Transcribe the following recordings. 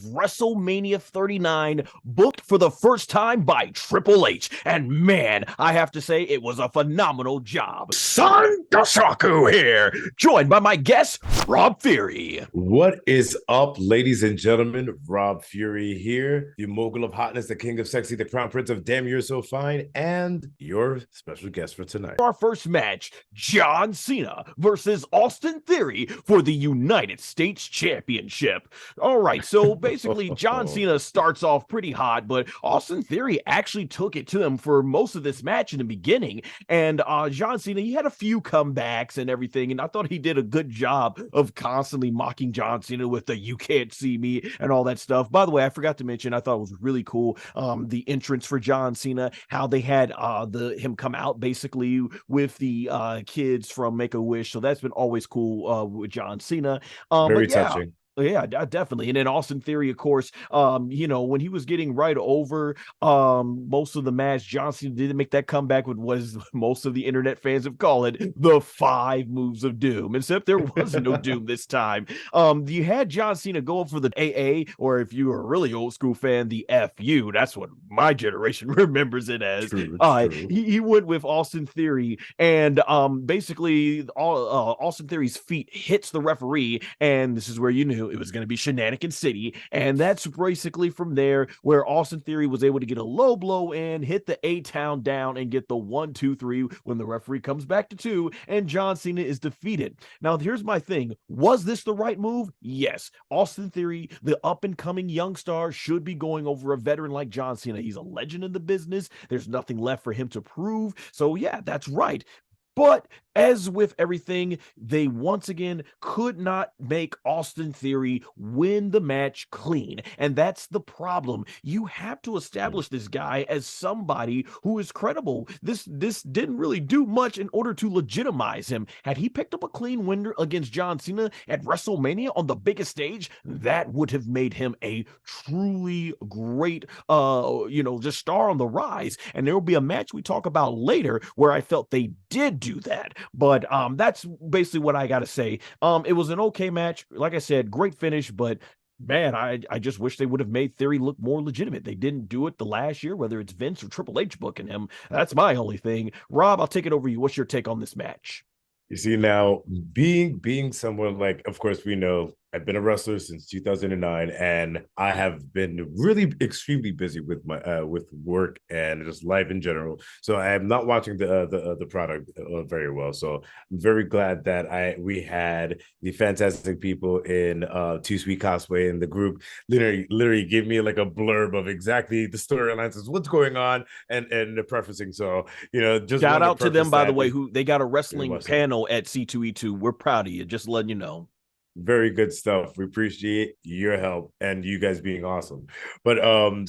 WrestleMania 39, booked for the first time by Triple H. And man, I have to say, it was a phenomenal job. SonGoshuaku here, joined by my guest, Rob Fury. What is up, ladies and gentlemen? Rob Fury here, the mogul of hotness, the king of sexy, the crown prince of damn you're so fine, and your special guest for tonight. Our first match, John Cena versus Austin Theory for the United States Championship. All right, so basically John Cena starts off pretty hot, but Austin Theory actually took it to him for most of this match in the beginning. And John Cena, he had a few comebacks and everything, and I thought he did a good job of constantly mocking John Cena with the "you can't see me" and all that stuff. By the way, I forgot to mention, I thought it was really cool, the entrance for John Cena, how they had him come out basically with the kids from Make-A-Wish. So that's been always cool with John Cena. Very touching. Yeah, definitely. And then Austin Theory, of course, when he was getting right over most of the match, John Cena didn't make that comeback with what is most of the internet fans have called it the 5 moves of doom, except there was no doom this time. You had John Cena go up for the AA, or if you were a really old school fan, the FU. That's what my generation remembers it as. True. He went with Austin Theory, and basically Austin Theory's feet hits the referee, and this is where you knew it was going to be Shenanigan City. And that's basically from there where Austin Theory was able to get a low blow in, hit the A-Town down, and get the 1, 2, 3 when the referee comes back to 2, and John Cena is defeated. Now, here's my thing. Was this the right move? Yes. Austin Theory, the up-and-coming young star, should be going over a veteran like John Cena. He's a legend in the business. There's nothing left for him to prove. So, yeah, that's right. But as with everything, they once again could not make Austin Theory win the match clean. And that's the problem. You have to establish this guy as somebody who is credible. This didn't really do much in order to legitimize him. Had he picked up a clean win against John Cena at WrestleMania on the biggest stage, that would have made him a truly great, just star on the rise. And there will be a match we talk about later where I felt they did do that. But that's basically what I got to say. It was an okay match. Like I said, great finish, but man, I just wish they would have made Theory look more legitimate. They didn't do it the last year, whether it's Vince or Triple H booking him. That's my only thing. Rob, I'll take it over you. What's your take on this match? You see, now being someone like, of course, we know I've been a wrestler since 2009, and I have been really extremely busy with my with work and just life in general. So I am not watching the product very well. So I'm very glad that we had the fantastic people in Too Sweet Cosplay in the group literally give me like a blurb of exactly the storylines, what's going on, and the prefacing. So just shout out to them, by the way, who they got a wrestling panel at C2E2. We're proud of you. Just letting you know. Very good stuff. We appreciate your help and you guys being awesome. But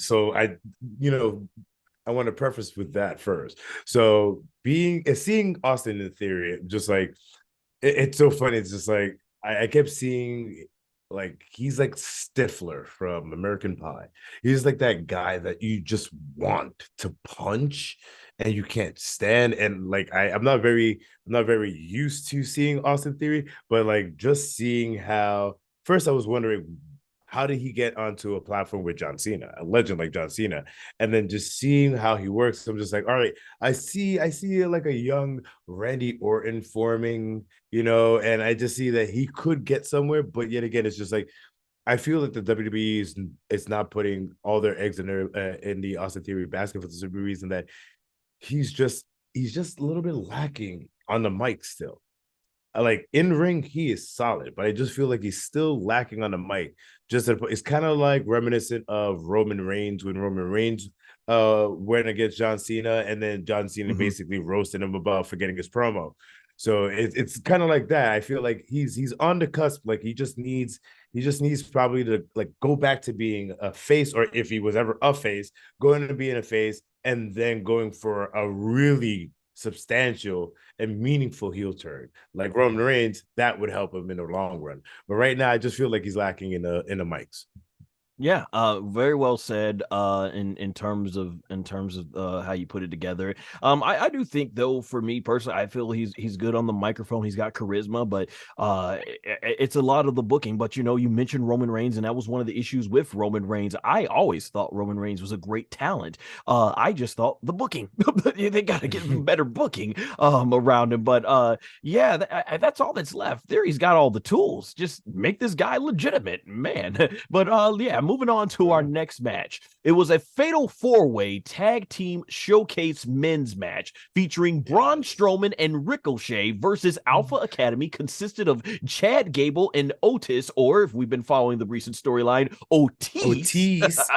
so I want to preface with that first. So seeing Austin in Theory, just like it's so funny. It's just like I kept seeing, like, he's like Stifler from American Pie. He's like that guy that you just want to punch and you can't stand. And like I'm not very used to seeing Austin Theory, but like just seeing how, first I was wondering, how did he get onto a platform with John Cena, a legend like John Cena? And then just seeing how he works, I'm just like, all right, I see like a young Randy Orton forming, and I just see that he could get somewhere. But yet again, it's just like, I feel like the WWE is not putting all their eggs in the Austin Theory basket for the simple reason that he's just a little bit lacking on the mic still. Like in ring, he is solid, but I just feel like he's still lacking on the mic. It's kind of like reminiscent of Roman Reigns when Roman Reigns went against John Cena, and then John Cena basically roasted him about forgetting his promo. So it's kind of like that. I feel like he's on the cusp. Like he just needs probably to like go back to being a face, or if he was ever a face, going to being a face, and then going for a really substantial and meaningful heel turn like Roman Reigns. That would help him in the long run. But right now, I just feel like he's lacking in the mics. Yeah, very well said. In terms of how you put it together. I do think though, for me personally, I feel he's good on the microphone. He's got charisma, but it's a lot of the booking. But you mentioned Roman Reigns, and that was one of the issues with Roman Reigns. I always thought Roman Reigns was a great talent. I just thought the booking, they got to get better booking around him. But yeah, that's all that's left. There, he's got all the tools. Just make this guy legitimate, man. But yeah, moving on to our next match. It was a fatal four-way tag team showcase men's match featuring Braun Strowman and Ricochet versus Alpha Academy, consisted of Chad Gable and Otis, or if we've been following the recent storyline, Otis.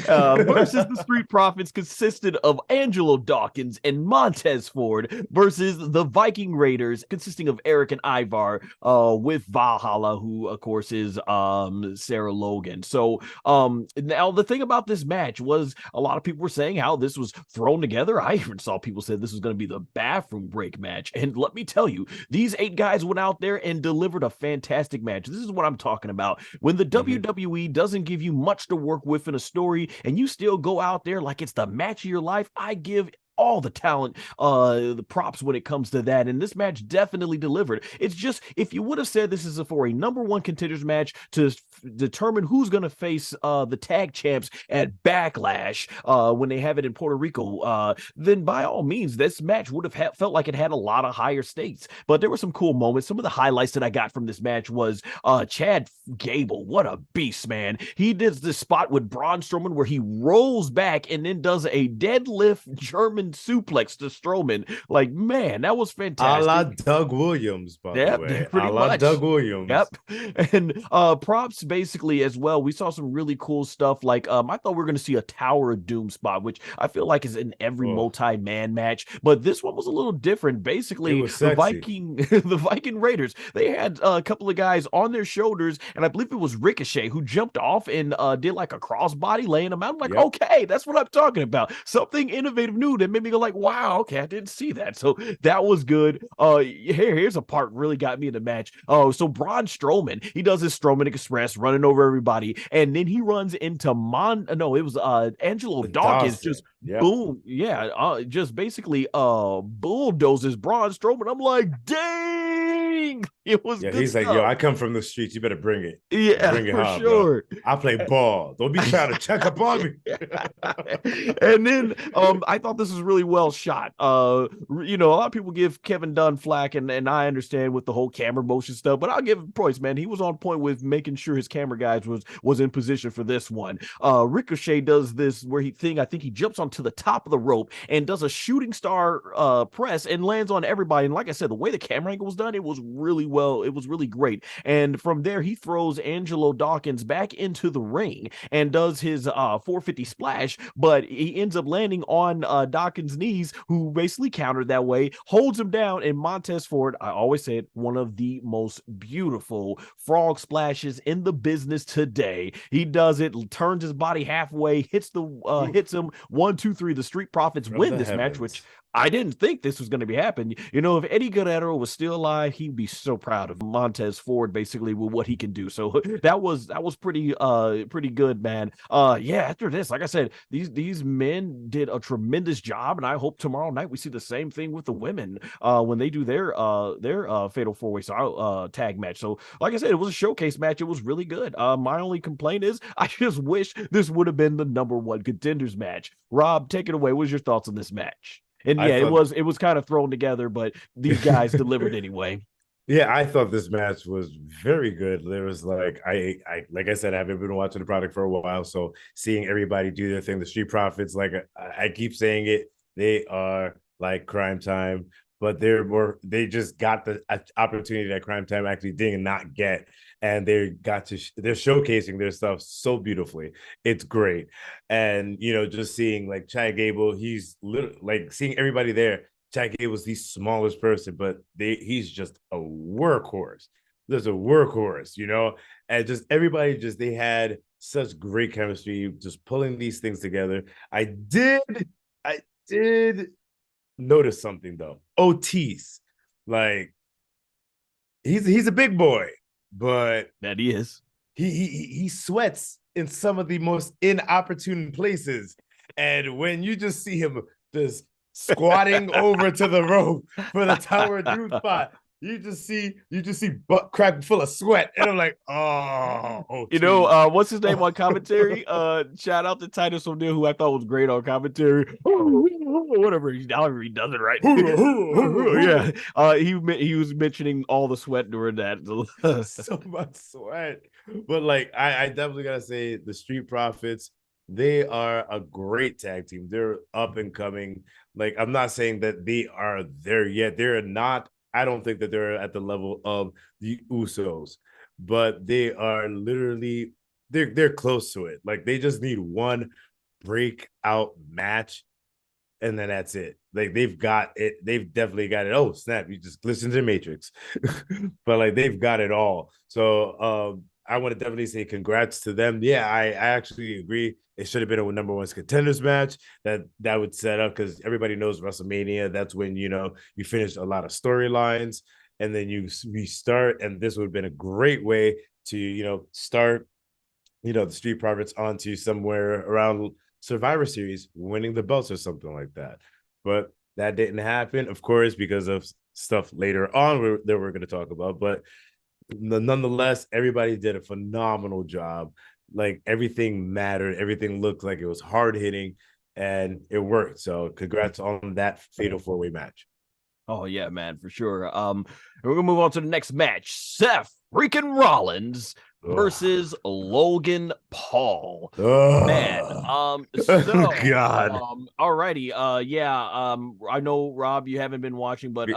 Versus the Street Profits, consisted of Angelo Dawkins and Montez Ford versus the Viking Raiders, consisting of Eric and Ivar, with Valhalla, who of course is Sarah Logan. So now the thing about this match was a lot of people were saying how this was thrown together. I even saw people say this was going to be the bathroom break match. And let me tell you, these 8 guys went out there and delivered a fantastic match. This is what I'm talking about. When the WWE doesn't give you much to work with in a story and you still go out there like it's the match of your life, I give all the talent, the props when it comes to that. And this match definitely delivered. It's just, if you would have said this is for a number 1 contenders match to determine who's going to face the tag champs at Backlash when they have it in Puerto Rico, then by all means, this match would have felt like it had a lot of higher stakes. But there were some cool moments. Some of the highlights that I got from this match was Chad Gable. What a beast, man. He did this spot with Braun Strowman where he rolls back and then does a deadlift German suplex to Strowman. Like, man, that was fantastic. A la Doug Williams, by the way. Pretty much. Doug Williams. Yep. And props basically as well. We saw some really cool stuff. Like, I thought we were going to see a Tower of Doom spot, which I feel like is in every multi-man match. But this one was a little different. Basically, the Viking Raiders, they had a couple of guys on their shoulders, and I believe it was Ricochet who jumped off and did like a crossbody, laying them out. I'm like, okay, that's what I'm talking about. Something innovative new that made me go like, wow, okay, I didn't see that. So that was good. Here's a part really got me in the match. So Braun Strowman, he does his Strowman Express running over everybody, and then he runs into Angelo Dawkins, just boom, just basically bulldozes Braun Strowman. I'm like, dang, it was good he's stuff. Like, yo, I come from the streets, you better bring it. Yeah, bring it for hard, sure. Bro. I play ball. Don't be trying to check up on me. And then I thought this was really well shot. A lot of people give Kevin Dunn flack, and I understand with the whole camera motion stuff, but I'll give him points, man. He was on point with making sure his camera guys was in position for this one. Ricochet does this where I think he jumps onto the top of the rope and does a shooting star press and lands on everybody. And like I said, the way the camera angle was done, it was really well. It was really great. And from there, he throws Angelo Dawkins back into the ring and does his 450 splash, but he ends up landing on Dawkins' knees, who basically countered that way, holds him down, and Montez Ford, I always say it, one of the most beautiful frog splashes in the business today. He does it, turns his body halfway, hits him 1, 2, 3. The Street Profits win this match, which I didn't think this was going to be happening. If Eddie Guerrero was still alive, he'd be so proud of Montez Ford, basically, with what he can do. So that was pretty good, man. After this, like I said, these men did a tremendous job, and I hope tomorrow night we see the same thing with the women when they do their fatal 4-way tag match. So like I said, it was a showcase match. It was really good. My only complaint is I just wish this would have been the number 1 contenders match. Rob, take it away. What was your thoughts on this match? And it was kind of thrown together, but these guys delivered anyway. Yeah, I thought this match was very good. There was like like I said, I haven't been watching the product for a while, so seeing everybody do their thing, the Street Profits, like I keep saying it, they are like Crime Time, but they just got the opportunity that Crime Time actually did not get, and they're showcasing their stuff so beautifully. It's great. And just seeing like Chad Gable, he's like seeing everybody there. Chad Gable's the smallest person, but he's just a workhorse. There's a workhorse, and just everybody they had such great chemistry, just pulling these things together. I did notice something though. Otis, like he's a big boy, but that he is. He sweats in some of the most inopportune places. And when you just see him just squatting over to the rope for the Tower of Doom spot, you just see butt crack full of sweat, and I'm like, oh, okay. What's his name on commentary? Shout out to Titus O'Neil, who I thought was great on commentary. Whatever he does it right. Yeah, he was mentioning all the sweat during that. So much sweat, but like I definitely gotta say the Street Profits. They are a great tag team. They're up and coming. Like, I'm not saying that they are there yet. They're not. I don't think that they're at the level of the Usos, but they are literally they're close to it. Like, they just need one breakout match, and then that's it. Like, they've got it. They've definitely got it. Oh, snap. You just listen to the Matrix. But like, they've got it all. So I want to definitely say congrats to them. Yeah, I actually agree. It should have been a number one contenders match that would set up, because everybody knows WrestleMania. That's when, you finish a lot of storylines and then you restart. And this would have been a great way to, start, the Street Profits onto somewhere around Survivor Series, winning the belts or something like that. But that didn't happen, of course, because of stuff later on that we're going to talk about. But nonetheless, everybody did a phenomenal job. Like, everything mattered. Everything looked like it was hard hitting, and it worked. So congrats on that fatal 4-way match. Oh yeah, man, for sure. We're gonna move on to the next match. Seth freaking Rollins versus Logan Paul. Man, so God. Alrighty, I know, Rob, you haven't been watching, but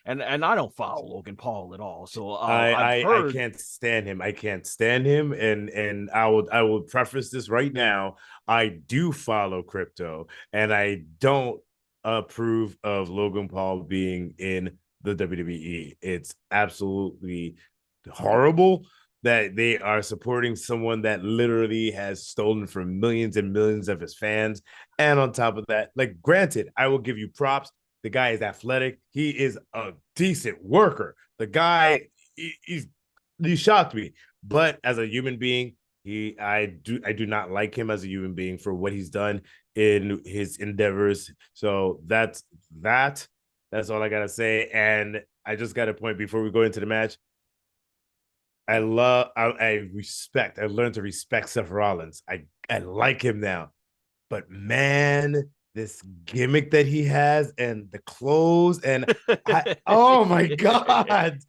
and I don't follow Logan Paul at all, so I've heard... I can't stand him. I can't stand him, and I will preface this right now. I do follow crypto, and I don't approve of Logan Paul being in the WWE. It's absolutely horrible that they are supporting someone that literally has stolen from millions and millions of his fans. And on top of that, like, granted, I will give you props. The guy is athletic. He is a decent worker. The guy, he shocked me. But as a human being, I do not like him as a human being for what he's done in his endeavors. So that's all I gotta say. And I just got a point before we go into the match. I learned to respect Seth Rollins. I like him now. But man, this gimmick that he has and the clothes, and oh my God.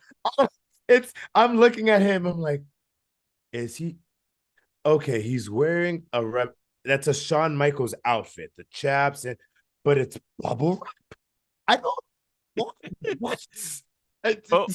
I'm looking at him, I'm like, is he okay? He's wearing that's a Shawn Michaels outfit, the chaps, but it's bubble wrap. I don't what?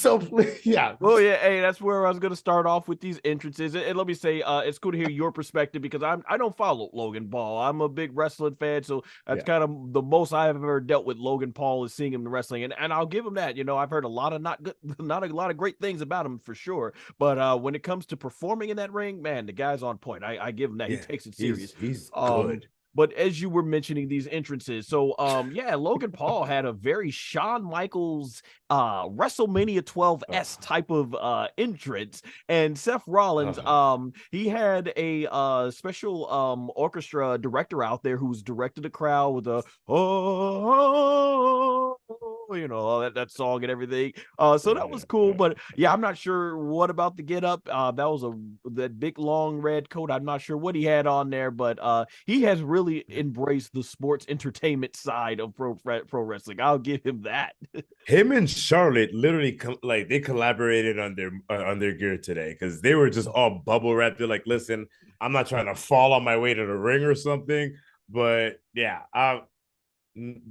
So yeah. Well, yeah. Hey, that's where I was gonna start off with these entrances. And let me say, it's cool to hear your perspective, because I don't follow Logan Paul. I'm a big wrestling fan, so that's kind of the most I've ever dealt with Logan Paul is seeing him in wrestling. And I'll give him that. I've heard a lot of not a lot of great things about him for sure. But when it comes to performing in that ring, man, the guy's on point. I give him that. Yeah, he takes it serious. He's good. But as you were mentioning these entrances, so Logan Paul had a very Shawn Michaels WrestleMania 12S type of entrance, and Seth Rollins he had a special orchestra director out there who's directed the crowd with a that song and everything. So that was cool. But yeah, I'm not sure what about the get up. That was that big long red coat. I'm not sure what he had on there, but he has really embraced the sports entertainment side of pro wrestling. I'll give him that. Him and Charlotte literally they collaborated on their gear today, because they were just all bubble wrapped. They're like, listen, I'm not trying to fall on my way to the ring or something, but yeah,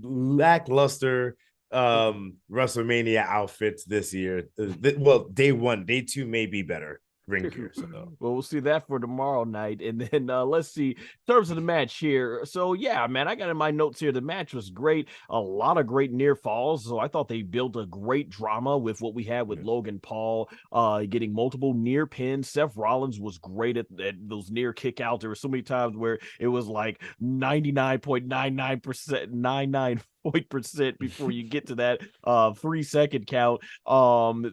lackluster WrestleMania outfits this year. Well, day one, day two may be better ring gear. So. Well, we'll see that for tomorrow night. And then let's see in terms of the match here. So yeah, man, I got in my notes here, the match was great, a lot of great near falls. So I thought they built a great drama with what we had with Logan Paul getting multiple near pins. Seth Rollins was great at those near kick outs. There were so many times where it was like 99.99%, point% before you get to that 3-second count.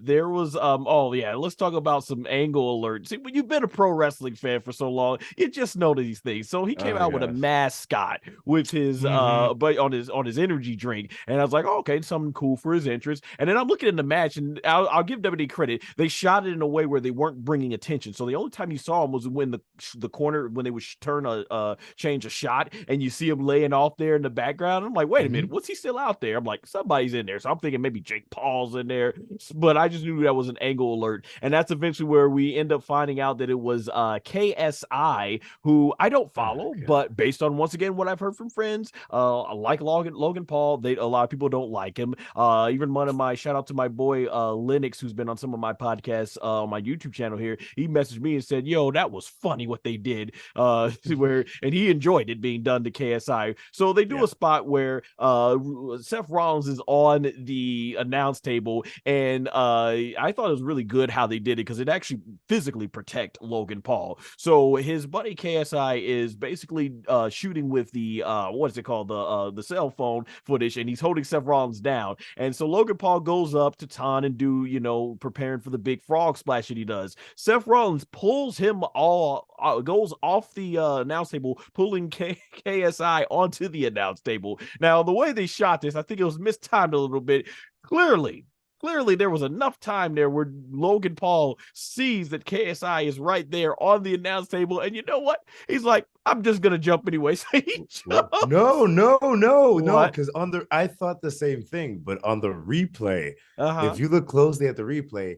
There was oh yeah, let's talk about some angle alert. See, when you've been a pro wrestling fan for so long, you just know these things. So he came out with a mascot with his but on his energy drink, and I was like, oh, okay, something cool for his interest. And then I'm looking at the match, and I'll give WWE credit. They shot it in a way where they weren't bringing attention. So the only time you saw him was when the corner, when they would change a shot, and you see him laying off there in the background. I'm like, wait a minute, what's he still out there? I'm like, somebody's in there. So I'm thinking maybe Jake Paul's in there, but I just knew that was an angle alert. And that's eventually where we end up finding out that it was KSI, who I don't follow, but based on, once again, what I've heard from friends, I like Logan Paul. A lot of people don't like him. Even one of my, shout out to my boy Linux, who's been on some of my podcasts on my YouTube channel here. He messaged me and said, yo, that was funny what they did, and he enjoyed it being done to KSI. So they do a spot where Seth Rollins is on the announce table, and I thought it was really good how they did it, because it actually physically protect Logan Paul. So his buddy KSI is basically shooting with the what is it called, the cell phone footage, and he's holding Seth Rollins down. And so Logan Paul goes up to Ton and do, preparing for the big frog splash that he does. Seth Rollins pulls him goes off the announce table, pulling KSI onto the announce table. Now, the way they shot this, I think it was mistimed a little bit. Clearly there was enough time there where Logan Paul sees that KSI is right there on the announce table, and you know what? He's like, I'm just gonna jump anyway. So he jumps. No, because I thought the same thing, but on the replay, if you look closely at the replay,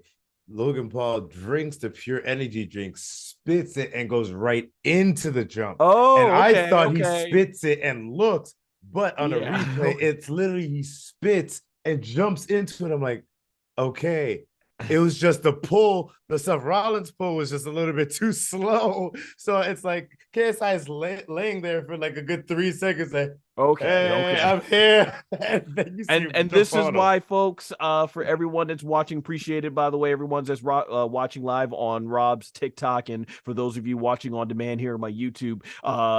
Logan Paul drinks the pure energy drink, spits it, and goes right into the jump. And I thought he spits it and looks, but on a replay, it's literally he spits and jumps into it. I'm like, okay. It was just the pull. The Seth Rollins pull was just a little bit too slow. So it's like KSI is laying there for like a good 3 seconds. Like, okay, I'm here. and this is why, folks, for everyone that's watching, appreciate it, by the way, everyone's that's watching live on Rob's TikTok, and for those of you watching on demand here on my YouTube,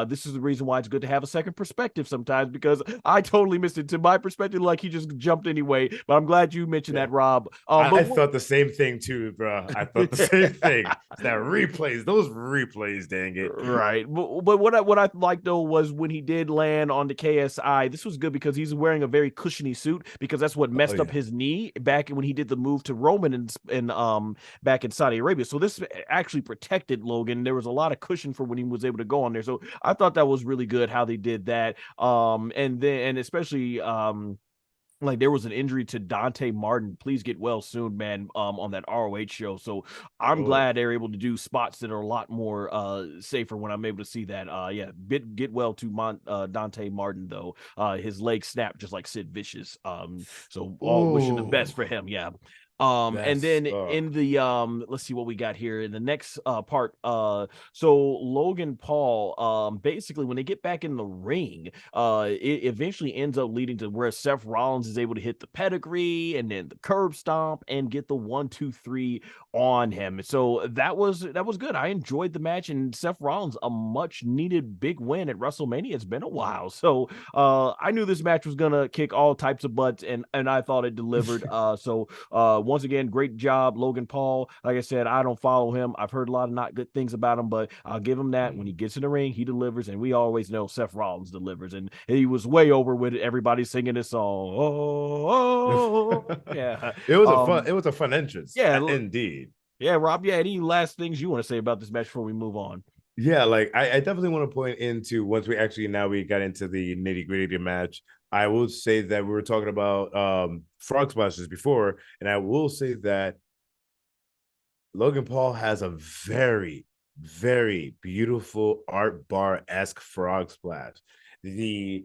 this is the reason why it's good to have a second perspective sometimes, because I totally missed it. To my perspective, like, he just jumped anyway, but I'm glad you mentioned that, Rob. I thought the same thing too, bro. I thought the same thing. That replays, those replays, dang it. Right. But what I liked, though, was when he did land on the KSI, this was good because he's wearing a very cushiony suit, because that's what messed up his knee back when he did the move to Roman and back in Saudi Arabia. So this actually protected Logan. There was a lot of cushion for when he was able to go on there. So I thought that was really good how they did that. And especially like, there was an injury to Dante Martin. Please get well soon, man, on that ROH show. So I'm glad they're able to do spots that are a lot more safer when I'm able to see that. Get well to Dante Martin, though. His leg snapped just like Sid Vicious. So wishing the best for him. Yeah. And then in the let's see what we got here in the next part. So Logan Paul, basically when they get back in the ring, it eventually ends up leading to where Seth Rollins is able to hit the pedigree and then the curb stomp and get the 1-2-3 on him. So that was good. I enjoyed the match, and Seth Rollins, a much needed big win at WrestleMania. It's been a while, so I knew this match was gonna kick all types of butts, and I thought it delivered. Once again, great job, Logan Paul. Like I said, I don't follow him. I've heard a lot of not good things about him, but I'll give him that. When he gets in the ring, he delivers, and we always know Seth Rollins delivers. And he was way over with everybody singing this song. Yeah. It was a fun entrance. Yeah, indeed. Yeah, Rob. Yeah, any last things you want to say about this match before we move on? Yeah, like I definitely want to point into, once we got into the nitty-gritty of the match, I will say that we were talking about frog splashes before, and I will say that Logan Paul has a very, very beautiful art bar-esque frog splash. The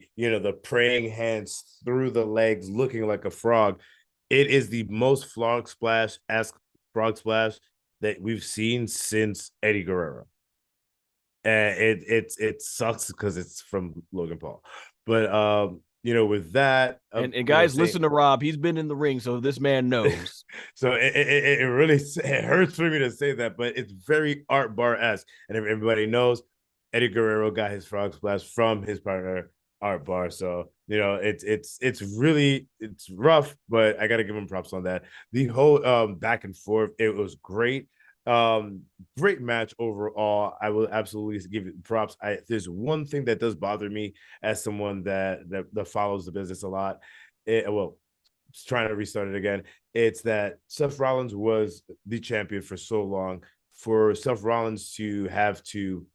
praying hands through the legs looking like a frog. It is the most frog splash-esque frog splash that we've seen since Eddie Guerrero. And it sucks because it's from Logan Paul. But with that, and guys, listen to Rob. He's been in the ring, so this man knows. So it really hurts for me to say that, but it's very art bar-esque. And everybody knows Eddie Guerrero got his frog splash from his partner art bar. So it's really it's rough, but I gotta give him props on that. The whole back and forth, it was great. Great match overall. I will absolutely give it props. There's one thing that does bother me as someone that follows the business a lot. Well, trying to restart it again. It's that Seth Rollins was the champion for so long. For Seth Rollins to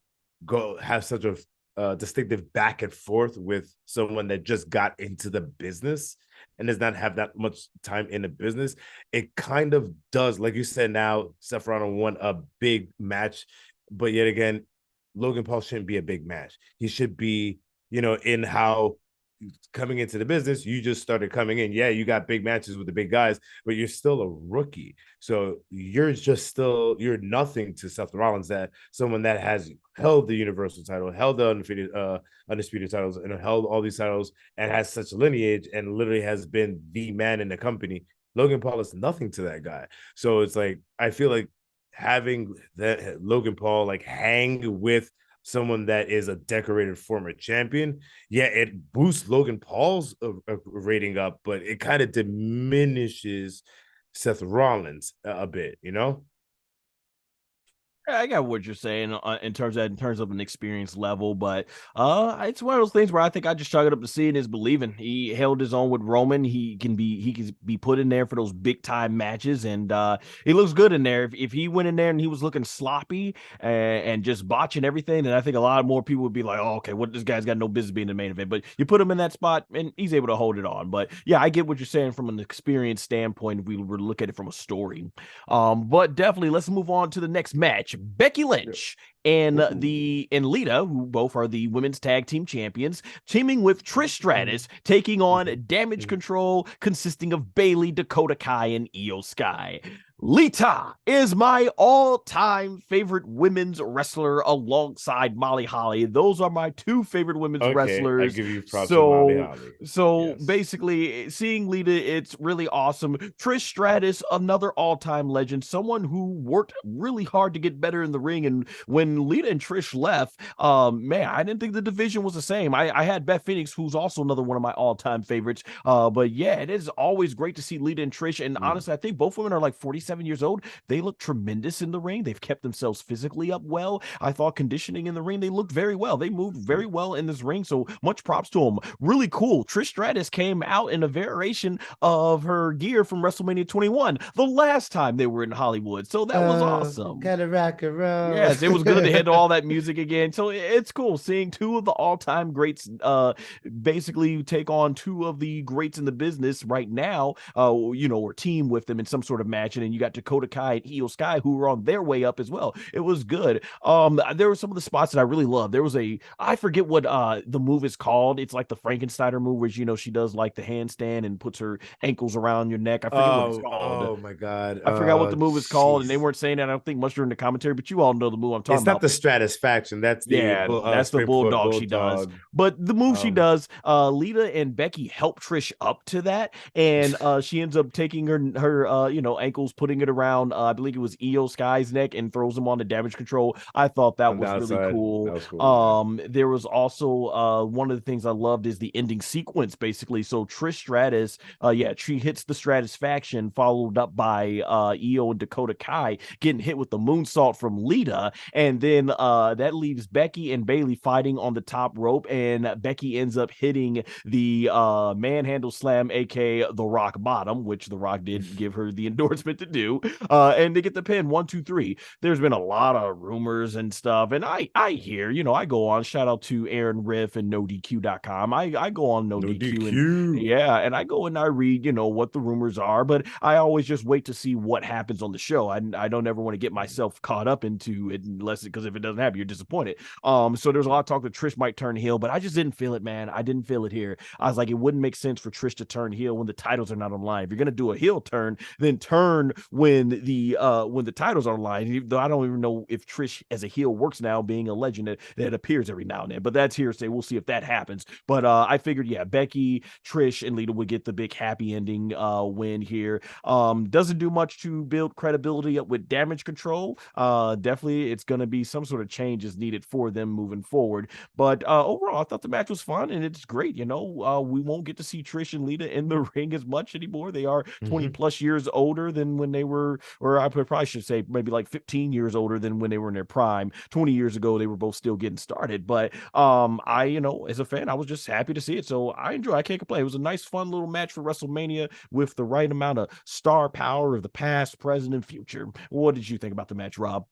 go have such a distinctive back and forth with someone that just got into the business and does not have that much time in the business, it kind of does. Like you said, now Seth Rollins won a big match, but yet again, Logan Paul shouldn't be a big match. He should be, in how coming into the business, you just started coming in. Yeah, you got big matches with the big guys, but you're still a rookie. So you're nothing to Seth Rollins, that someone that has held the Universal title, held the undisputed titles, and held all these titles and has such lineage and literally has been the man in the company. Logan Paul is nothing to that guy. So it's like, I feel like having that Logan Paul like hang with someone that is a decorated former champion, yeah, it boosts Logan Paul's rating up, but it kind of diminishes Seth Rollins a bit, I got what you're saying in terms of an experience level, but it's one of those things where I think I just chalk it up to seeing is believing. He held his own with Roman. He can be put in there for those big time matches, and he looks good in there. If he went in there and he was looking sloppy and just botching everything, then I think a lot more people would be like, "Oh, okay, what this guy's got no business being in the main event." But you put him in that spot, and he's able to hold it on. But yeah, I get what you're saying from an experience standpoint. If we were to look at it from a story, but definitely let's move on to the next match. Becky Lynch and Lita, who both are the women's tag team champions, teaming with Trish Stratus, taking on Damage Control, consisting of Bayley, Dakota Kai, and Io Sky. Lita is my all-time favorite women's wrestler alongside Molly Holly. Those are my two favorite women's wrestlers. I give you props to Molly Holly. So yes. Basically, seeing Lita, it's really awesome. Trish Stratus, another all-time legend, someone who worked really hard to get better in the ring. And when Lita and Trish left, man, I didn't think the division was the same. I had Beth Phoenix, who's also another one of my all-time favorites. But yeah, it is always great to see Lita and Trish. And honestly, I think both women are like 47 years old. They look tremendous in the ring. They've kept themselves physically up well. I thought conditioning in the ring, they looked very well. They moved very well in this ring. So much props to them. Really cool. Trish Stratus came out in a variation of her gear from WrestleMania 21, the last time they were in Hollywood. So that was awesome. Gotta rock and roll. Yes, it was good to hit all that music again. So it's cool seeing two of the all-time greats basically take on two of the greats in the business right now, or team with them in some sort of match. And then you got Dakota Kai and Io Sky, who were on their way up as well. It was good. There were some of the spots that I really loved. There was I forget what the move is called. It's like the Frankensteiner move where she does like the handstand and puts her ankles around your neck. I forget what it's called. Oh my god. I forgot what the move is called, and they weren't saying that, I don't think, much during the commentary, but you all know the move I'm talking about. It's not the Stratisfaction. That's the that's the bulldog she does. But the move she does, Lita and Becky help Trish up to that, and she ends up taking her ankles, putting it around I believe it was Io Sky's neck, and throws him on the Damage Control. I thought that was really cool. That was cool. There was also one of the things I loved is the ending sequence, basically. So Trish Stratus, she hits the Stratisfaction, followed up by Io and Dakota Kai getting hit with the moonsault from Lita, and then that leaves Becky and Bayley fighting on the top rope, and Becky ends up hitting the manhandle slam, aka the Rock Bottom, which the Rock did give her the endorsement to do, and they get the pin 1, 2, 3. There's been a lot of rumors and stuff, and I hear, I go on, shout out to Aaron Riff and NoDQ.com. I go on NoDQ, and I go and I read what the rumors are, but I always just wait to see what happens on the show. I don't ever want to get myself caught up into it because if it doesn't happen, you're disappointed. So there's a lot of talk that Trish might turn heel, but I just didn't feel it, man. I didn't feel it here. I was like, it wouldn't make sense for Trish to turn heel when the titles are not on line. If you're gonna do a heel turn, then turn when the titles are on line. Though I don't even know if Trish as a heel works now, being a legend that appears every now and then. But that's hearsay. We'll see if that happens. But I figured, yeah, Becky, Trish, and Lita would get the big happy ending win here. Doesn't do much to build credibility up with Damage Control. Definitely, it's going to be some sort of changes needed for them moving forward. But overall, I thought the match was fun and it's great. We won't get to see Trish and Lita in the ring as much anymore. They are 20 plus years older than when they were, or I probably should say maybe like 15 years older than when they were in their prime. 20 years ago, they were both still getting started. But as a fan, I was just happy to see it. So I can't complain. It was a nice, fun little match for WrestleMania with the right amount of star power of the past, present, and future. What did you think about the match, Rob?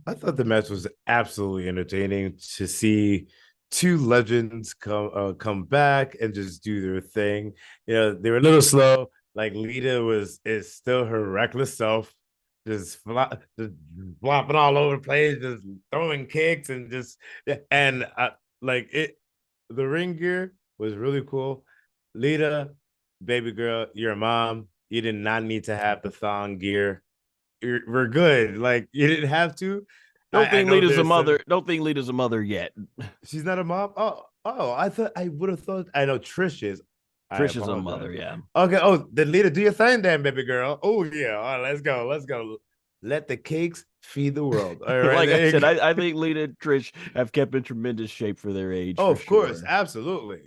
I thought the match was absolutely entertaining to see two legends come back and just do their thing. They were a little slow. Like Lita is still her reckless self, just flopping all over the place, just throwing kicks the ring gear was really cool. Lita, baby girl, you're a mom. You did not need to have the thong gear. We're good. Like, you didn't have to. Don't think Lita's a mother. Don't think Lita's a mother yet. She's not a mom. Oh, I would have thought. I know Trish is. Trish is a mother. Yeah. Okay. Oh, then Lita, do your thing, then, baby girl. Oh yeah. All right, let's go. Let the cakes feed the world. All right. Like I said, I think Lita and Trish have kept in tremendous shape for their age. Oh, of course, absolutely.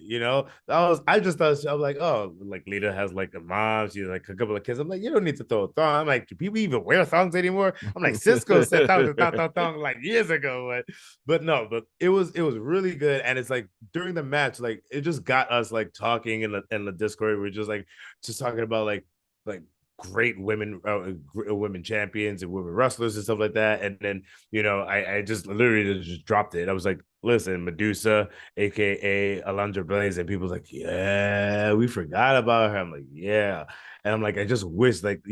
I just thought, I was like, oh, like Lita has like a mom, she's like a couple of kids. I'm like, you don't need to throw a thong. I'm like, do people even wear thongs anymore? I'm like, Cisco said thong like years ago, but no, but it was really good, and it's like during the match, like it just got us like talking in the Discord. We're just talking about like great women champions and women wrestlers and stuff like that. And then I just literally just dropped it. I was like, listen, Medusa, aka Alundra Blaze, and people was like, yeah, we forgot about her. I'm like, yeah. And I'm like, I just wish like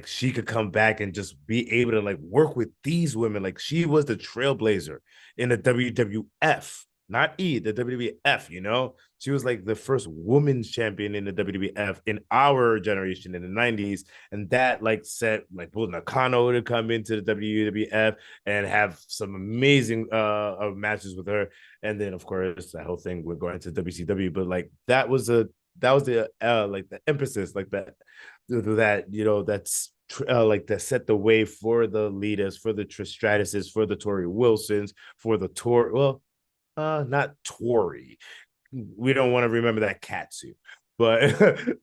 she could come back and just be able to like work with these women. Like, she was the trailblazer in the WWF, not the WWF. She was like the first women's champion in the WWF in our generation in the 90s. And that like set like Bull Nakano to come into the WWF and have some amazing matches with her. And then of course that whole thing we're going to WCW, but like that was the like the emphasis, like that that's like that set the way for the Litas, for the Trish Stratuses, for the Tori Wilsons, for the not Tori. We don't want to remember that Katsu, but for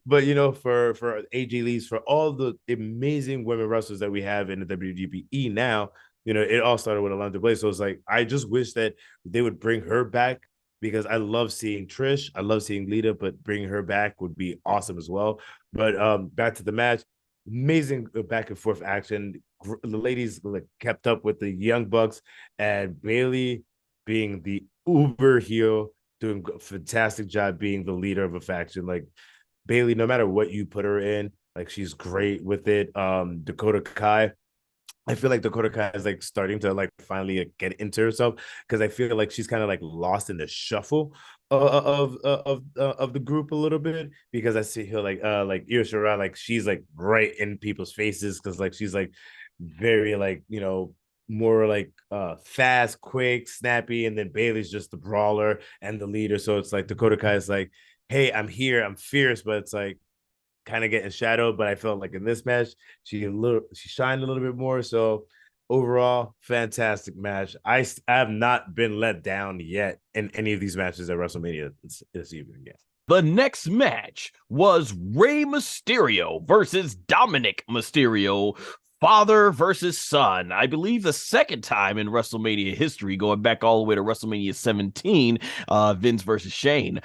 AJ Lee's, for all the amazing women wrestlers that we have in the WWE now, it all started with Alundra Blaze. So it's like, I just wish that they would bring her back, because I love seeing Trish, I love seeing Lita, but bringing her back would be awesome as well. But back to the match, amazing back and forth action. The ladies like kept up with the Young Bucks, and Bayley being the uber heel, doing a fantastic job being the leader of a faction. Like, Bayley, no matter what you put her in, like, she's great with it. Dakota Kai, I feel like Dakota Kai is like starting to like finally get into herself, because I feel like she's kind of like lost in the shuffle of the group a little bit, because I see her like Io Shirai, like she's like right in people's faces, because like she's like very like more like fast, quick, snappy, and then Bayley's just the brawler and the leader. So it's like Dakota Kai is like, hey, I'm here, I'm fierce, but it's like kind of getting shadowed. But I felt like in this match she shined a little bit more. So overall, fantastic match. I have not been let down yet in any of these matches at WrestleMania this evening yet. The next match was Rey Mysterio versus Dominik Mysterio, father versus son. I believe the second time in WrestleMania history, going back all the way to WrestleMania 17, Vince versus Shane.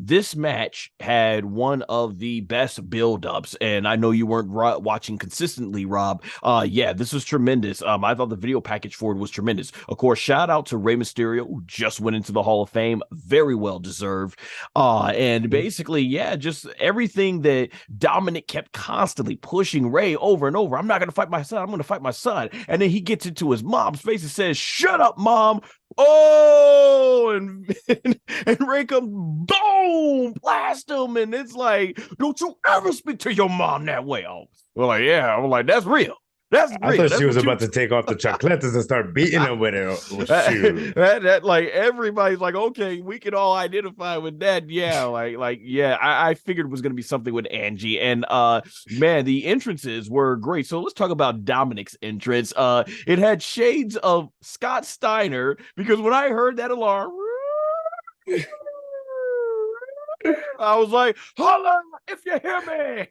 This match had one of the best build-ups, and I know you weren't watching consistently, Rob. Yeah, this was tremendous. I thought the video package for it was tremendous. Of course, shout out to Rey Mysterio, who just went into the Hall of Fame. Very well deserved. And basically, yeah, just everything that Dominik kept constantly pushing Rey over and over. I'm not going to fight my son. I'm going to fight my son. And then he gets into his mom's face and says, shut up, mom. oh, and Ray comes, boom, blast him, and it's like, don't you ever speak to your mom that way. Oh, we're like, yeah, I'm like, that's real. That's I real. thought That's she was what about to take off the chocolates and start beating him with it. Oh, shoot. that like everybody's like, okay, we can all identify with that. Yeah, yeah, I figured it was gonna be something with Angie. And man, the entrances were great. So let's talk about Dominik's entrance. It had shades of Scott Steiner, because when I heard that alarm, I was like, holla if you hear me.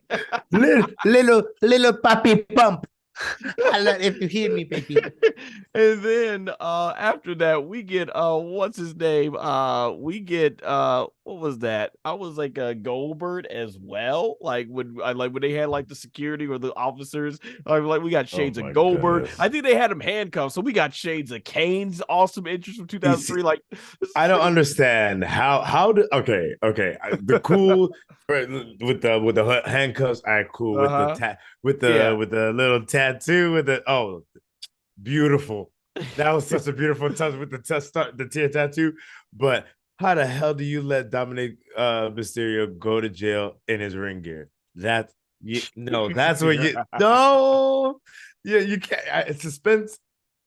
little puppy pump. If you hear me, baby. And then after that, we get what's his name? We get what was that? I was like Goldberg as well. Like when they had like the security or the officers, like we got shades of Goldberg. Goodness. I think they had him handcuffed, so we got shades of Kane's awesome interest from 2003. Like, I don't understand how do okay the cool with the handcuffs. All right, cool with the little tattoo with the beautiful. That was such a beautiful touch with the tear tattoo. But how the hell do you let Dominik Mysterio go to jail in his ring gear? That's what you no. Yeah, you can't. It's suspense.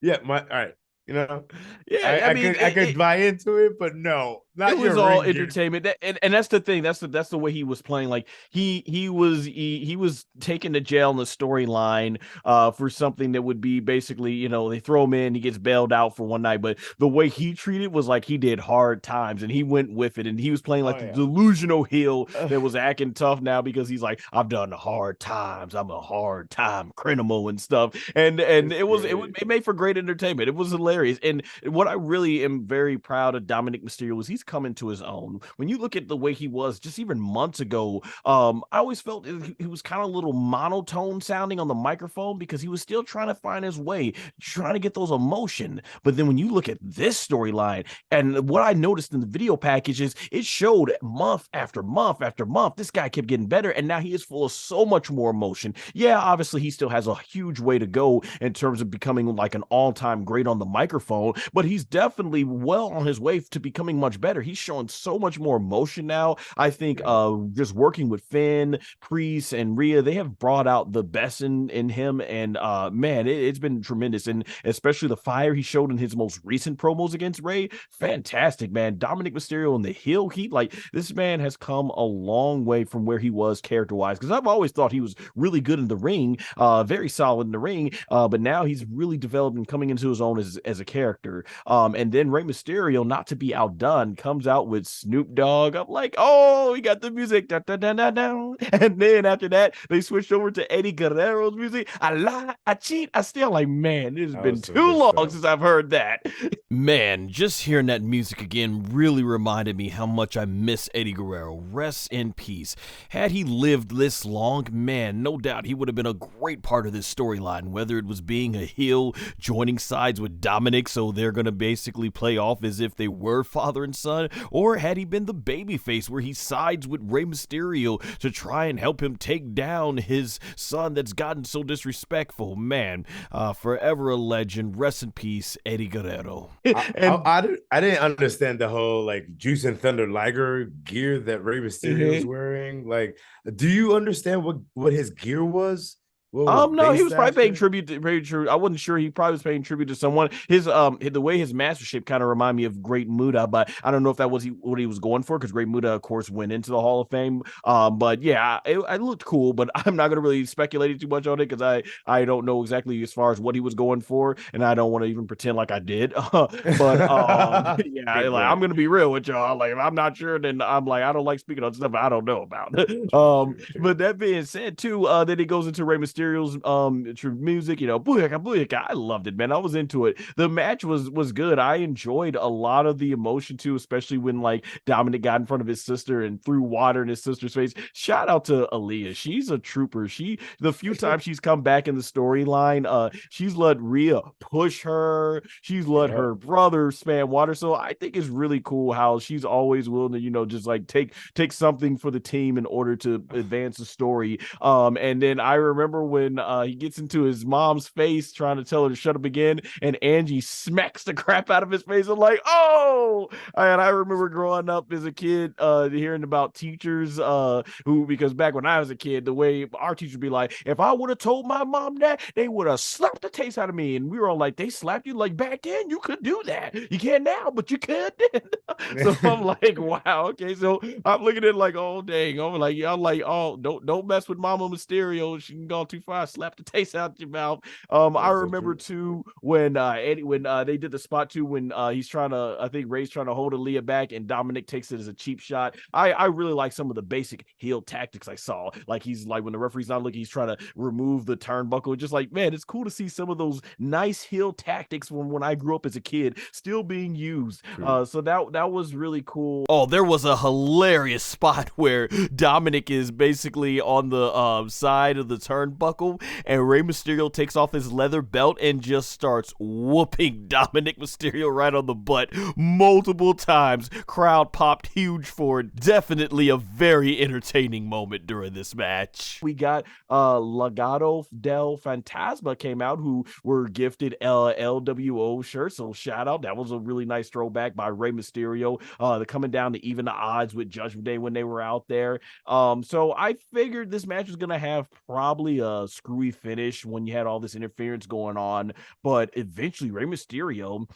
Yeah, all right. You know, yeah, I mean, I could buy into it, but no, not it was all entertainment. And that's the thing. That's the way he was playing. Like he was taken to jail in the storyline for something that would be basically, they throw him in, he gets bailed out for one night, but the way he treated was like he did hard times and he went with it, and he was playing like the delusional heel that was acting tough now because he's like, I've done hard times, I'm a hard time criminal and stuff, and it made for great entertainment. It was hilarious. And what I really am very proud of Dominik Mysterio was he's coming to his own. When you look at the way he was just even months ago, I always felt he was kind of a little monotone sounding on the microphone because he was still trying to find his way, trying to get those emotion. But then when you look at this storyline, and what I noticed in the video package is it showed month after month after month, this guy kept getting better, and now he is full of so much more emotion. Yeah, obviously he still has a huge way to go in terms of becoming like an all-time great on the microphone, but he's definitely well on his way to becoming much better. He's showing so much more emotion now. I think just working with Finn, Priest, and Rhea, they have brought out the best in him, and man, it's been tremendous. And especially the fire he showed in his most recent promos against Rey, fantastic, man. Dominik Mysterio in the heel heat, like this man has come a long way from where he was character-wise, because I've always thought he was really good in the ring, very solid in the ring, but now he's really developed and coming into his own as a character. And then Rey Mysterio, not to be outdone, comes out with Snoop Dogg. I'm like, oh, he got the music. Da, da, da, da, da. And then after that, they switched over to Eddie Guerrero's music. I lie, I cheat, I steal. Like, man, it has been too long since I've heard that. Man, just hearing that music again really reminded me how much I miss Eddie Guerrero. Rest in peace. Had he lived this long, man, no doubt he would have been a great part of this storyline, whether it was being a heel, joining sides with Dominik, so they're going to basically play off as if they were father and son, or had he been the babyface where he sides with Rey Mysterio to try and help him take down his son that's gotten so disrespectful. Man, forever a legend. Rest in peace, Eddie Guerrero. I didn't understand the whole like Juice and Thunder Liger gear that Rey Mysterio was wearing. Like, do you understand what his gear was? No, he was probably paying tribute to I wasn't sure. He probably was paying tribute to someone. His the way his mastership kind of reminded me of Great Muta, but I don't know if that was what he was going for, because Great Muta, of course, went into the Hall of Fame. But yeah, it looked cool, but I'm not gonna really speculate too much on it because I don't know exactly as far as what he was going for, and I don't want to even pretend like I did. But yeah, like, I'm gonna be real with y'all. Like, if I'm not sure, then I'm like, I don't like speaking on stuff I don't know about. But that being said, too, then he goes into Rey Mysterio's music, booyaka, booyaka. I loved it, man. I was into it. The match was good. I enjoyed a lot of the emotion too, especially when like Dominik got in front of his sister and threw water in his sister's face. Shout out to Aaliyah. She's a trooper. The few times she's come back in the storyline, she's let Rhea push her. She's let her brother spam water. So I think it's really cool how she's always willing to, just like take something for the team in order to advance the story. And then I remember when he gets into his mom's face trying to tell her to shut up again, and Angie smacks the crap out of his face. I'm like, oh! And I remember growing up as a kid, hearing about teachers who, because back when I was a kid, the way our teacher would be like, if I would have told my mom that, they would have slapped the taste out of me. And we were all like, they slapped you? Like, back then you could do that. You can't now, but you could then. So I'm like, wow, okay. So I'm looking at it like, oh dang. I'm like, oh, don't mess with Mama Mysterio. She can go too far, slap the taste out your mouth. I remember too when they did the spot too when he's trying to, I think Rey's trying to hold Aaliyah back and Dominik takes it as a cheap shot. I really like some of the basic heel tactics I saw. Like he's like when the referee's not looking, he's trying to remove the turnbuckle. Just like, man, it's cool to see some of those nice heel tactics from when I grew up as a kid still being used. So that was really cool. Oh, there was a hilarious spot where Dominik is basically on the side of the turnbuckle and Rey Mysterio takes off his leather belt and just starts whooping Dominik Mysterio right on the butt multiple times. Crowd popped huge for it. Definitely a very entertaining moment during this match. We got Legado del Fantasma came out, who were gifted LWO shirts, so shout out. That was a really nice throwback by Rey Mysterio. They're coming down to even the odds with Judgment Day when they were out there. So I figured this match was gonna have probably a screwy finish when you had all this interference going on, but eventually Rey Mysterio,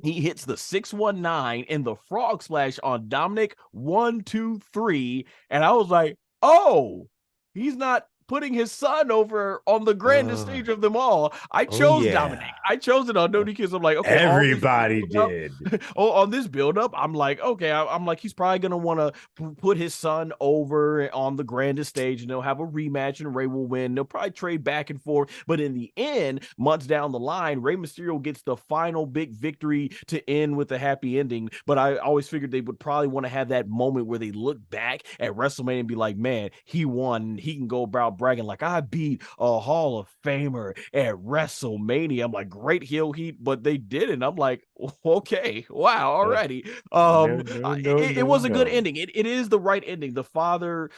he hits the 619 and the frog splash on Dominik. 1, 2, 3, and I was like, oh, he's not putting his son over on the grandest stage of them all. I chose Dominik. I chose it on Noni because I'm like, okay, everybody did. On this build up, I'm like, okay, I'm like, he's probably gonna want to put his son over on the grandest stage, and they'll have a rematch, and Rey will win. They'll probably trade back and forth, but in the end, months down the line, Rey Mysterio gets the final big victory to end with a happy ending. But I always figured they would probably want to have that moment where they look back at WrestleMania and be like, man, he won. He can go about bragging like, I beat a Hall of Famer at WrestleMania. I'm like, great heel heat, but they didn't. I'm like, okay, wow, already. It was a good ending. It is the right ending. The father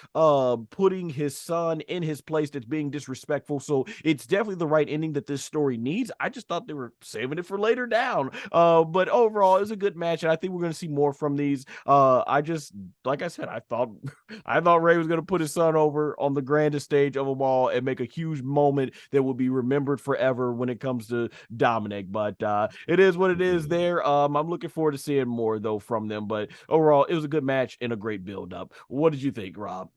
putting his son in his place that's being disrespectful. So it's definitely the right ending that this story needs. I just thought they were saving it for later down. But overall, it was a good match, and I think we're gonna see more from these. I just, like I said, I thought Rey was gonna put his son over on the grandest stage of them all and make a huge moment that will be remembered forever when it comes to Dominik. But it is what it is there. I'm looking forward to seeing more though from them. But overall, it was a good match and a great build up. What did you think, Rob?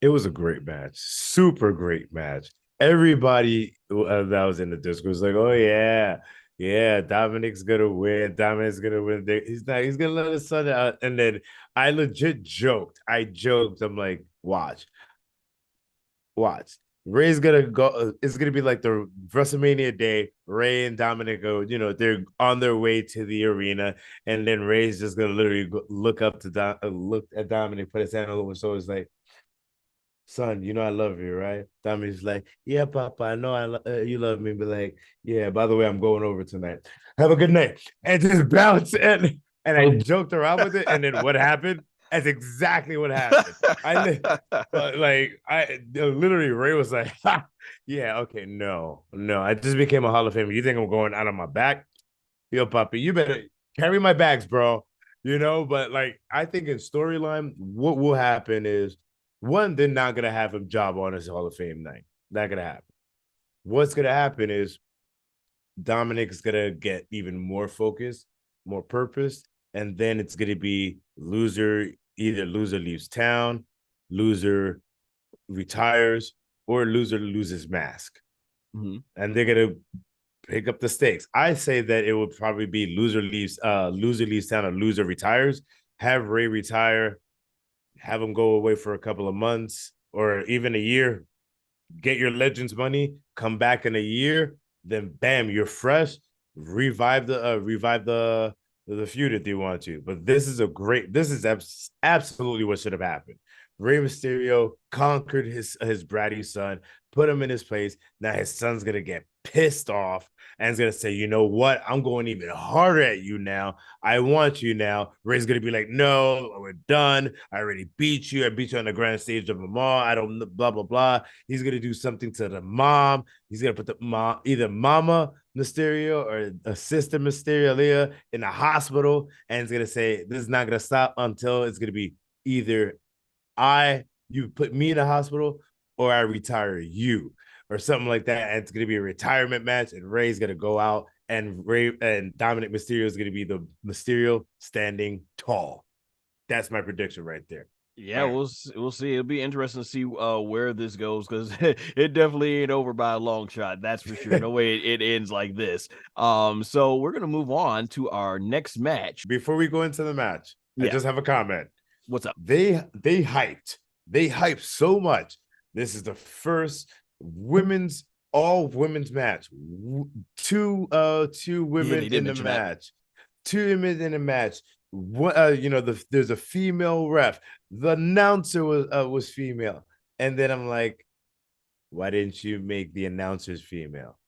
It was a great match, super great match. Everybody that was in the Discord was like, "Oh yeah, Dominik's gonna win. Dominik's gonna win. He's not. He's gonna let his son out." And then I legit joked. I'm like, watch. Rey's gonna go. It's gonna be like the WrestleMania day. Rey and Dominik go. They're on their way to the arena, and then Rey's just gonna literally look at Dominik, put his hand over his shoulder, is like, son, I love you, right? Dominik's like, yeah, Papa, I know you love me, but like, yeah, by the way, I'm going over tonight. Have a good night. And just bounce and I joked around with it, and then what happened? That's exactly what happened. I literally, Rey was like, ha, yeah, okay, no, I just became a Hall of Famer. You think I'm going out on my back? Yo, Papi, you better carry my bags, bro. But like, I think in storyline, what will happen is, one, they're not gonna have him job on his Hall of Fame night. Not gonna happen. What's gonna happen is Dominik is gonna get even more focused, more purpose, and then it's gonna be either loser leaves town, loser retires, or loser loses mask. Mm-hmm. And they're gonna pick up the stakes. I say that it would probably be loser leaves town or loser retires. Have Rey retire, have him go away for a couple of months or even a year, get your Legends money, come back in a year, then bam, you're fresh. Revive the feud if they want to. But this is absolutely what should have happened. Rey Mysterio conquered his bratty son, put him in his place. Now his son's gonna get pissed off and is gonna say, you know what? I'm going even harder at you now. I want you now. Ray's gonna be like, no, we're done. I already beat you. I beat you on the grand stage of a mall. I don't blah blah blah. He's gonna do something to the mom. He's gonna put the mom, either Mama Mysterio or a sister Mysterio, Leah, in the hospital, and it's gonna say this is not gonna stop until it's gonna be either you put me in the hospital or I retire you or something like that. And it's going to be a retirement match, and Ray's going to go out, and Dominik Mysterio is going to be the Mysterio standing tall. That's my prediction right there. Yeah, we'll see. It'll be interesting to see where this goes, because it definitely ain't over by a long shot. That's for sure. No way it ends like this. So we're gonna move on to our next match. Before we go into the match, I just have a comment. What's up? They hyped so much. This is the first all women's match. Two women in the match. Two women in the match. There's a female ref. The announcer was female, and then I'm like, why didn't you make the announcers female?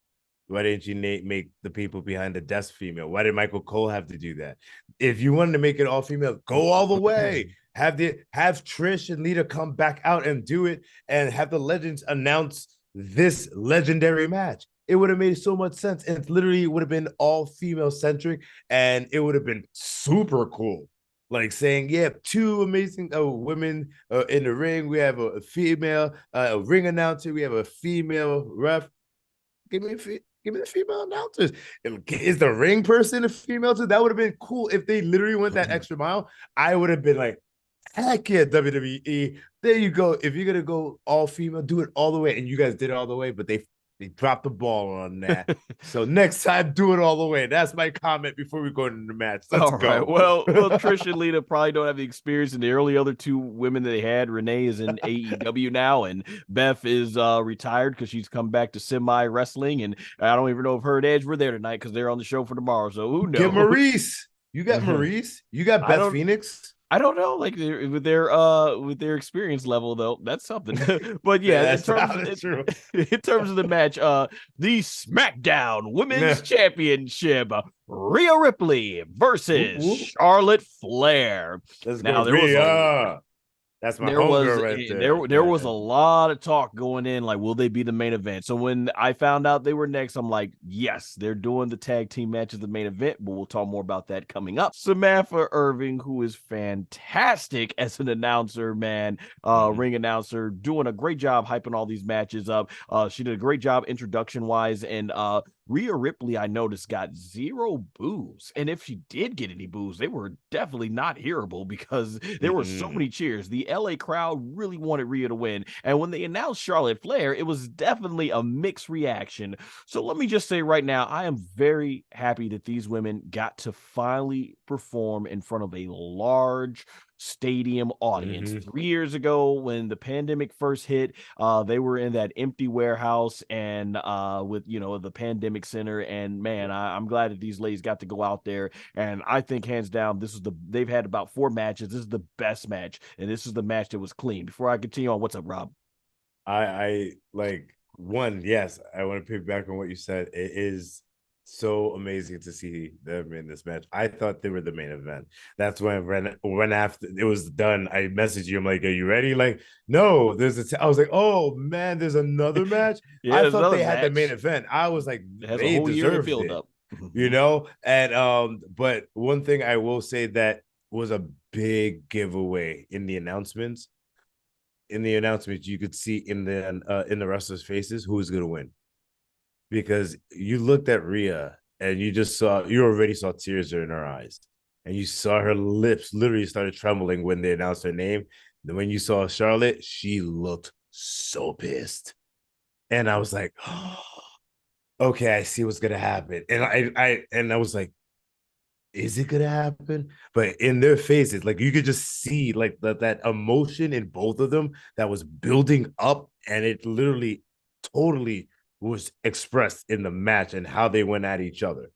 Why didn't you make the people behind the desk female? Why did Michael Cole have to do that? If you wanted to make it all female, go all the way. Have Trish and Lita come back out and do it, and have the legends announce this legendary match. It would have made so much sense. And literally would have been all female centric, and it would have been super cool. Like saying, yeah, two amazing women in the ring. We have a female ring announcer. We have a female ref. Give me the female announcers. Is the ring person a female too? That would have been cool if they literally went that extra mile. I would have been like, heck yeah, WWE. There you go. If you're gonna go all female, do it all the way. And you guys did it all the way, but they dropped the ball on that. So next time, do it all the way. That's my comment before we go into the match. Let's go. Right. Well, Trish and Lita probably don't have the experience in the early other two women that they had. Renee is in AEW now, and Beth is retired because she's come back to semi wrestling. And I don't even know if her and Edge were there tonight because they're on the show for tomorrow. So who knows? Get Maurice. You got Maurice. You got Beth Phoenix. I don't know, like with their experience level though, that's something. But yeah, in terms of the match, the Smackdown Women's Championship, Rhea Ripley versus Charlotte Flair. Now there was that's my homegirl right there. There was a lot of talk going in, like, will they be the main event? So when I found out they were next, I'm like, yes, they're doing the tag team match as the main event, but we'll talk more about that coming up. Samantha Irving, who is fantastic as an announcer, man, ring announcer, doing a great job hyping all these matches up. She did a great job introduction-wise, and Rhea Ripley, I noticed, got 0 boos. And if she did get any boos, they were definitely not hearable because there were so many cheers. The LA crowd really wanted Rhea to win. And when they announced Charlotte Flair, it was definitely a mixed reaction. So let me just say right now, I am very happy that these women got to finally perform in front of a large stadium audience. 3 years ago, when the pandemic first hit, they were in that empty warehouse and with the pandemic center. And man, I'm glad that these ladies got to go out there. And I think hands down, they've had about 4 matches. This is the best match, and this is the match that was clean. Before I continue on, what's up, Rob? I like one. Yes, I want to piggyback on what you said. It is so amazing to see them in this match. I thought they were the main event. That's when after it was done, I messaged you. I'm like, "Are you ready?" Like, no. I was like, "Oh man, there's another match." Yeah, I thought they had the main event. I was like, they deserved it, up. And but one thing I will say that was a big giveaway in the announcements. In the announcements, you could see in the wrestlers' faces who was going to win. Because you looked at Rhea and you already saw tears in her eyes, and you saw her lips literally started trembling when they announced her name. Then when you saw Charlotte, she looked so pissed, and I was like, oh, okay, I see what's gonna happen. And I was like, is it gonna happen? But in their faces, like you could just see like that emotion in both of them that was building up, and it literally totally was expressed in the match and how they went at each other.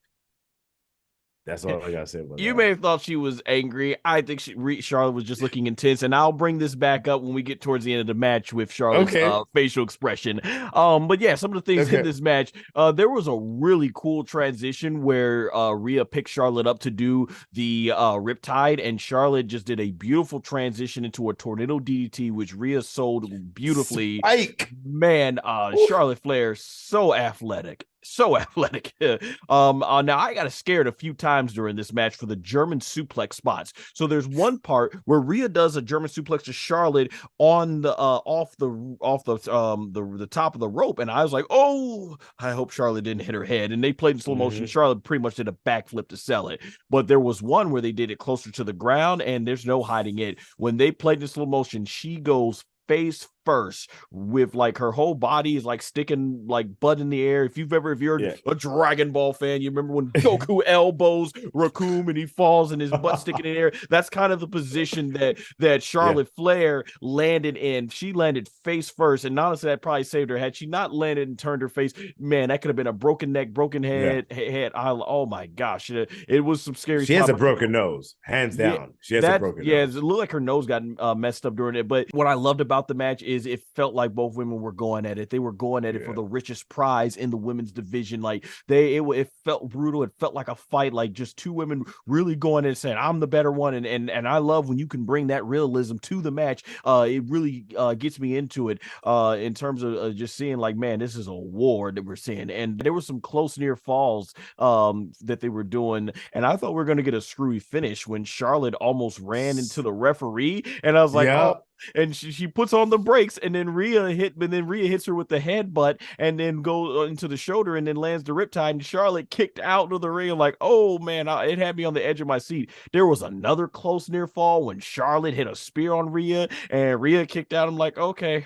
That's all I gotta say about You that. may have thought she was angry. I think Charlotte was just looking intense, and I'll bring this back up when we get towards the end of the match with Charlotte's Okay. facial expression. But yeah, some of the things in Okay. this match, there was a really cool transition where Rhea picked Charlotte up to do the Riptide, and Charlotte just did a beautiful transition into a tornado DDT, which Rhea sold beautifully. Spike. Man, Charlotte Flair, so athletic. So athletic. Now I got scared a few times during this match for the German suplex spots. So there's one part where Rhea does a German suplex to Charlotte on the off the top of the rope, and I was like, oh, I hope Charlotte didn't hit her head. And they played in slow motion. Charlotte pretty much did a backflip to sell it. But there was one where they did it closer to the ground, and there's no hiding it. When they played in slow motion, she goes face first with like her whole body is like sticking like butt in the air. If you're a Dragon Ball fan, you remember when Goku elbows Raccoon and he falls and his butt sticking in the air. That's kind of the position that Charlotte Flair landed in. She landed face first, and honestly, that probably saved her. Had she not landed and turned her face, man, that could have been a broken neck, broken head. Oh my gosh, it was some scary. She has a broken nose, hands down. She has a broken nose. It looked like her nose got messed up during it. But what I loved about the match is it felt like both women were going at it. They were going at it for the richest prize in the women's division. Like it felt brutal. It felt like a fight, like just two women really going at it saying, I'm the better one. And I love when you can bring that realism to the match. It really gets me into it in terms of just seeing like, man, this is a war that we're seeing. And there were some close near falls that they were doing. And I thought we were going to get a screwy finish when Charlotte almost ran into the referee. And I was like, oh, and she puts on the brakes, and then Rhea hits her with the headbutt, and then goes into the shoulder, and then lands the riptide. And Charlotte kicked out of the ring. I'm like, oh man, it had me on the edge of my seat. There was another close near fall when Charlotte hit a spear on Rhea, and Rhea kicked out. I'm like, okay,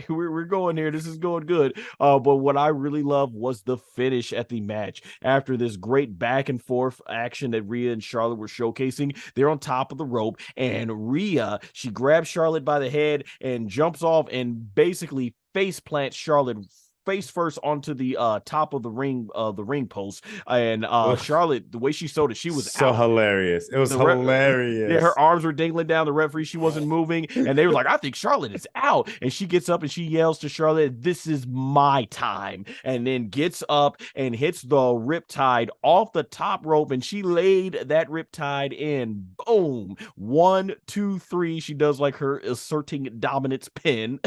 we're going here. This is going good. But what I really loved was the finish at the match. After this great back and forth action that Rhea and Charlotte were showcasing, they're on top of the rope, and Rhea, she grabs Charlotte by the head and jumps off and basically face plants Charlotte face first onto the top of the ring post. And Charlotte, the way she sold it, she was so out. Hilarious. It was hilarious. Yeah, her arms were dangling down. The referee, she wasn't moving, and they were like, I think Charlotte is out. And she gets up and she yells to Charlotte, this is my time. And then gets up and hits the riptide off the top rope, and she laid that riptide in. Boom. 1, 2, 3. She does like her asserting dominance pin.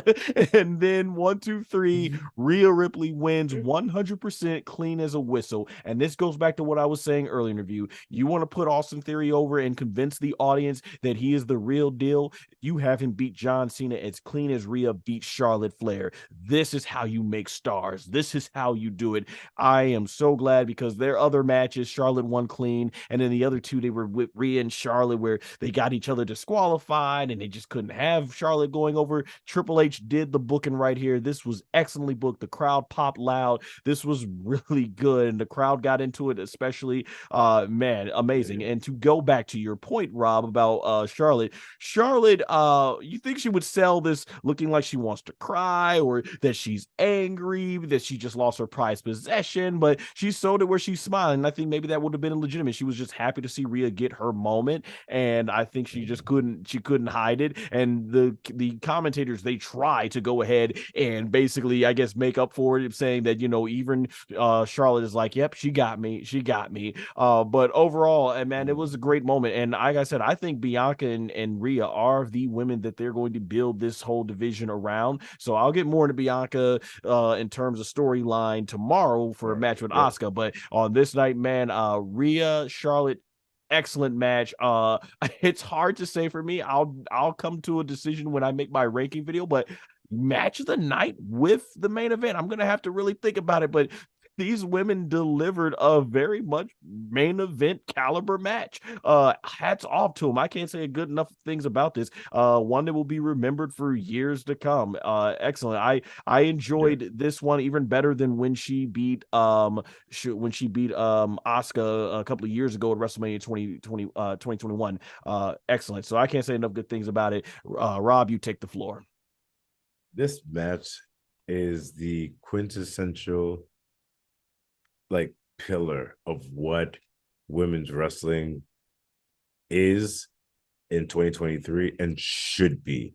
And then 1, 2, 3, Rhea Ripley wins 100% clean as a whistle. And this goes back to what I was saying earlier in the review. You want to put Austin Theory over and convince the audience that he is the real deal. You have him beat John Cena as clean as Rhea beat Charlotte Flair. This is how you make stars. This is how you do it. I am so glad, because their other matches, Charlotte won clean, and then the other two, they were with Rhea and Charlotte, where they got each other disqualified and they just couldn't have Charlotte going over. Triple H did the booking right here. This was excellently booked. The crowd popped loud. This was really good, and the crowd got into it, especially. Man, amazing. And to go back to your point, Rob, about Charlotte, you think she would sell this looking like she wants to cry, or that she's angry, that she just lost her prized possession, but she sold it where she's smiling. I think maybe that would have been legitimate. She was just happy to see Rhea get her moment, and I think she just couldn't hide it. And the commentators, they try to go ahead and basically, I guess, make up for it, saying that, even Charlotte is like, yep, she got me. But overall, man, it was a great moment. And like I said, I think Bianca and Rhea are the women that they're going to build this whole division around. So I'll get more into Bianca in terms of storyline tomorrow for a match with Asuka. But on this night, man, Rhea, Charlotte, excellent match. It's hard to say for me. I'll come to a decision when I make my ranking video, but match of the night with the main event, I'm gonna have to really think about it. But these women delivered a very much main event caliber match. Hats off to them. I can't say good enough things about this. One that will be remembered for years to come. Excellent. I enjoyed this one even better than when she beat Asuka a couple of years ago at WrestleMania 2021. Excellent. So I can't say enough good things about it. Rob, you take the floor. This match is the quintessential pillar of what women's wrestling is in 2023 and should be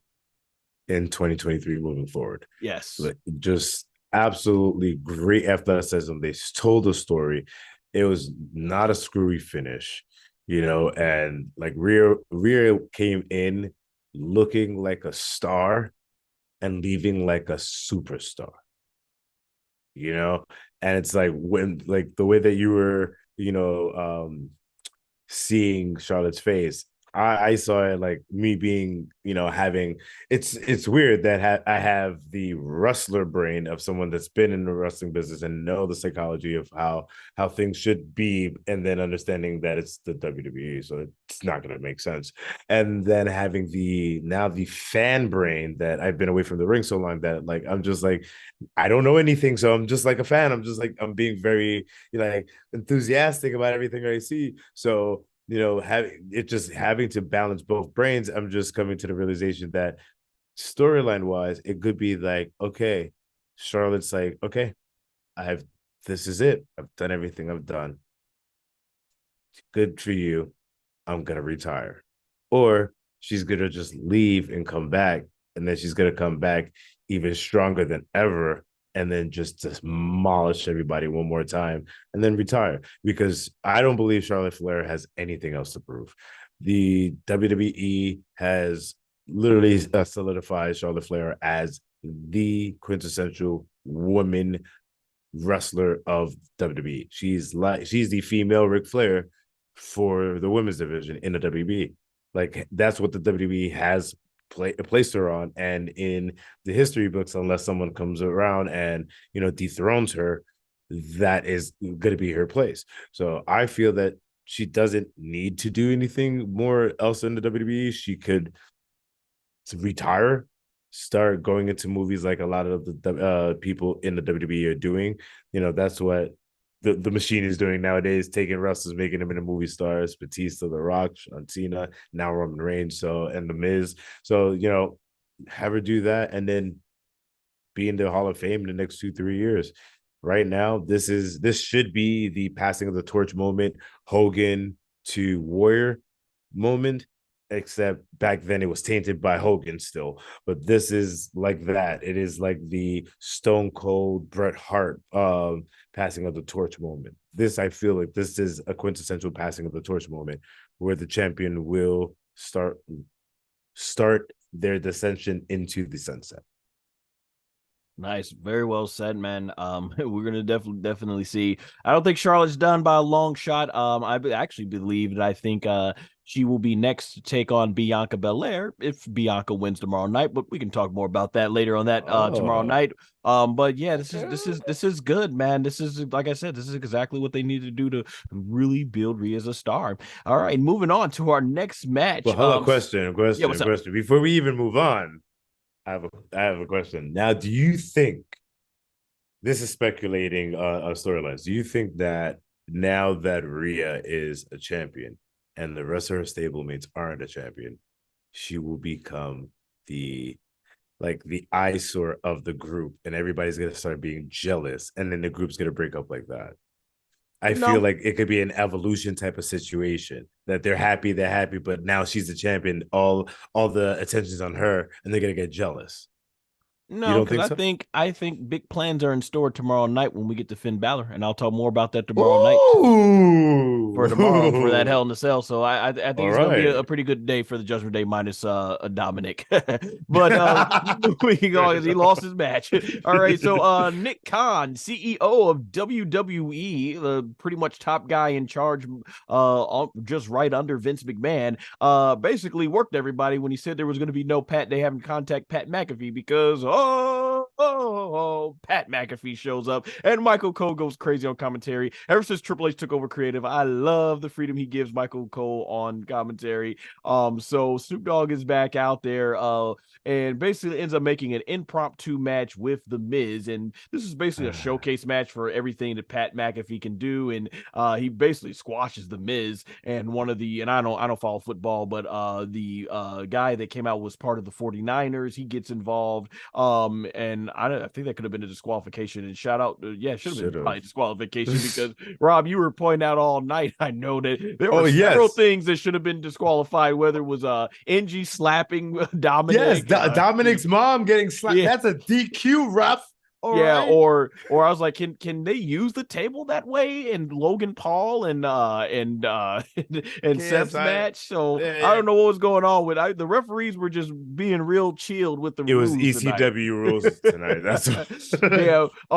in 2023 moving forward. Yes. Like, just absolutely great athleticism. They told a story. It was not a screwy finish, and like Rhea came in looking like a star and leaving like a superstar, and it's like when like the way that you were, seeing Charlotte's face, I saw it like me being, having it's weird that I have the wrestler brain of someone that's been in the wrestling business and know the psychology of how things should be, and then understanding that it's the WWE, so it's not going to make sense. And then having the fan brain that I've been away from the ring so long that like I'm just like I don't know anything, so I'm just like a fan. I'm just like I'm being very like enthusiastic about everything I see. So having to balance both brains, I'm just coming to the realization that storyline wise, it could be like, okay, Charlotte's like, okay, this is it. I've done everything I've done. Good for you. I'm going to retire. Or she's going to just leave and come back. And then she's going to come back even stronger than ever, and then just demolish everybody one more time and then retire, because I don't believe Charlotte Flair has anything else to prove. The WWE has literally solidified Charlotte Flair as the quintessential woman wrestler of WWE. She's the female Ric Flair for the women's division in the WWE. Like that's what the WWE has placed her on, and in the history books, unless someone comes around and dethrones her, that is going to be her place. So I feel that she doesn't need to do anything more else in the WWE. She could retire, start going into movies like a lot of the people in the WWE are doing. That's what the machine is doing nowadays, taking wrestlers, making them into movie stars. Batista, The Rock, John Cena, now Roman Reigns, and The Miz. So, have her do that and then be in the Hall of Fame in the next 2-3 years. Right now, this should be the passing of the torch moment, Hogan to Warrior moment, except back then it was tainted by Hogan still. But this is like that. It is like the Stone Cold Bret Hart passing of the torch moment. I feel like this is a quintessential passing of the torch moment where the champion will start their descension into the sunset. Nice, very well said, man. We're gonna definitely see. I don't think Charlotte's done by a long shot. I actually believe that I think she will be next to take on Bianca Belair if Bianca wins tomorrow night. But we can talk more about that later on that tomorrow night. But yeah, this is good, man. This is, like I said, this is exactly what they need to do to really build Rhea as a star. All right, moving on to our next match. Well, hold on, question. Yeah, what's up? Before we even move on, I have a question. Now, do you think, this is speculating storylines, do you think that now that Rhea is a champion and the rest of her stablemates aren't a champion, she will become the eyesore of the group, and everybody's gonna start being jealous, and then the group's gonna break up like that? I feel like it could be an evolution type of situation that they're happy, but now she's the champion. All the attention's on her, and they're gonna get jealous. No, because I think big plans are in store tomorrow night when we get to Finn Balor, and I'll talk more about that tomorrow night for tomorrow for that Hell in a Cell. So I think it's gonna be a pretty good day for the Judgment Day minus Dominik. But moving on, he lost his match. All right, so Nick Khan, CEO of WWE, the pretty much top guy in charge, just right under Vince McMahon, basically worked everybody when he said there was going to be no Pat. They haven't contact Pat McAfee because Pat McAfee shows up and Michael Cole goes crazy on commentary. Ever since Triple H took over creative, I love the freedom he gives Michael Cole on commentary. So Snoop Dogg is back out there and basically ends up making an impromptu match with The Miz, and this is basically a showcase match for everything that Pat McAfee can do, and he basically squashes The Miz, and I don't follow football, but the guy that came out was part of the 49ers. He gets involved, and and I think that could have been a disqualification. And shout out, it should have been probably disqualification because Rob, you were pointing out all night. I know that there were several things that should have been disqualified. Whether it was NG slapping Dominik, Dominik's mom getting slapped. Yeah. That's a DQ, ref. Right. or I was like, can they use the table that way in Logan Paul and Seth's match? So I don't know what was going on with the referees were just being real chilled with the rules. It was ECW rules tonight. That's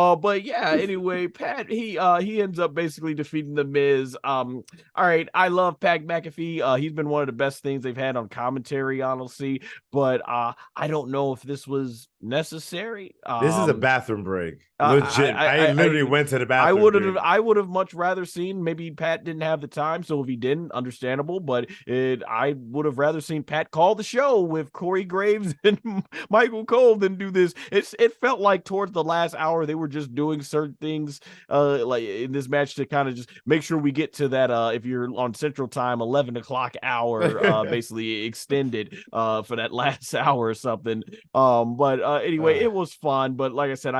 but yeah. Anyway, Pat he ends up basically defeating the Miz. All right, I love Pat McAfee. He's been one of the best things they've had on commentary, honestly. But I don't know if this was necessary. This is a bathroom break. Legit. I literally went to the bathroom. I would have much rather seen, maybe Pat didn't have the time, so if he didn't, understandable, but I would have rather seen Pat call the show with Corey Graves and Michael Cole than do this. It felt like towards the last hour they were just doing certain things like in this match to kind of just make sure we get to that if you're on Central Time 11 o'clock hour basically extended for that last hour or something. But anyway, it was fun, but like I said,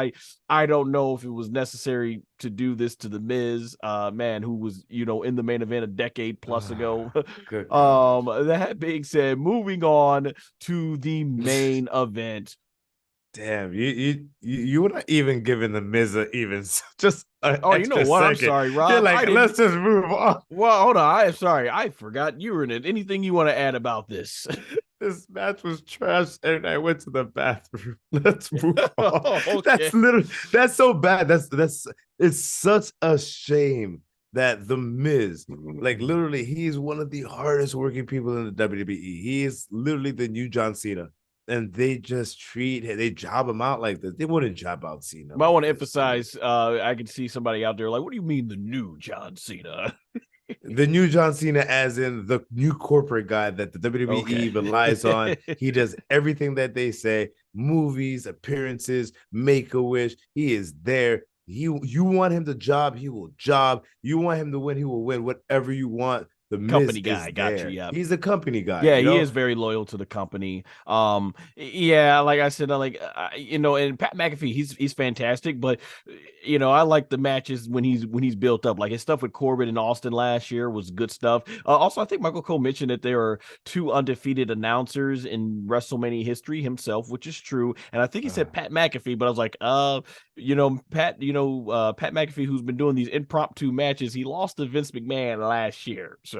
I don't know if it was necessary to do this to the Miz, man, who was, in the main event a decade plus ago. That being said, moving on to the main event. Damn, you were not even giving the Miz even just you know what? Second. I'm sorry, Rob. You're like, let's just move on. Well, hold on. I'm sorry. I forgot you were in it. Anything you want to add about this? This match was trash, and I went to the bathroom. Let's move on. Okay. That's so bad. It's such a shame that the Miz, like literally, he's one of the hardest working people in the WWE. He is literally the new John Cena. And they just they job him out like this. They wouldn't job out Cena. I want to emphasize, I can see somebody out there like, what do you mean the new John Cena? The new John Cena, as in the new corporate guy that the WWE relies on. He does everything that they say, movies, appearances, Make-A-Wish. He is there. You want him to job, he will job. You want him to win, he will win. Whatever you want. The company guy got you. Yeah, he's a company guy. Yeah, he is very loyal to the company. Yeah, like I said, and Pat McAfee, he's fantastic. But I like the matches when he's built up. Like his stuff with Corbin and Austin last year was good stuff. Also, I think Michael Cole mentioned that there are 2 undefeated announcers in WrestleMania history himself, which is true. And I think he said Pat McAfee, but I was like, Pat McAfee, who's been doing these impromptu matches, he lost to Vince McMahon last year. So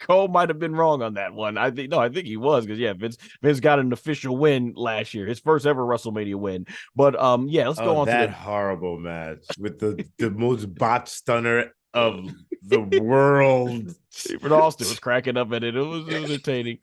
Cole might have been wrong on that one. I think he was, because Vince got an official win last year, his first ever WrestleMania win. But let's go on to that horrible match with the most botched stunner of the world. Stephen Austin was cracking up at it. It was entertaining.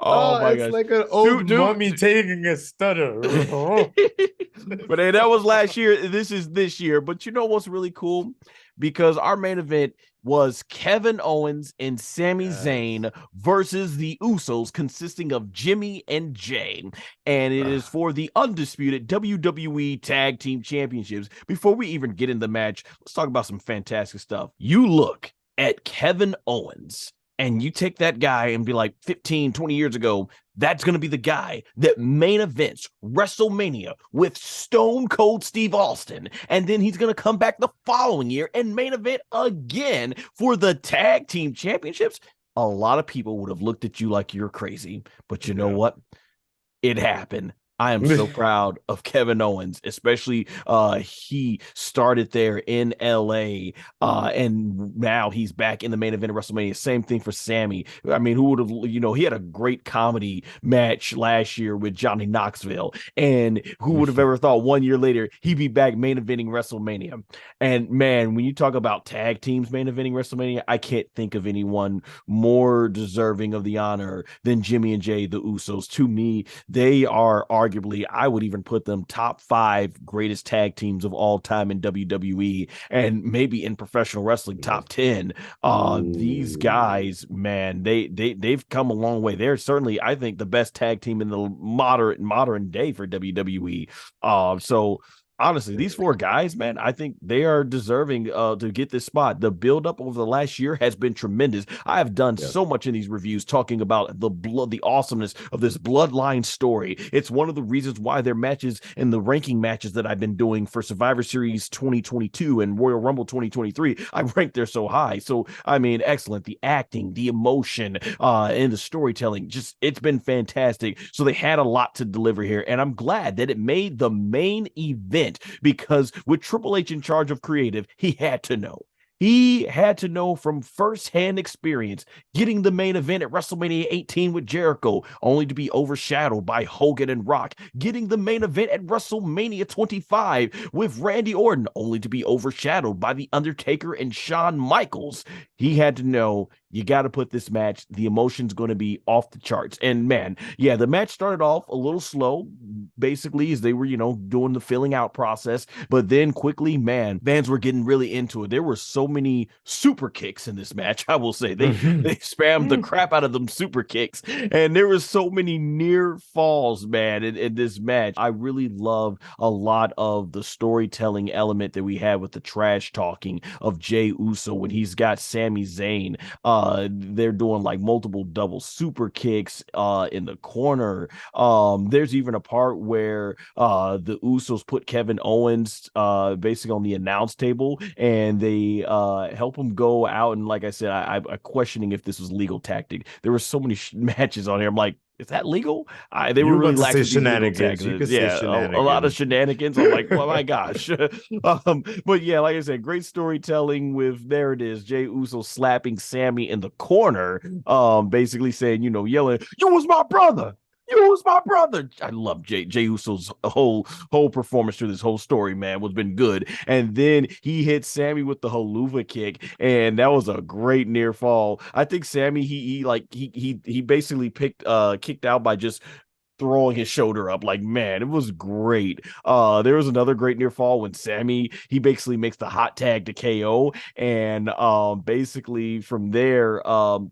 Oh my gosh. It's like an old mummy taking a stunner. But hey, that was last year. This is this year. But you know what's really cool? Because our main event was Kevin Owens and Sami Zayn versus the Usos, consisting of Jimmy and Jay. And it is for the undisputed WWE Tag Team Championships. Before we even get in the match, let's talk about some fantastic stuff. You look at Kevin Owens and you take that guy and be like 15, 20 years ago, that's going to be the guy that main events WrestleMania with Stone Cold Steve Austin. And then he's going to come back the following year and main event again for the Tag Team Championships. A lot of people would have looked at you like you're crazy. But you know what? It happened. I am so proud of Kevin Owens, especially he started there in LA and now he's back in the main event of WrestleMania. Same thing for Sami. I mean, who would have, he had a great comedy match last year with Johnny Knoxville, and who would have ever thought 1 year later he'd be back main eventing WrestleMania. And man, when you talk about tag teams main eventing WrestleMania, I can't think of anyone more deserving of the honor than Jimmy and Jay, the Usos. To me, they are arguably, I would even put them top 5 greatest tag teams of all time in WWE, and maybe in professional wrestling top 10. These guys, man, they've come a long way. They're certainly, I think, the best tag team in the modern day for WWE. So honestly, these four guys, man, I think they are deserving to get this spot. The buildup over the last year has been tremendous. I have done so much in these reviews talking about the awesomeness of this bloodline story. It's one of the reasons why their matches and the ranking matches that I've been doing for Survivor Series 2022 and Royal Rumble 2023, I ranked there so high. So, I mean, excellent. The acting, the emotion, and the storytelling, just it's been fantastic. So they had a lot to deliver here, and I'm glad that it made the main event, because with Triple H in charge of creative, he had to know. He had to know from firsthand experience, getting the main event at WrestleMania 18 with Jericho, only to be overshadowed by Hogan and Rock, getting the main event at WrestleMania 25 with Randy Orton, only to be overshadowed by The Undertaker and Shawn Michaels. He had to know, you got to put this match, the emotion's going to be off the charts. And man, yeah, the match started off a little slow, basically, as they were, doing the filling out process. But then quickly, man, fans were getting really into it. There were so many super kicks in this match, I will say. They spammed the crap out of them super kicks. And there were so many near falls, man, in this match. I really love a lot of the storytelling element that we had with the trash talking of Jey Uso when he's got Sami Zayn. They're doing like multiple double super kicks in the corner. There's even a part where the Usos put Kevin Owens basically on the announce table, and they help him go out. And like I said, I'm questioning if this was legal tactic. There were so many matches on here. I'm like, is that legal? They were really lacking shenanigans. You could say shenanigans. A lot of shenanigans. I'm like, well, my gosh. But yeah, like I said, great storytelling with, there it is, Jey Uso slapping Sami in the corner, basically saying, yelling, "You was my brother. You was my brother." I love Jey Uso's whole performance through this whole story, man, was been good. And then he hit Sami with the haluva kick, and that was a great near fall. I think Sami he basically kicked out by just throwing his shoulder up. Like, man, it was great. There was another great near fall when Sami, he basically makes the hot tag to KO, and basically from there,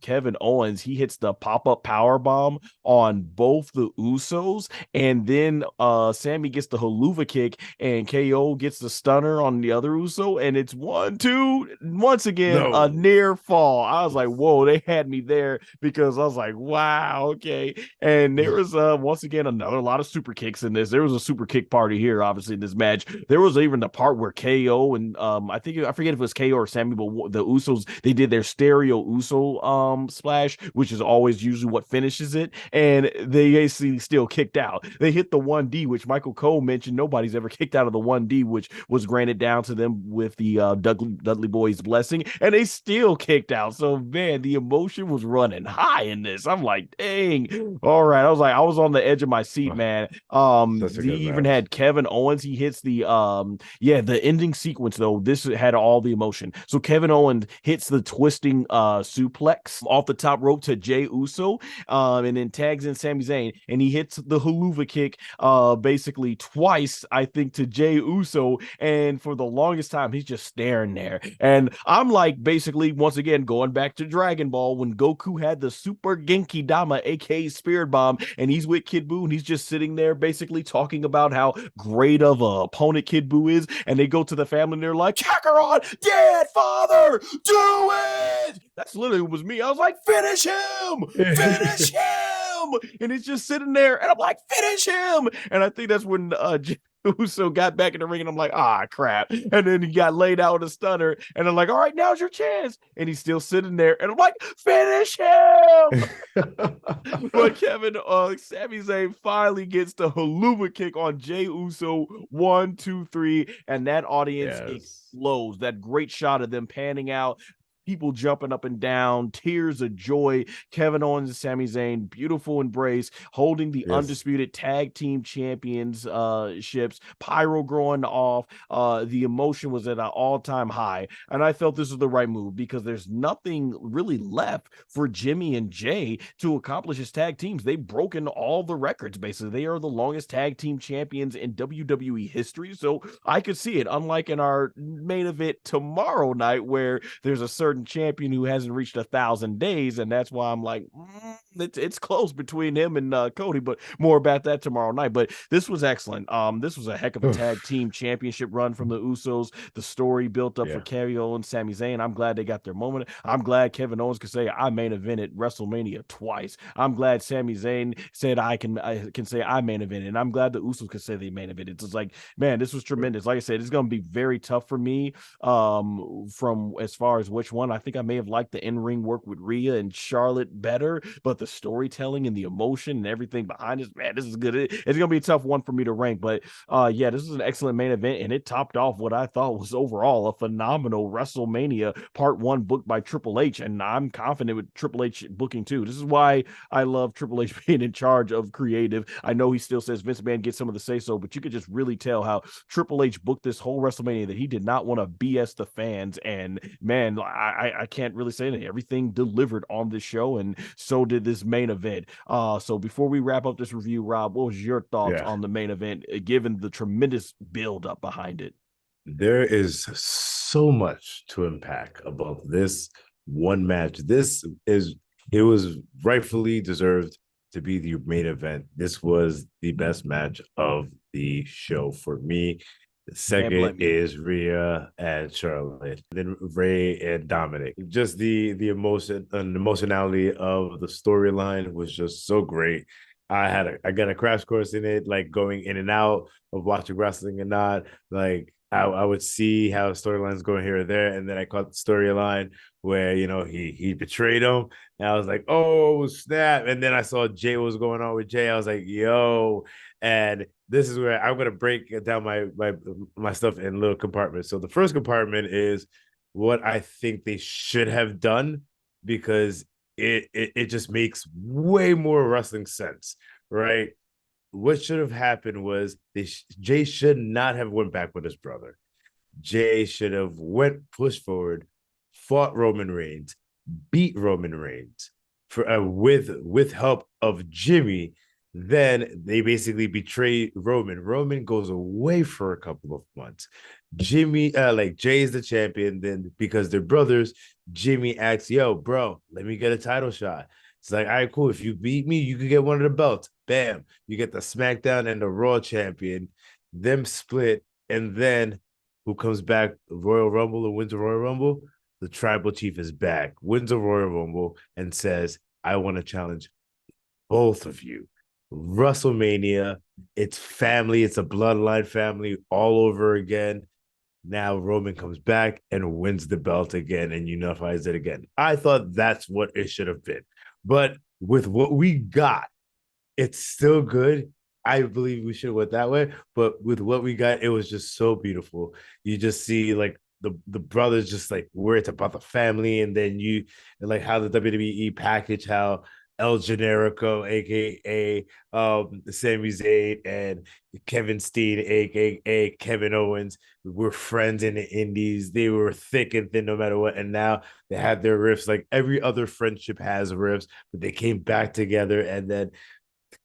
Kevin Owens, he hits the pop-up power bomb on both the Usos, and then Sami gets the haluva kick, and KO gets the stunner on the other Uso, and it's 1-2 once again, a near fall. I was like, whoa, they had me there, because I was like, wow, okay. And there was once again a lot of super kicks in this. There was a super kick party here, obviously, in this match. There was even the part where KO and I forget if it was KO or Sami, but the Usos, they did their stereo Uso splash, which is always usually what finishes it, and they basically still kicked out. They hit the 1D, which Michael Cole mentioned nobody's ever kicked out of the 1D, which was granted down to them with the Dudley Boys blessing, and they still kicked out. So man, the emotion was running high in this. I'm like, dang. All right, I was on the edge of my seat, man. He even had Kevin Owens. He hits the the ending sequence, though. This had all the emotion. So Kevin Owens hits the twisting suplex off the top rope to Jey Uso, and then tags in Sami Zayn, and he hits the haluva kick basically twice, I think, to Jey Uso. And for the longest time, he's just staring there. And I'm like, basically, once again, going back to Dragon Ball, when Goku had the Super Genki Dama, aka Spirit Bomb, and he's with Kid Buu, and he's just sitting there basically talking about how great of a opponent Kid Buu is, and they go to the family and they're like, Kakarot, dead father, do it! That's literally was me. I was like, finish him! Finish him! And he's just sitting there, and I'm like, finish him! And I think that's when Uso got back in the ring, and I'm like, crap. And then he got laid out with a stunner, and I'm like, all right, now's your chance. And he's still sitting there, and I'm like, finish him! But Sami Zayn finally gets the haluva kick on Jey Uso, 1, 2, 3, and that audience explodes. That great shot of them panning out, people jumping up and down, tears of joy. Kevin Owens and Sami Zayn, beautiful embrace, holding the undisputed tag team championships, pyro growing off. The emotion was at an all-time high, and I felt this was the right move, because there's nothing really left for Jimmy and Jay to accomplish as tag teams. They've broken all the records, basically. They are the longest tag team champions in WWE history, so I could see it, unlike in our main event tomorrow night, where there's a certain champion who hasn't reached 1,000 days, and that's why I'm like, it's close between him and Cody, but more about that tomorrow night. But this was excellent. This was a heck of a tag team championship run from the Usos. The story built up for Carriol and Sami Zayn. I'm glad they got their moment. I'm glad Kevin Owens could say I main evented WrestleMania twice. I'm glad Sami Zayn said I can say I main evented, and I'm glad the Usos could say they main evented. It's like, man, this was tremendous. Like I said, it's going to be very tough for me. From as far as which one, I think I may have liked the in-ring work with Rhea and Charlotte better, but the storytelling and the emotion and everything behind this, man, this is good. It's gonna be a tough one for me to rank, but yeah, this is an excellent main event, and it topped off what I thought was overall a phenomenal WrestleMania Part 1 booked by Triple H, and I'm confident with Triple H booking too. This is why I love Triple H being in charge of creative. I know he still says Vince McMahon gets some of the say so, but you could just really tell how Triple H booked this whole WrestleMania, that he did not want to BS the fans, and man, I can't really say anything. Everything delivered on this show, and so did this main event. So before we wrap up this review, Rob, what was your thoughts on the main event, given the tremendous build up behind it? There is so much to unpack about this one match. It was rightfully deserved to be the main event. This was the best match of the show for me. The second is Rhea and Charlotte, then Rey and Dominik. Just the emotion and emotionality of the storyline was just so great. I got a crash course in it, like going in and out of watching wrestling and not. Like I would see how storylines going here or there, and then I caught the storyline where he betrayed him, and I was like, oh snap! And then I saw Jay was going on with Jay. I was like, yo, and this is where I'm gonna break down my stuff in little compartments. So the first compartment is what I think they should have done, because it just makes way more wrestling sense, right? What should have happened was Jay should not have went back with his brother. Jay should have pushed forward, fought Roman Reigns, beat Roman Reigns for with help of Jimmy. Then they basically betray Roman. Roman goes away for a couple of months. Jimmy, Jay is the champion. Then because they're brothers, Jimmy asks, "Yo, bro, let me get a title shot." It's like, all right, cool. If you beat me, you can get one of the belts. Bam. You get the SmackDown and the Raw champion. Them split. And then who comes back? Royal Rumble and wins the Royal Rumble? The tribal chief is back, wins the Royal Rumble, and says, I want to challenge both of you. WrestleMania, it's family. It's a bloodline family all over again. Now Roman comes back and wins the belt again and unifies it again. I thought that's what it should have been. But with what we got, it's still good. I believe we should have went that way. But with what we got, it was just so beautiful. You just see like the brothers just like where it's about the family, and then you like how the WWE package how El Generico, aka Sami Zayn, and Kevin Steen, aka Kevin Owens, were friends in the Indies. They were thick and thin no matter what. And now they had their rifts. Like every other friendship has rifts, but they came back together. And then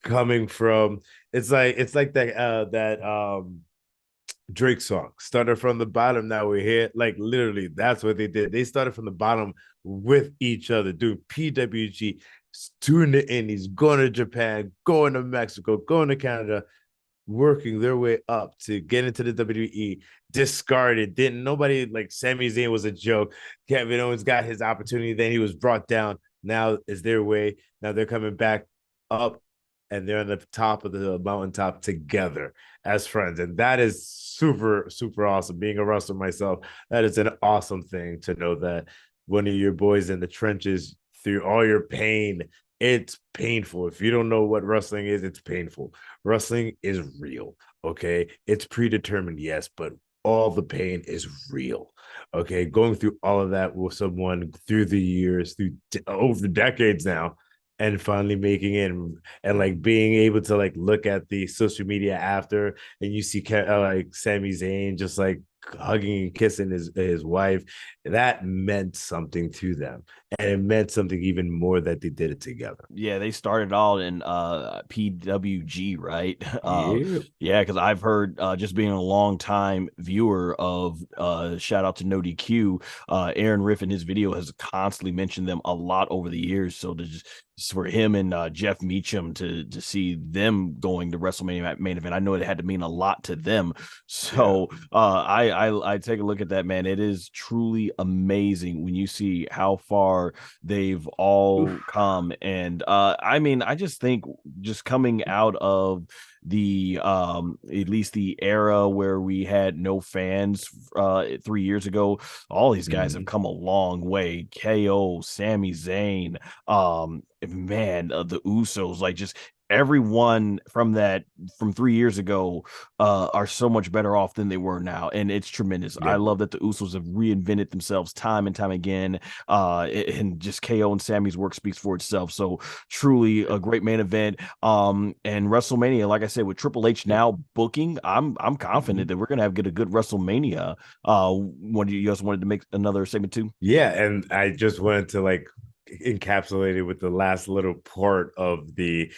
coming from it's like that Drake song. Started from the bottom, now we're here. Like literally, that's what they did. They started from the bottom with each other, doing PWG, touring the Indies, going to Japan, going to Mexico, going to Canada, working their way up to get into the WWE. Discarded, didn't nobody like Sami Zayn was a joke. Kevin Owens got his opportunity, then he was brought down. Now is their way. Now they're coming back up, and they're on the top of the mountaintop together as friends. And that is super, super awesome. Being a wrestler myself, that is an awesome thing to know that one of your boys in the trenches through all your pain, it's painful. If you don't know what wrestling is, it's painful. Wrestling is real, okay? It's predetermined, yes, but all the pain is real, okay? Going through all of that with someone through the years, through over decades now, and finally making it, and like being able to like look at the social media after, and you see like Sami Zayn just like hugging and kissing his wife, that meant something to them, and it meant something even more that they did it together. Yeah, they started all in PWG, right? Yeah. Yeah, because I've heard, just being a long time viewer of shout out to No DQ, Aaron Riff in his video has constantly mentioned them a lot over the years. So to just for him and Jeff Meacham to see them going to WrestleMania main event, I know it had to mean a lot to them. So I take a look at that, man. It is truly amazing when you see how far they've all come. And I mean, I just think just coming out of the at least the era where we had no fans 3 years ago, all these guys have come a long way. KO, Sami Zayn, man, the Usos, like just everyone from 3 years ago are so much better off than they were now, and it's tremendous. I love that the Usos have reinvented themselves time and time again, and just KO and Sammy's work speaks for itself. So truly a great main event. And WrestleMania, like I said, with Triple H now booking, I'm confident that we're gonna get a good WrestleMania. What do you guys wanted to make another segment too? Yeah, and I just wanted to like encapsulated with the last little part of the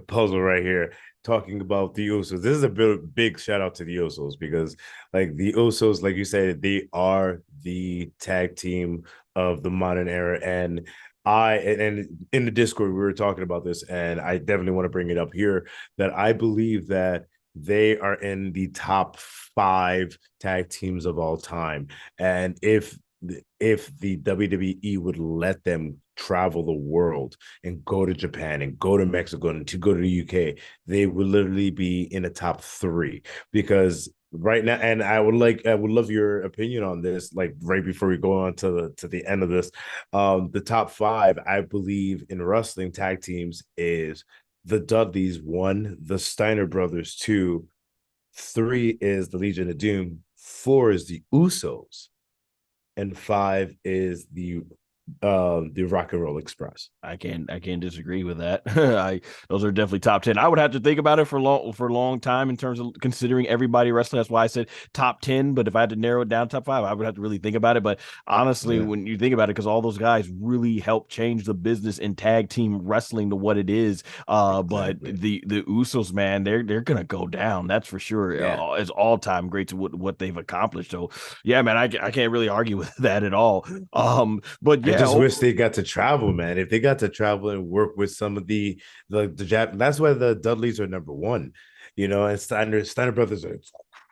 puzzle right here, talking about the Usos. This is a big shout out to the Usos, because like the Usos, like you said, they are the tag team of the modern era. And and in the Discord we were talking about this, and I definitely want to bring it up here, that I believe that they are in the top 5 tag teams of all time. And if the WWE would let them travel the world and go to Japan and go to Mexico and to go to the UK, they would literally be in the top 3. Because right now, and I would love your opinion on this, like right before we go on to the end of this, the top 5 I believe in wrestling tag teams is the Dudleys, 1, the Steiner brothers, 2, 3 is the Legion of Doom, 4 is the Usos, and 5 is the Rock and Roll Express. I can't disagree with that. Those are definitely top 10. I would have to think about it for a long time in terms of considering everybody wrestling. That's why I said top 10. But if I had to narrow it down top 5, I would have to really think about it. But honestly, when you think about it, because all those guys really helped change the business in tag team wrestling to what it is. But the Usos, man, they're gonna go down. That's for sure. It's all time great to what they've accomplished. So yeah, man, I can't really argue with that at all. But yeah, I just wish they got to travel, man. If they got to travel and work with some of the Jap, that's why the Dudleys are number 1, and Steiner brothers are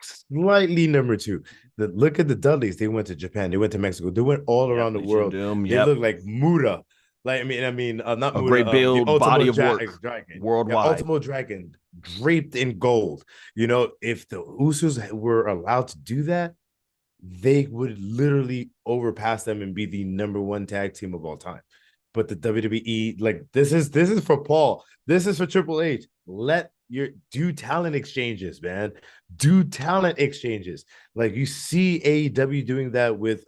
slightly number 2. Look at the Dudleys. They went to Japan. They went to Mexico. They went all around the world. They look like Muda. Like not a Muda, great build, body of work, dragon, worldwide. Ultimate Dragon draped in gold. If the Usos were allowed to do that, they would literally overpass them and be the number 1 tag team of all time. But the WWE, like, this is for Paul. This is for Triple H. Do talent exchanges, man. Do talent exchanges. Like, you see AEW doing that with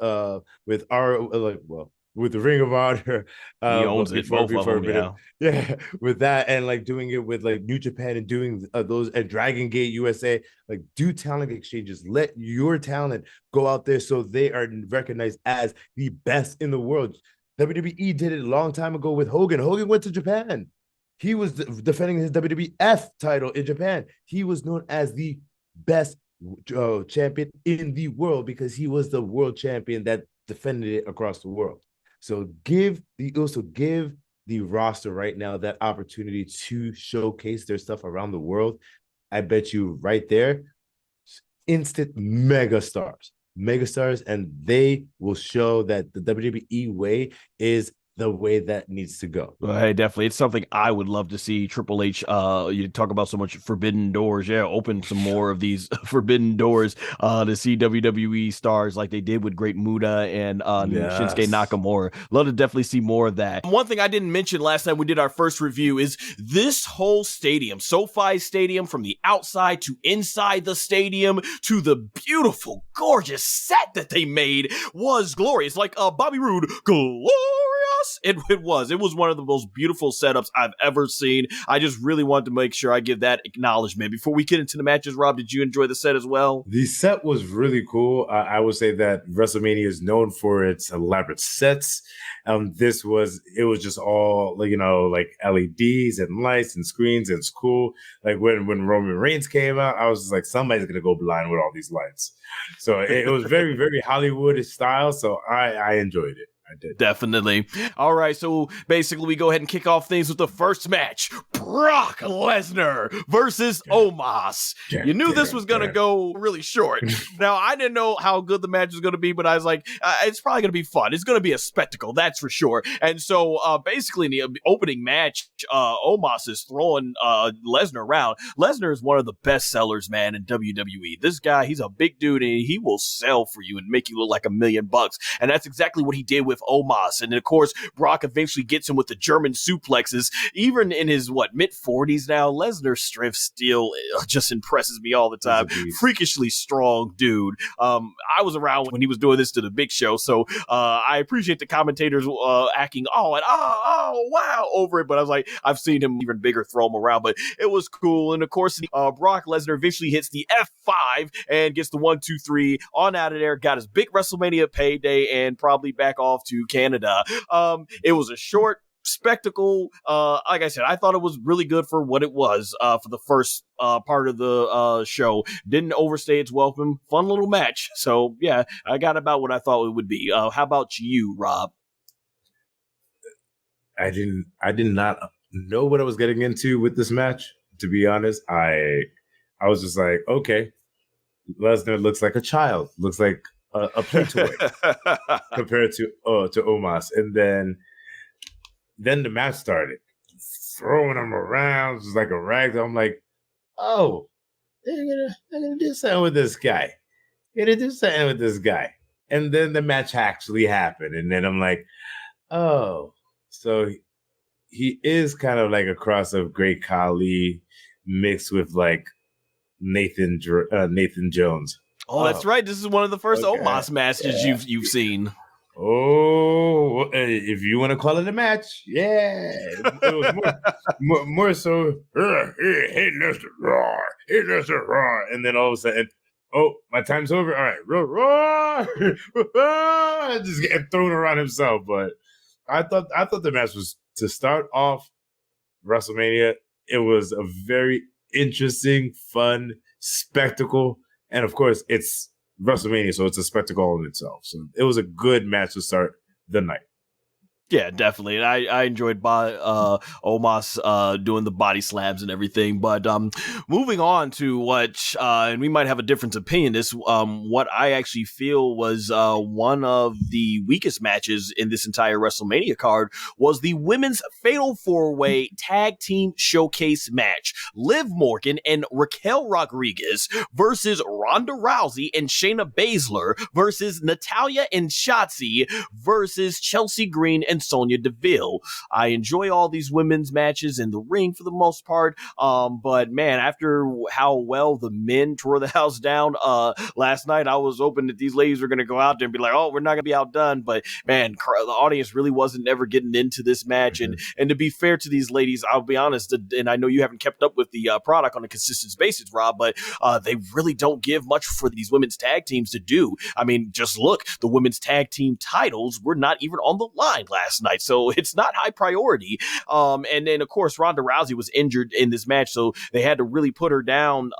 with the Ring of Honor. He owns it, both of them, yeah, with that, and like doing it with like New Japan and doing those and Dragon Gate USA. Like, do talent exchanges. Let your talent go out there so they are recognized as the best in the world. WWE did it a long time ago with Hogan. Hogan went to Japan. He was defending his WWF title in Japan. He was known as the best champion in the world because he was the world champion that defended it across the world. So give the roster right now that opportunity to showcase their stuff around the world. I bet you right there, instant megastars, and they will show that the WWE way is the way that needs to go. Well, hey, definitely. It's something I would love to see Triple H. You talk about so much forbidden doors. Yeah, open some more of these forbidden doors to see WWE stars like they did with Great Muta and Shinsuke Nakamura. Love to definitely see more of that. One thing I didn't mention last time we did our first review is this whole stadium, SoFi Stadium, from the outside to inside the stadium to the beautiful, gorgeous set that they made was glorious. Like Bobby Roode, glorious was. It was one of the most beautiful setups I've ever seen. I just really wanted to make sure I give that acknowledgement. Before we get into the matches, Rob, did you enjoy the set as well? The set was really cool. I would say that WrestleMania is known for its elaborate sets. It was just all, like LEDs and lights and screens. And it's cool. Like when Roman Reigns came out, I was just like, somebody's gonna go blind with all these lights. So it was very, very Hollywood style. So I enjoyed it. I did. Definitely. All right, so basically we go ahead and kick off things with the first match. Brock Lesnar versus Omos. You knew this was going to go really short. Now, I didn't know how good the match was going to be, but I was like, it's probably going to be fun. It's going to be a spectacle, that's for sure. And so basically in the opening match, Omos is throwing Lesnar around. Lesnar is one of the best sellers, man, in WWE. This guy, he's a big dude, and he will sell for you and make you look like $1 million. And that's exactly what he did with Omos. And of course, Brock eventually gets him with the German suplexes. Even in his mid-40s now, Lesnar's strength still just impresses me all the time. Freakishly strong dude. I was around when he was doing this to the Big Show, so I appreciate the commentators acting wow over it, but I was like, I've seen him even bigger throw him around, but it was cool. And of course, Brock Lesnar eventually hits the F5 and gets the 1-2-3 on out of there, got his big WrestleMania payday, and probably back off to Canada. It was a short spectacle. Like I said, I thought it was really good for what it was for the first part of the show. Didn't overstay its welcome. Fun little match. So yeah, I got about what I thought it would be. How about you, Rob? I did not know what I was getting into with this match. To be honest, I was just like, okay, Lesnar looks like a child. Looks like a play toy compared to Omos. And then the match started, throwing him around just like a rag. I'm like, oh, they're gonna do something with this guy. And then the match actually happened. And then I'm like, oh, so he is kind of like a cross of Great Khali mixed with like Nathan Jones. Oh, that's right. This is one of the first Omos matches you've seen. Oh, if you want to call it a match, yeah. It was more so, hey, Lesnar, roar. And then all of a sudden, oh, my time's over. All right, roar. Just getting thrown around himself. But I thought the match was, to start off WrestleMania, it was a very interesting, fun spectacle. And of course, it's WrestleMania, so it's a spectacle in itself. So it was a good match to start the night. Yeah, definitely. And I enjoyed Omos doing the body slams and everything. But moving on to what, and we might have a different opinion, what I actually feel was one of the weakest matches in this entire WrestleMania card was the women's Fatal 4-Way Tag Team Showcase match. Liv Morgan and Raquel Rodriguez versus Ronda Rousey and Shayna Baszler versus Natalya and Shotzi versus Chelsea Green and Sonya Deville. I enjoy all these women's matches in the ring for the most part, but man, after how well the men tore the house down last night, I was hoping that these ladies were going to go out there and be like, oh, we're not going to be outdone, but man, the audience really wasn't ever getting into this match. And to be fair to these ladies, I'll be honest, and I know you haven't kept up with the product on a consistent basis, Rob, but they really don't give much for these women's tag teams to do. I mean, just look, the women's tag team titles were not even on the line last night, so it's not high priority. And then of course Ronda Rousey was injured in this match, so they had to really put her down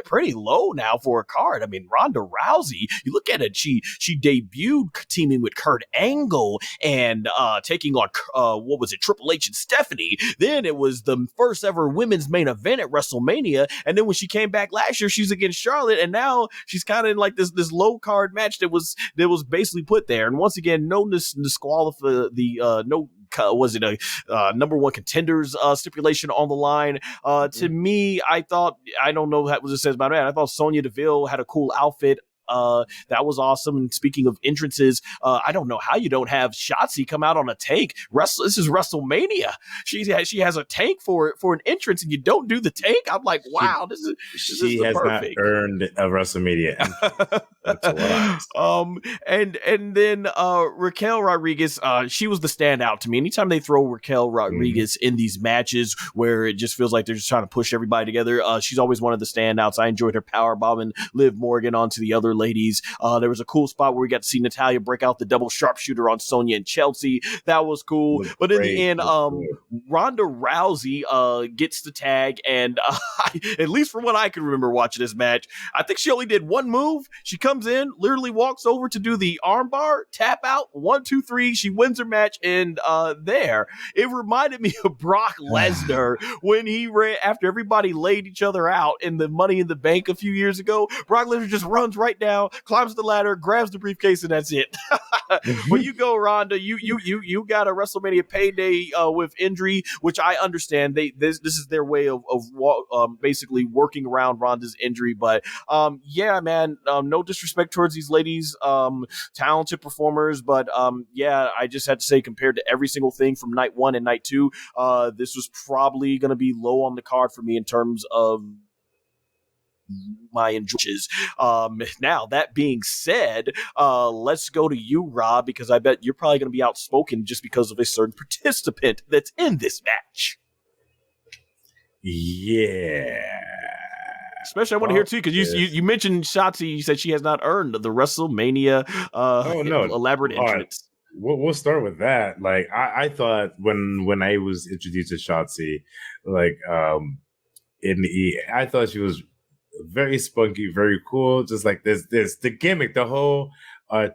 pretty low now for a card. I mean, Ronda Rousey, you look at it, she debuted teaming with Kurt Angle and taking on Triple H and Stephanie. Then it was the first ever women's main event at WrestleMania, and then when she came back last year, she's against Charlotte, and now she's kind of in like this low card match that was basically put there. And once again, no disqualify number one contenders stipulation on the line. To me, I don't know what it says about that. I thought Sonya Deville had a cool outfit. That was awesome. And speaking of entrances, I don't know how you don't have Shotzi come out on a tank. This is WrestleMania. She has a tank for an entrance, and you don't do the tank. I'm like, wow, this is she has perfect. Not earned a WrestleMania. That's what I and then Raquel Rodriguez, she was the standout to me. Anytime they throw Raquel Rodriguez in these matches where it just feels like they're just trying to push everybody together, she's always one of the standouts. I enjoyed her power bombing Liv Morgan onto the other ladies. There was a cool spot where we got to see Natalya break out the double sharpshooter on Sonya and Chelsea. That was cool. But in the end, Ronda Rousey gets the tag, and at least from what I can remember watching this match, I think she only did one move. She comes in, literally walks over to do the armbar, tap out, 1, 2, 3. She wins her match, and there. It reminded me of Brock Lesnar when he ran after everybody laid each other out in the Money in the Bank a few years ago. Brock Lesnar just runs right down, climbs the ladder, grabs the briefcase, and that's it. But you go, Ronda. You got a WrestleMania payday with injury, which I understand. This is their way of basically working around Ronda's injury. But yeah, man, no disrespect towards these ladies, talented performers, but yeah, I just had to say, compared to every single thing from night 1 and night 2, this was probably going to be low on the card for me in terms of my enjoys. Now, that being said, let's go to you, Rob, because I bet you're probably going to be outspoken just because of a certain participant that's in this match. Yeah. Especially, I want to hear too, because you mentioned Shotzi. You said she has not earned the WrestleMania elaborate entrance. We'll start with that. Like, I thought when I was introduced to Shotzi, like I thought she was very spunky, very cool. Just like this the gimmick, the whole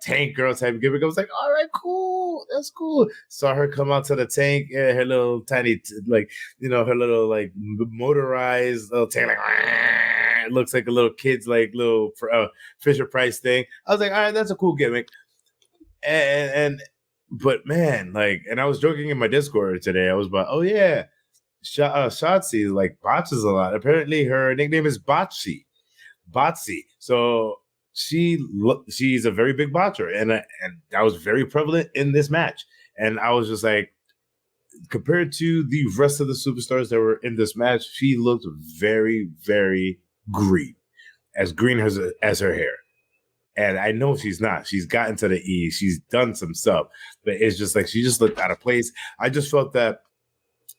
tank girl type of gimmick. I was like, all right, cool, that's cool. Saw her come out to the tank, her little tiny, her little like motorized little tank, like it looks like a little kid's like little Fisher Price thing. I was like, all right, that's a cool gimmick. But man, like, and I was joking in my Discord today. I was about, oh yeah, Shotzi like botches a lot. Apparently, her nickname is Botsy. So she's a very big botcher, and that was very prevalent in this match. And I was just like, compared to the rest of the superstars that were in this match, she looked very, very green as her hair. And I know she's not. She's gotten to the E. She's done some stuff, but it's just like she just looked out of place. I just felt that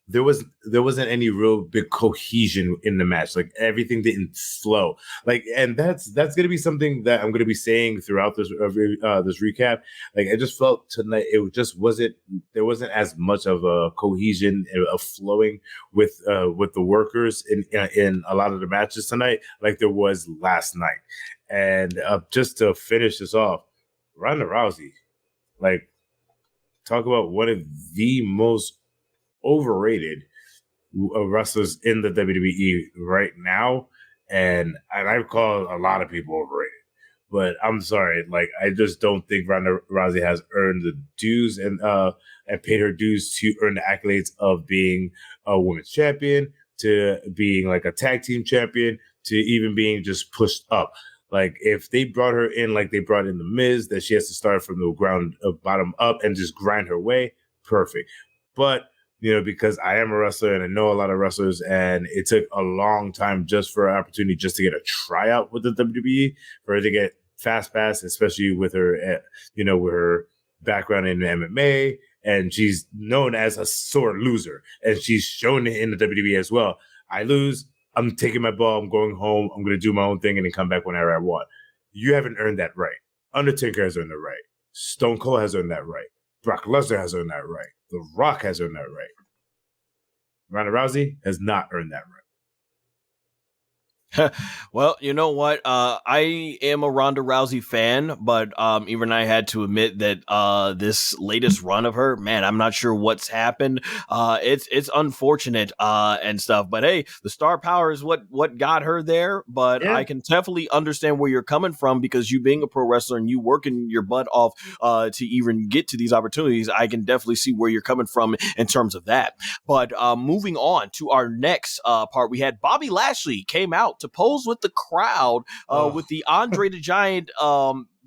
there wasn't any real big cohesion in the match. Like, everything didn't flow. Like, and that's gonna be something that I'm gonna be saying throughout this recap. Like, I just felt tonight there wasn't as much of a cohesion of flowing with the workers in a lot of the matches tonight, like there was last night. And just to finish this off, Ronda Rousey, like, talk about one of the most overrated wrestlers in the WWE right now, and I've called a lot of people overrated, but I'm sorry, like, I just don't think Ronda Rousey has earned the dues and paid her dues to earn the accolades of being a women's champion, to being like a tag team champion, to even being just pushed up. Like, if they brought her in like they brought in the Miz, that she has to start from the ground bottom up and just grind her way, perfect. But because I am a wrestler and I know a lot of wrestlers, and it took a long time just for an opportunity just to get a tryout with the WWE, for her to get fast pass, especially with her, with her background in MMA, and she's known as a sore loser, and she's shown it in the WWE as well. I lose, I'm taking my ball, I'm going home, I'm going to do my own thing and then come back whenever I want. You haven't earned that right. Undertaker has earned that right. Stone Cold has earned that right. Brock Lesnar has earned that right. The Rock has earned that right. Ronda Rousey has not earned that right. Well, you know what? I am a Ronda Rousey fan, but even I had to admit that this latest run of her, man, I'm not sure what's happened. It's unfortunate and stuff. But hey, the star power is what got her there. But yeah. I can definitely understand where you're coming from, because you being a pro wrestler and you working your butt off to even get to these opportunities, I can definitely see where you're coming from in terms of that. But moving on to our next part, we had Bobby Lashley came out to pose with the crowd with the Andre the Giant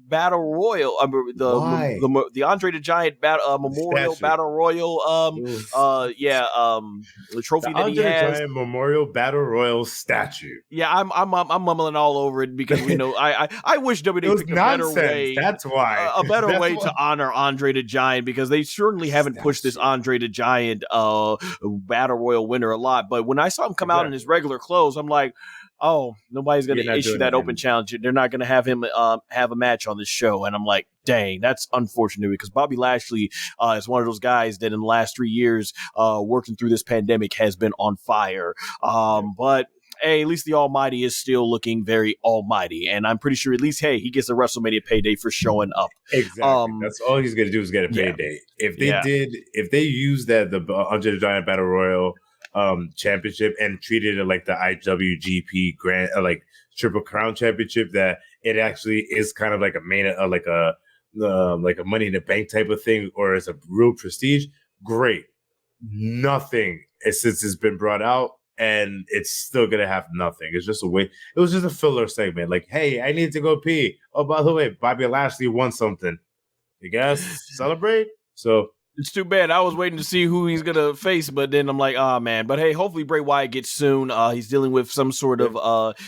Battle Royal, the Andre the Giant Memorial Statue. Battle Royal, the trophy that he Andre has. Giant Memorial Battle Royal statue. Yeah, I'm mumbling all over it because we know I wish WWE picked a better way. That's why a better way to honor Andre the Giant, because they certainly haven't pushed this Andre the Giant Battle Royal winner a lot. But when I saw him come out in his regular clothes, I'm like, oh, nobody's going to issue that open challenge. They're not going to have him have a match on this show. And I'm like, dang, that's unfortunate, because Bobby Lashley is one of those guys that in the last 3 years working through this pandemic has been on fire. But hey, at least the Almighty is still looking very almighty. And I'm pretty sure at least, hey, he gets a WrestleMania payday for showing up. Exactly. That's all he's going to do is get a payday. If they use the Andre the Giant Battle Royal championship and treated it like the IWGP Grand Triple Crown Championship, that it actually is kind of like a main like a Money in the Bank type of thing, or it's a real prestige, great. Nothing since it's been brought out, and it's still gonna have nothing. It's just a way. It was just a filler segment, like, hey, I need to go pee. Oh, by the way, Bobby Lashley won something. You guys celebrate? So it's too bad. I was waiting to see who he's going to face, but then I'm like, oh, man. But hey, hopefully Bray Wyatt gets soon. He's dealing with some sort of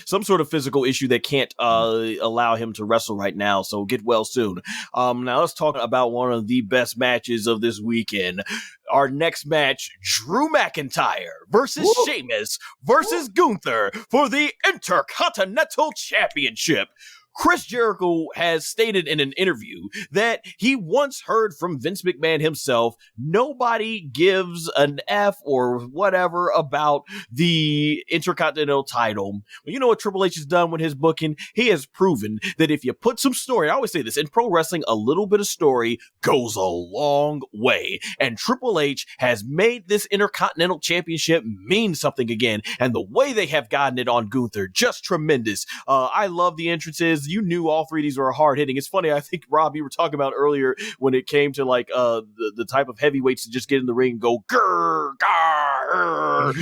physical issue that can't allow him to wrestle right now. So get well soon. Now let's talk about one of the best matches of this weekend. Our next match, Drew McIntyre versus Sheamus versus Gunther for the Intercontinental Championship. Chris Jericho has stated in an interview that he once heard from Vince McMahon himself, nobody gives an F or whatever about the Intercontinental title. Well, you know what Triple H has done with his booking? He has proven that if you put some story, I always say this, in pro wrestling, a little bit of story goes a long way. And Triple H has made this Intercontinental Championship mean something again. And the way they have gotten it on Gunther, just tremendous. I love the entrances. You knew all three of these were hard hitting. It's funny. I think, Rob, you were talking about earlier when it came to like the type of heavyweights to just get in the ring and go grr, grr.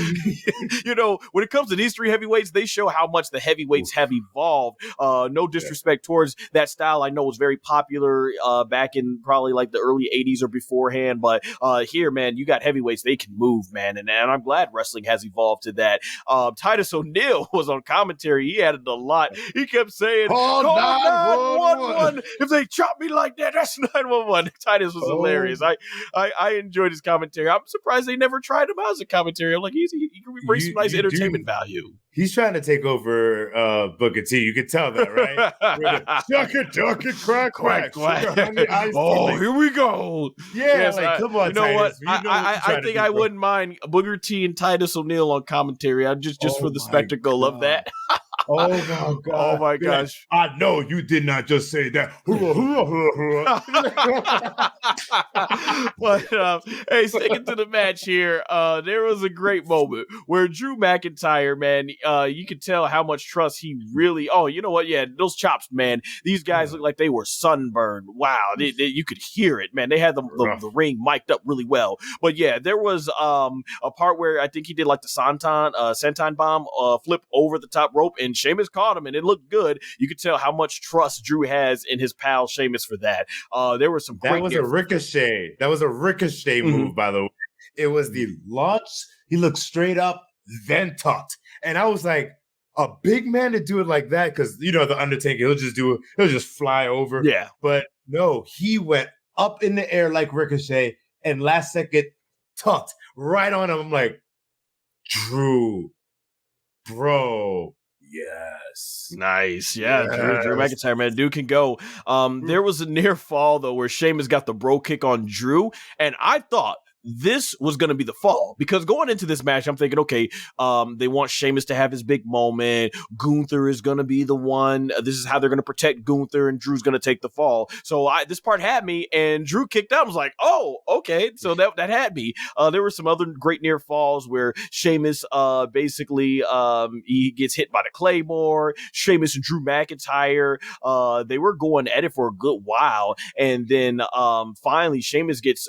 You know, when it comes to these three heavyweights, they show how much the heavyweights have evolved. No disrespect towards that style. I know was very popular back in probably like the early 80s or beforehand. But here, man, you got heavyweights. They can move, man. And I'm glad wrestling has evolved to that. Titus O'Neil was on commentary. He added a lot. He kept saying, Call 911. If they chop me like that, that's 911. Titus was hilarious. I enjoyed his commentary. I'm surprised they never tried him out as a commentary. I'm like, he can bring some nice entertainment value. He's trying to take over Booker T. You can tell that, right? Duck it, quack, quack. Here we go. Yeah, come on, you know Titus. What? I think I wouldn't mind Booker T and Titus O'Neil on commentary. Just for the spectacle of that. Oh my God. Oh my gosh. I know you did not just say that. But hey, sticking to the match here, there was a great moment where Drew McIntyre, man, you could tell how much trust he really. Oh, you know what? Yeah, those chops, man. These guys look like they were sunburned. Wow, you could hear it, man. They had the ring mic'd up really well. But yeah, there was a part where I think he did like the Senton bomb flip over the top rope, and Sheamus caught him, and it looked good. You could tell how much trust Drew has in his pal Sheamus for that. There was some. That was a ricochet. That was a ricochet move, by the way. It was the launch. He looked straight up, then tucked, and I was like, a big man to do it like that, because you know the Undertaker, he'll just fly over. Yeah, but no, he went up in the air like ricochet, and last second tucked right on him. I'm like, Drew, bro. Yes. Nice. Yeah. Yes. Drew McIntyre, man. Dude can go. There was a near fall, though, where Sheamus got the bro kick on Drew. And I thought this was going to be the fall, because going into this match, I'm thinking, okay, they want Sheamus to have his big moment. Gunther is going to be the one. This is how they're going to protect Gunther, and Drew's going to take the fall. So this part had me, and Drew kicked out. I was like, oh, okay. So that had me. There were some other great near falls where Sheamus basically he gets hit by the Claymore. Sheamus and Drew McIntyre, they were going at it for a good while. And then finally Sheamus gets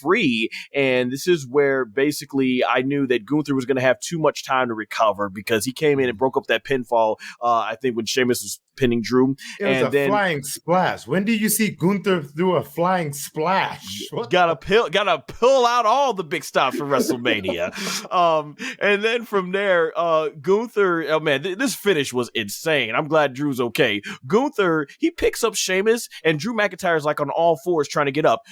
free, And this is where basically I knew that Gunther was going to have too much time to recover because he came in and broke up that pinfall, I think, when Sheamus was pinning Drew. It was a flying splash. When did you see Gunther do a flying splash? Gotta pull out all the big stops for WrestleMania. And then from there, Gunther, oh man, this finish was insane. I'm glad Drew's okay. Gunther, he picks up Sheamus, and Drew McIntyre's like on all fours trying to get up.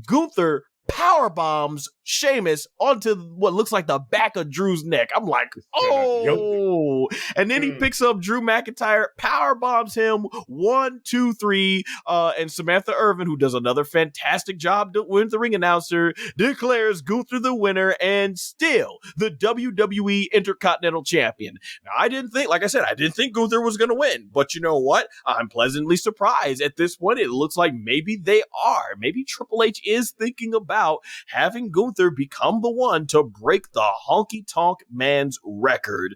Gunther power bombs Sheamus onto what looks like the back of Drew's neck. I'm like, oh, and then he picks up Drew McIntyre, power bombs him 1, 2, 3, and Samantha Irvin, who does another fantastic job with the ring announcer, declares Gunther the winner and still the WWE Intercontinental Champion. Now, I didn't think Gunther was going to win, but you know what? I'm pleasantly surprised. At this point, it looks like maybe they are. Maybe Triple H is thinking about having Gunther become the one to break the Honky Tonk Man's record.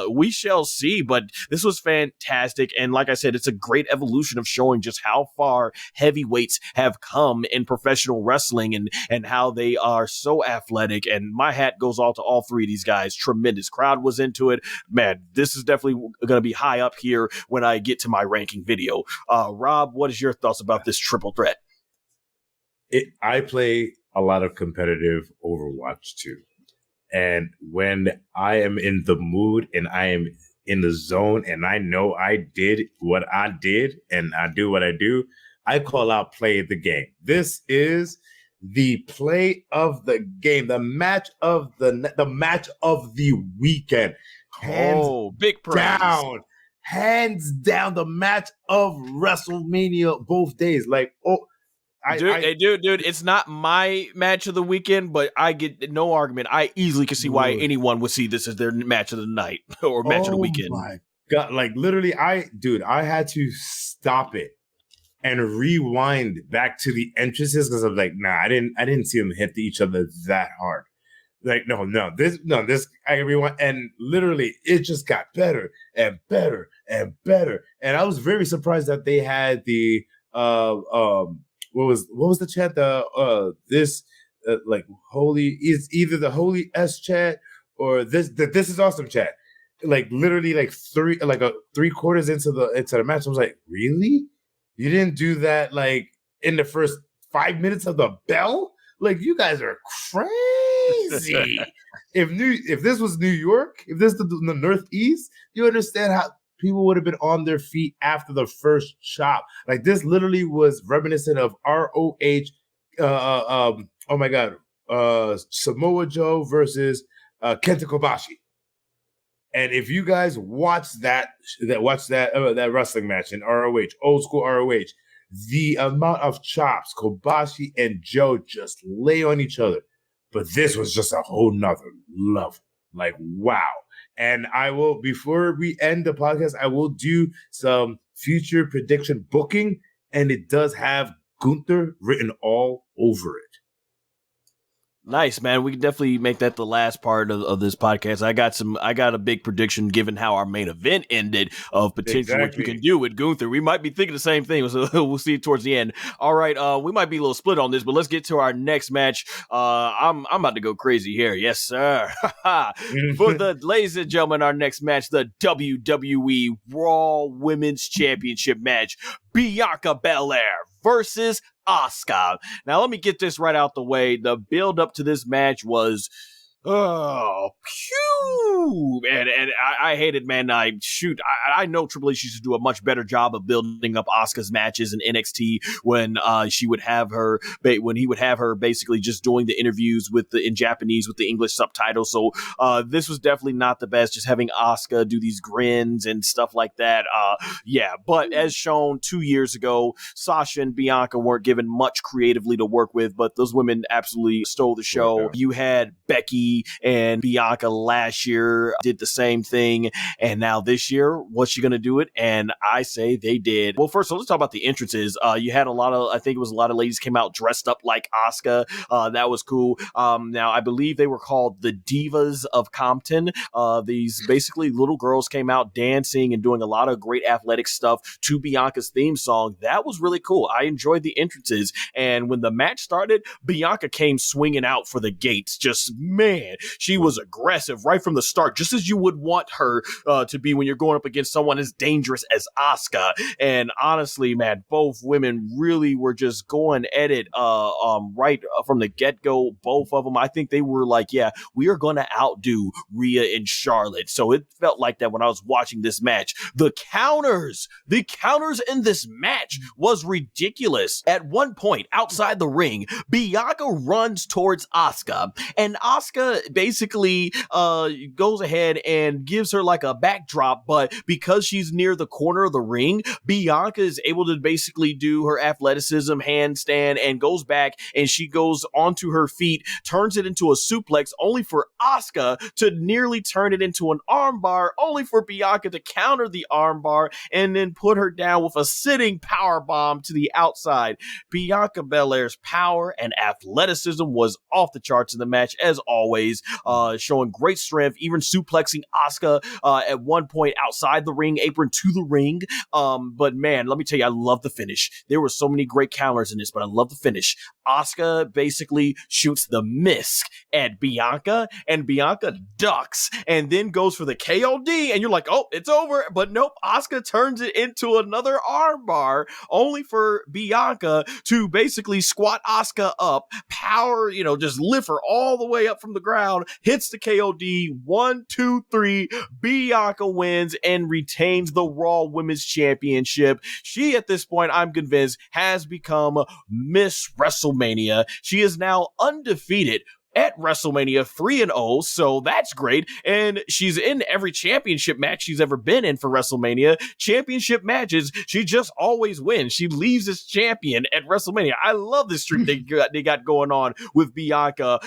We shall see, but this was fantastic. And like I said, it's a great evolution of showing just how far heavyweights have come in professional wrestling and how they are so athletic. And my hat goes off to all three of these guys. Tremendous crowd was into it. Man, this is definitely going to be high up here when I get to my ranking video. Rob, what is your thoughts about this triple threat? I play a lot of competitive Overwatch too. And when I am in the mood and I am in the zone and I know I did what I did and I do what I do, I call out play the game. This is the play of the game, the match of the match of the weekend. Big praise. Hands down, the match of WrestleMania both days. Dude, it's not my match of the weekend, but I get no argument. I easily can see why anyone would see this as their match of the night or match of the weekend. Oh my God. Like literally, I had to stop it and rewind back to the entrances because I was like, nah, I didn't see them hit each other that hard. Like, this I rewind, and literally it just got better and better and better. And I was very surprised that they had the what was the chant? Holy is either the Holy S chant or this is awesome chant. Like literally like 3/4 into the match. I was like, really? You didn't do that like in the first 5 minutes of the bell? Like you guys are crazy. If this was New York, if this was the Northeast, you understand how people would have been on their feet after the first chop. Like this literally was reminiscent of ROH. Oh my God, Samoa Joe versus Kenta Kobashi. And if you guys watch that wrestling match in ROH, old school ROH, the amount of chops Kobashi and Joe just lay on each other. But this was just a whole nother level. Like, wow. And I will, before we end the podcast, I will do some future prediction booking, and it does have Gunther written all over it. Nice, man. We can definitely make that the last part of this podcast. I got a big prediction given how our main event ended of potentially what you can do with Gunther. We might be thinking the same thing, so we'll see it towards the end. All right, we might be a little split on this, but let's get to our next match. I'm about to go crazy here. Yes, sir. For the ladies and gentlemen, our next match, the WWE Raw Women's Championship match. Bianca Belair versus Asuka. Now, let me get this right out the way. The build up to this match was, and I hate it, man. I know Triple H used to do a much better job of building up Asuka's matches in NXT when he would have her basically just doing the interviews in Japanese with the English subtitles. So this was definitely not the best, just having Asuka do these grins and stuff like that. But as shown 2 years ago, Sasha and Bianca weren't given much creatively to work with, but those women absolutely stole the show. You had Becky Becky and Bianca last year did the same thing. And now this year, what's she going to do it? And I say they did. Well, first, let's talk about the entrances. You had I think it was a lot of ladies came out dressed up like Asuka. That was cool. Now, I believe they were called the Divas of Compton. These basically little girls came out dancing and doing a lot of great athletic stuff to Bianca's theme song. That was really cool. I enjoyed the entrances. And when the match started, Bianca came swinging out for the gates. Just, man, she was aggressive right from the start, just as you would want her to be when you're going up against someone as dangerous as Asuka. And honestly, man, both women really were just going at it right from the get-go. Both of them, I think they were like, yeah, we are going to outdo Rhea and Charlotte. So it felt like that when I was watching this match. The counters in this match was ridiculous. At one point outside the ring, Bianca runs towards Asuka, and Asuka basically goes ahead and gives her like a backdrop, but because she's near the corner of the ring, Bianca is able to basically do her athleticism handstand and goes back, and she goes onto her feet, turns it into a suplex, only for Asuka to nearly turn it into an armbar, only for Bianca to counter the armbar and then put her down with a sitting power bomb to the outside. Bianca Belair's power and athleticism was off the charts in the match, as always, showing great strength, even suplexing Asuka at one point outside the ring apron to the ring. But man, let me tell you, I love the finish. There were so many great counters in this, but I love the finish. Asuka basically shoots the misc at Bianca, and Bianca ducks and then goes for the KOD, and you're like, oh, it's over. But nope, Asuka turns it into another armbar, only for Bianca to basically squat Asuka up, power, just lift her all the way up from the ground, hits the KOD, 1, 2, 3, Bianca wins and retains the Raw Women's Championship. She, at this point, I'm convinced, has become Ms WrestleMania. She is now undefeated at WrestleMania 3-0, so that's great. And she's in every championship match she's ever been in for WrestleMania. Championship matches, she just always wins. She leaves as champion at WrestleMania. I love this streak they got going on with Bianca.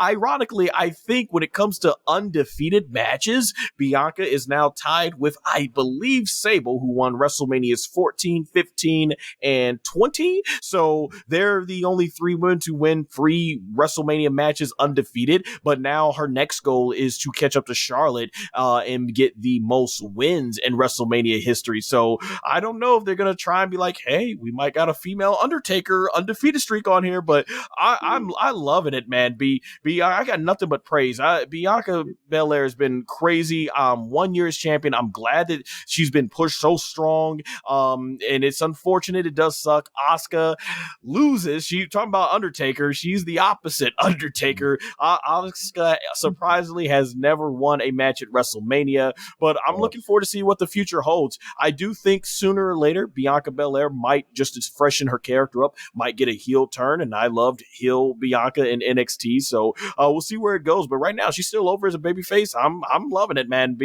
Ironically, I think when it comes to undefeated matches, Bianca is now tied with, I believe, Sable, who won WrestleManias 14, 15, and 20. So they're the only three women to win 3 WrestleMania matches undefeated, but now her next goal is to catch up to Charlotte and get the most wins in WrestleMania history. So I don't know if they're gonna try and be like, hey, we might got a female Undertaker undefeated streak on here, but I'm loving it, man. I got nothing but praise. Bianca Belair has been crazy. 1 year as champion. I'm glad that she's been pushed so strong. And it's unfortunate. It does suck. Asuka loses. She talking about Undertaker. She's the opposite Undertaker. Asuka surprisingly has never won a match at WrestleMania, but I'm looking forward to see what the future holds. I do think sooner or later Bianca Belair might, just to freshen her character up, might get a heel turn, and I loved heel Bianca in NXT, so we'll see where it goes. But right now she's still over as a babyface. I'm loving it, man.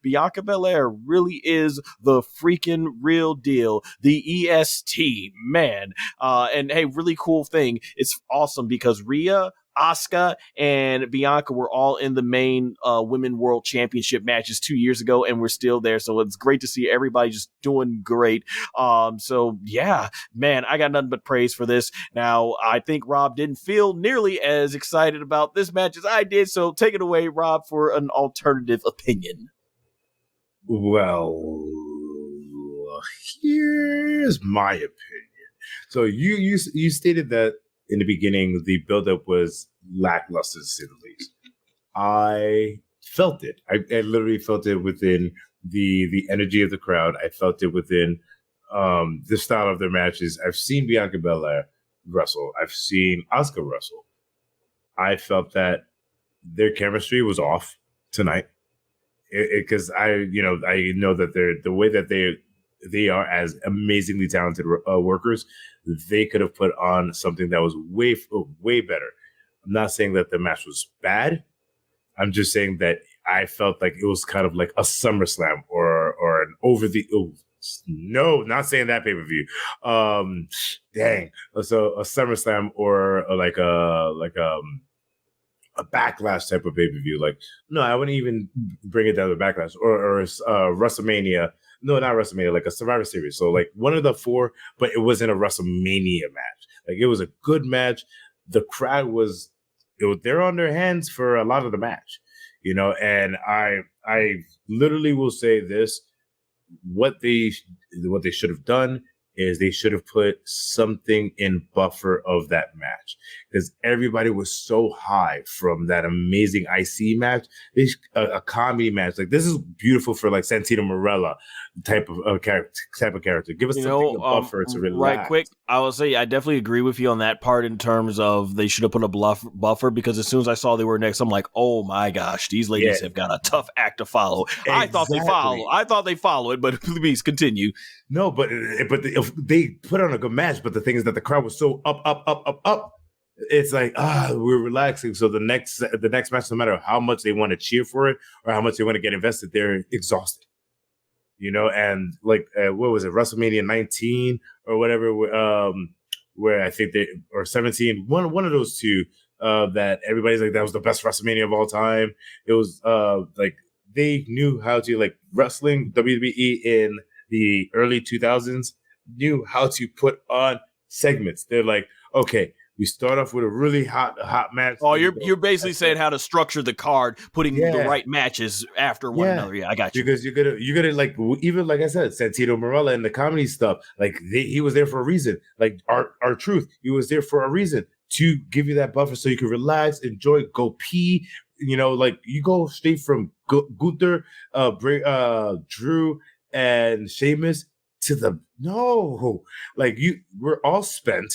Bianca Belair really is the freaking real deal. The EST, man. And hey, really cool thing. It's awesome because Rhea, Asuka, and Bianca were all in the main Women World Championship matches 2 years ago, and we're still there. So it's great to see everybody just doing great. So yeah, man, I got nothing but praise for this. Now, I think Rob didn't feel nearly as excited about this match as I did. So take it away, Rob, for an alternative opinion. Well, here's my opinion. So you stated that in the beginning, the buildup was lackluster, to say the least. I felt it. I literally felt it within the energy of the crowd. I felt it within the style of their matches. I've seen Bianca Belair wrestle. I've seen Asuka wrestle. I felt that their chemistry was off tonight because I know that the way that they are as amazingly talented workers, they could have put on something that was way better. I'm not saying that the match was bad. I'm just saying that I felt like it was kind of like a SummerSlam or an no, not saying that pay-per-view. Dang. So a SummerSlam or like a backlash type of pay-per-view. Like, no, I wouldn't even bring it down to backlash or WrestleMania. No, not WrestleMania, like a Survivor Series. So like one of the four, but it wasn't a WrestleMania match. Like it was a good match. The crowd they're on their hands for a lot of the match, and I literally will say this. What they should have done is they should have put something in buffer of that match, because everybody was so high from that amazing IC match. A comedy match like this is beautiful for like Santino Marella type of character. Give us something to buffer to relax. Right quick, I will say I definitely agree with you on that part in terms of they should have put a buffer, because as soon as I saw they were next, I'm like, oh my gosh, these ladies have got a tough act to follow. Exactly. I thought they follow it, but please continue. No, but they put on a good match, but the thing is that the crowd was so up. It's like, we're relaxing. So the next match, no matter how much they want to cheer for it or how much they want to get invested, they're exhausted. And like, what was it, WrestleMania 19 or whatever, where I think or 17, one of those two, that everybody's like, that was the best WrestleMania of all time. It was like they knew how to, like, wrestling, WWE in the early 2000s knew how to put on segments. They're like, okay, we start off with a really hot match. Oh, you're basically saying how to structure the card, putting the right matches after one another. Yeah, I got you. Because you're gonna like, even like I said, Santino Marella and the comedy stuff. Like he was there for a reason. Like our truth, he was there for a reason to give you that buffer so you can relax, enjoy, go pee. Like you go straight from Gunther, Drew, and Sheamus to we're all spent.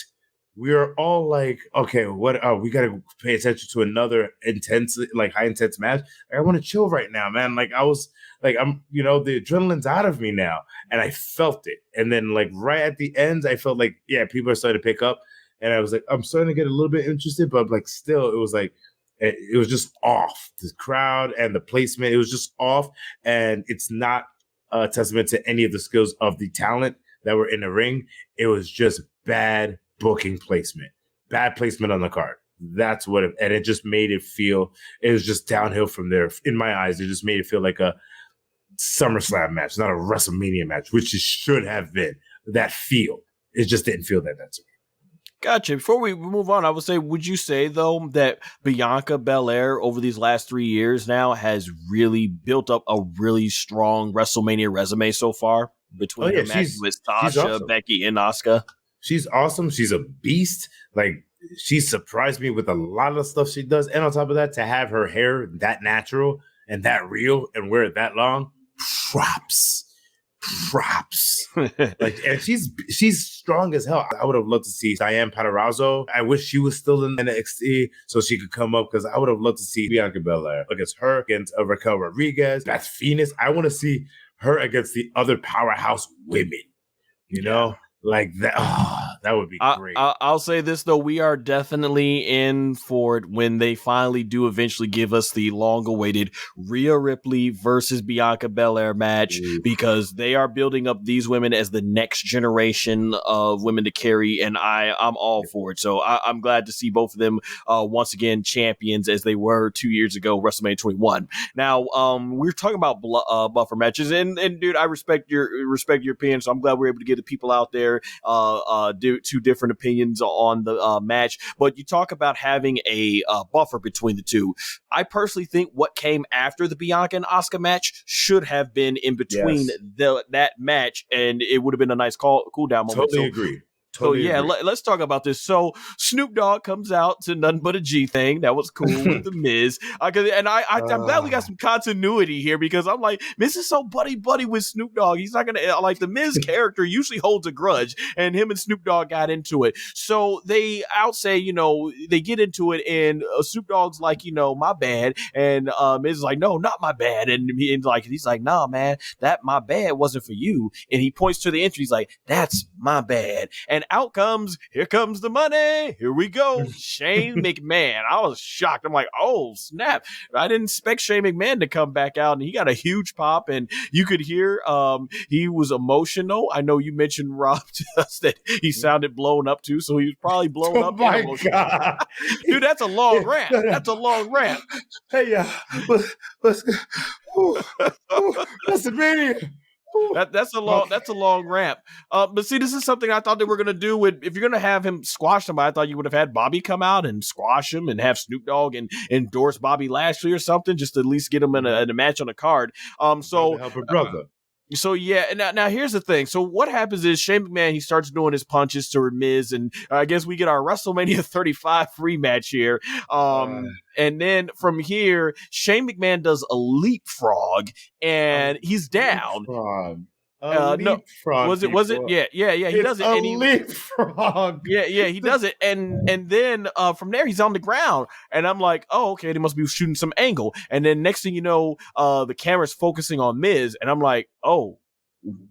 We are all like, okay, what? We got to pay attention to another high intense match. I want to chill right now, man. Like I was, like I'm, the adrenaline's out of me now, and I felt it. And then like right at the end, I felt like, people are starting to pick up, and I was like, I'm starting to get a little bit interested, but like still, it was like, it was just off. The crowd and the placement, it was just off, and it's not a testament to any of the skills of the talent that were in the ring. It was just bad booking placement, bad placement on the card. That's what and it just made it feel, it was just downhill from there. In my eyes, it just made it feel like a SummerSlam match, not a WrestleMania match, which it should have been. That feel, it just didn't feel that to me. Gotcha. Before we move on, would you say though that Bianca Belair over these last 3 years now has really built up a really strong WrestleMania resume so far between her matches with Sasha, awesome. Becky, and Asuka? She's awesome. She's a beast. Like, she surprised me with a lot of the stuff she does. And on top of that, to have her hair that natural and that real and wear it that long, props. Like, and she's strong as hell. I would have loved to see Diane Patarazzo. I wish she was still in NXT so she could come up, because I would have loved to see Bianca Belair against her, against Raquel Rodriguez, Beth Phoenix. I want to see her against the other powerhouse women, like that. That would be great. I'll say this though, we are definitely in for it when they finally do eventually give us the long-awaited Rhea Ripley versus Bianca Belair match, because they are building up these women as the next generation of women to carry, and I'm all for it. So I'm glad to see both of them once again champions as they were 2 years ago, WrestleMania 21. Now, we're talking about buffer matches, and dude, I respect your opinion, so I'm glad we're able to get the people out there two different opinions on the match. But you talk about having a buffer between the two. I personally think what came after the Bianca and Asuka match should have been in between that match, and it would have been a nice cool down moment. Totally agree. Let's talk about this. So Snoop Dogg comes out to Nothing But a G thing. That was cool with the Miz. I'm glad we got some continuity here, because I'm like, Miz is so buddy with Snoop Dogg. He's not gonna, like, the Miz character usually holds a grudge, and him and Snoop Dogg got into it. So they they get into it, and Snoop Dogg's like, my bad, and Miz is like, no, not my bad, and he's like, nah, man, that my bad wasn't for you, and he points to the entry. He's like, that's my bad. And here comes the money. Here we go. Shane McMahon. I was shocked. I'm like, oh, snap. I didn't expect Shane McMahon to come back out, and he got a huge pop, and you could hear he was emotional. I know you mentioned, Rob, just that he sounded blown up too, so he was probably blown up. My God. Dude, that's a long rant. That's a long rant. Hey, let's go. WrestleMania. That's a long ramp. But see, this is something I thought they were gonna do with, if you're gonna have him squash somebody, I thought you would have had Bobby come out and squash him and have Snoop Dogg and endorse Bobby Lashley or something, just to at least get him in a match on the card. So help a brother. So yeah, and now here's the thing. So what happens is Shane McMahon, he starts doing his punches to Miz, and I guess we get our WrestleMania 35 rematch here. And then from here, Shane McMahon does a leapfrog, and he's down. Leapfrog. Was it? Yeah. He does it. And leapfrog. Yeah, he does it, and then from there he's on the ground, and I'm like, oh, okay, they must be shooting some angle, and then next thing you know, the camera's focusing on Miz, and I'm like, oh,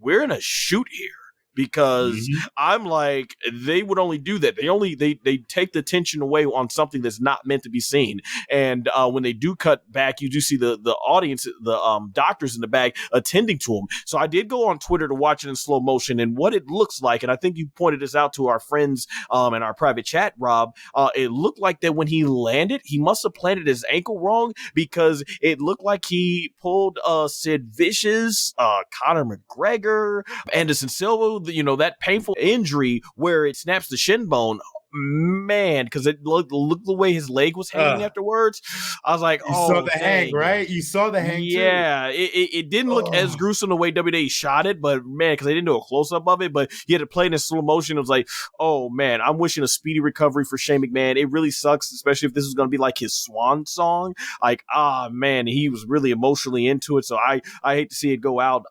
we're in a shoot here. Because I'm like, they would only do that. They take the tension away on something that's not meant to be seen. And when they do cut back, you do see the audience, the doctors in the back attending to him. So I did go on Twitter to watch it in slow motion, and what it looks like, and I think you pointed this out to our friends in our private chat, Rob, it looked like that when he landed, he must have planted his ankle wrong, because it looked like he pulled Sid Vicious, Conor McGregor, Anderson Silva, that painful injury where it snaps the shin bone. Man, because it looked the way his leg was hanging afterwards. I was like, you saw the hang, right? You saw the hang, yeah, too. It didn't look as gruesome the way WWE shot it, but man, because they didn't do a close up of it, but he had to play in slow motion. It was like, oh man, I'm wishing a speedy recovery for Shane McMahon. It really sucks, especially if this is going to be like his swan song. Like, man, he was really emotionally into it, so I hate to see it go out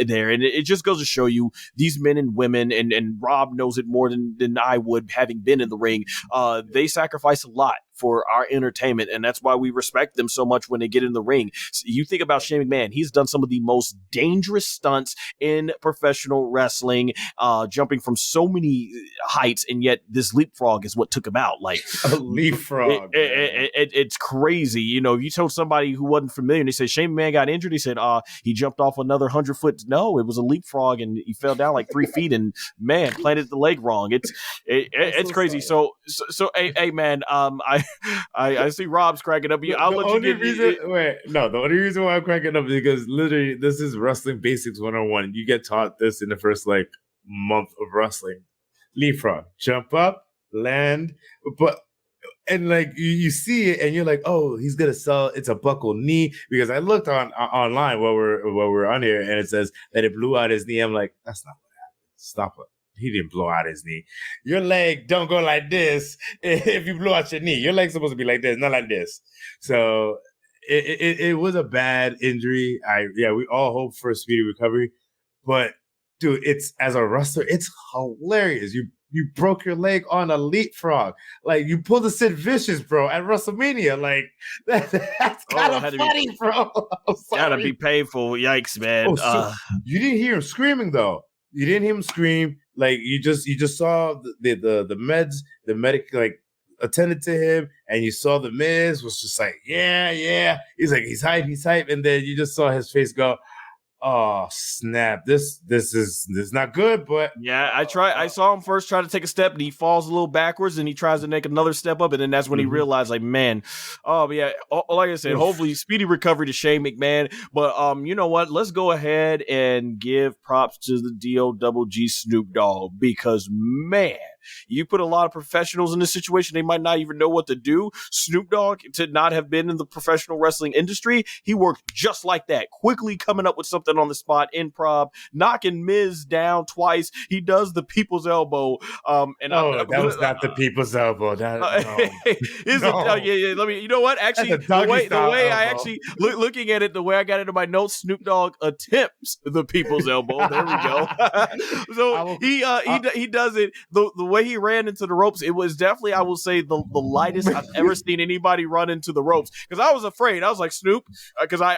there, and it just goes to show you these men and women, and Rob knows it more than I would, having been in the ring. They sacrifice a lot for our entertainment, and that's why we respect them so much when they get in the ring. So you think about Shane McMahon, he's done some of the most dangerous stunts in professional wrestling, jumping from so many heights, and yet this leapfrog is what took him out. Like a leapfrog. It's crazy. You told somebody who wasn't familiar, and they said Shane McMahon got injured. He said he jumped off another 100-foot. No, it was a leapfrog, and he fell down like 3 feet, and man, planted the leg wrong. It's crazy. So hey man, I see Rob's cracking up. The only reason why I'm cracking up is because literally this is wrestling basics 101. You get taught this in the first month of wrestling. Leapfrog, jump up, land, and you see it and you're like, oh, he's gonna sell. It's a buckle knee, because I looked online while we're on here, and it says that it blew out his knee. I'm like, that's not what happened. Stop it. He didn't blow out his knee. Your leg don't go like this if you blow out your knee. Your leg's supposed to be like this, not like this. So it was a bad injury. We all hope for a speedy recovery. But dude, as a wrestler, it's hilarious. You broke your leg on a leapfrog. You pulled a Sid Vicious, bro, at WrestleMania. That's kind of funny, bro. Gotta be painful. Yikes, man. You didn't hear him screaming, though. You didn't hear him scream. You just saw the medic attended to him, and you saw the Miz was just like, yeah. He's hype, and then you just saw his face go, oh snap! This is not good. But yeah, I saw him first try to take a step, and he falls a little backwards, and he tries to make another step up, and then that's when he realized, man, like I said, hopefully speedy recovery to Shane McMahon. But you know what? Let's go ahead and give props to the DOWG Snoop Dogg, because man, you put a lot of professionals in this situation, they might not even know what to do. Snoop Dogg, to not have been in the professional wrestling industry, he worked just like that, quickly coming up with something on the spot, improv, knocking Miz down twice. He does the people's elbow. That was not the people's elbow. Let me. You know what? Actually, the way I actually looking at it, the way I got it in my notes, Snoop Dogg attempts the people's elbow. There we go. So he does it. The way he ran into the ropes, it was definitely, I will say, the lightest I've ever seen anybody run into the ropes. Because I was afraid. I was like, Snoop, because I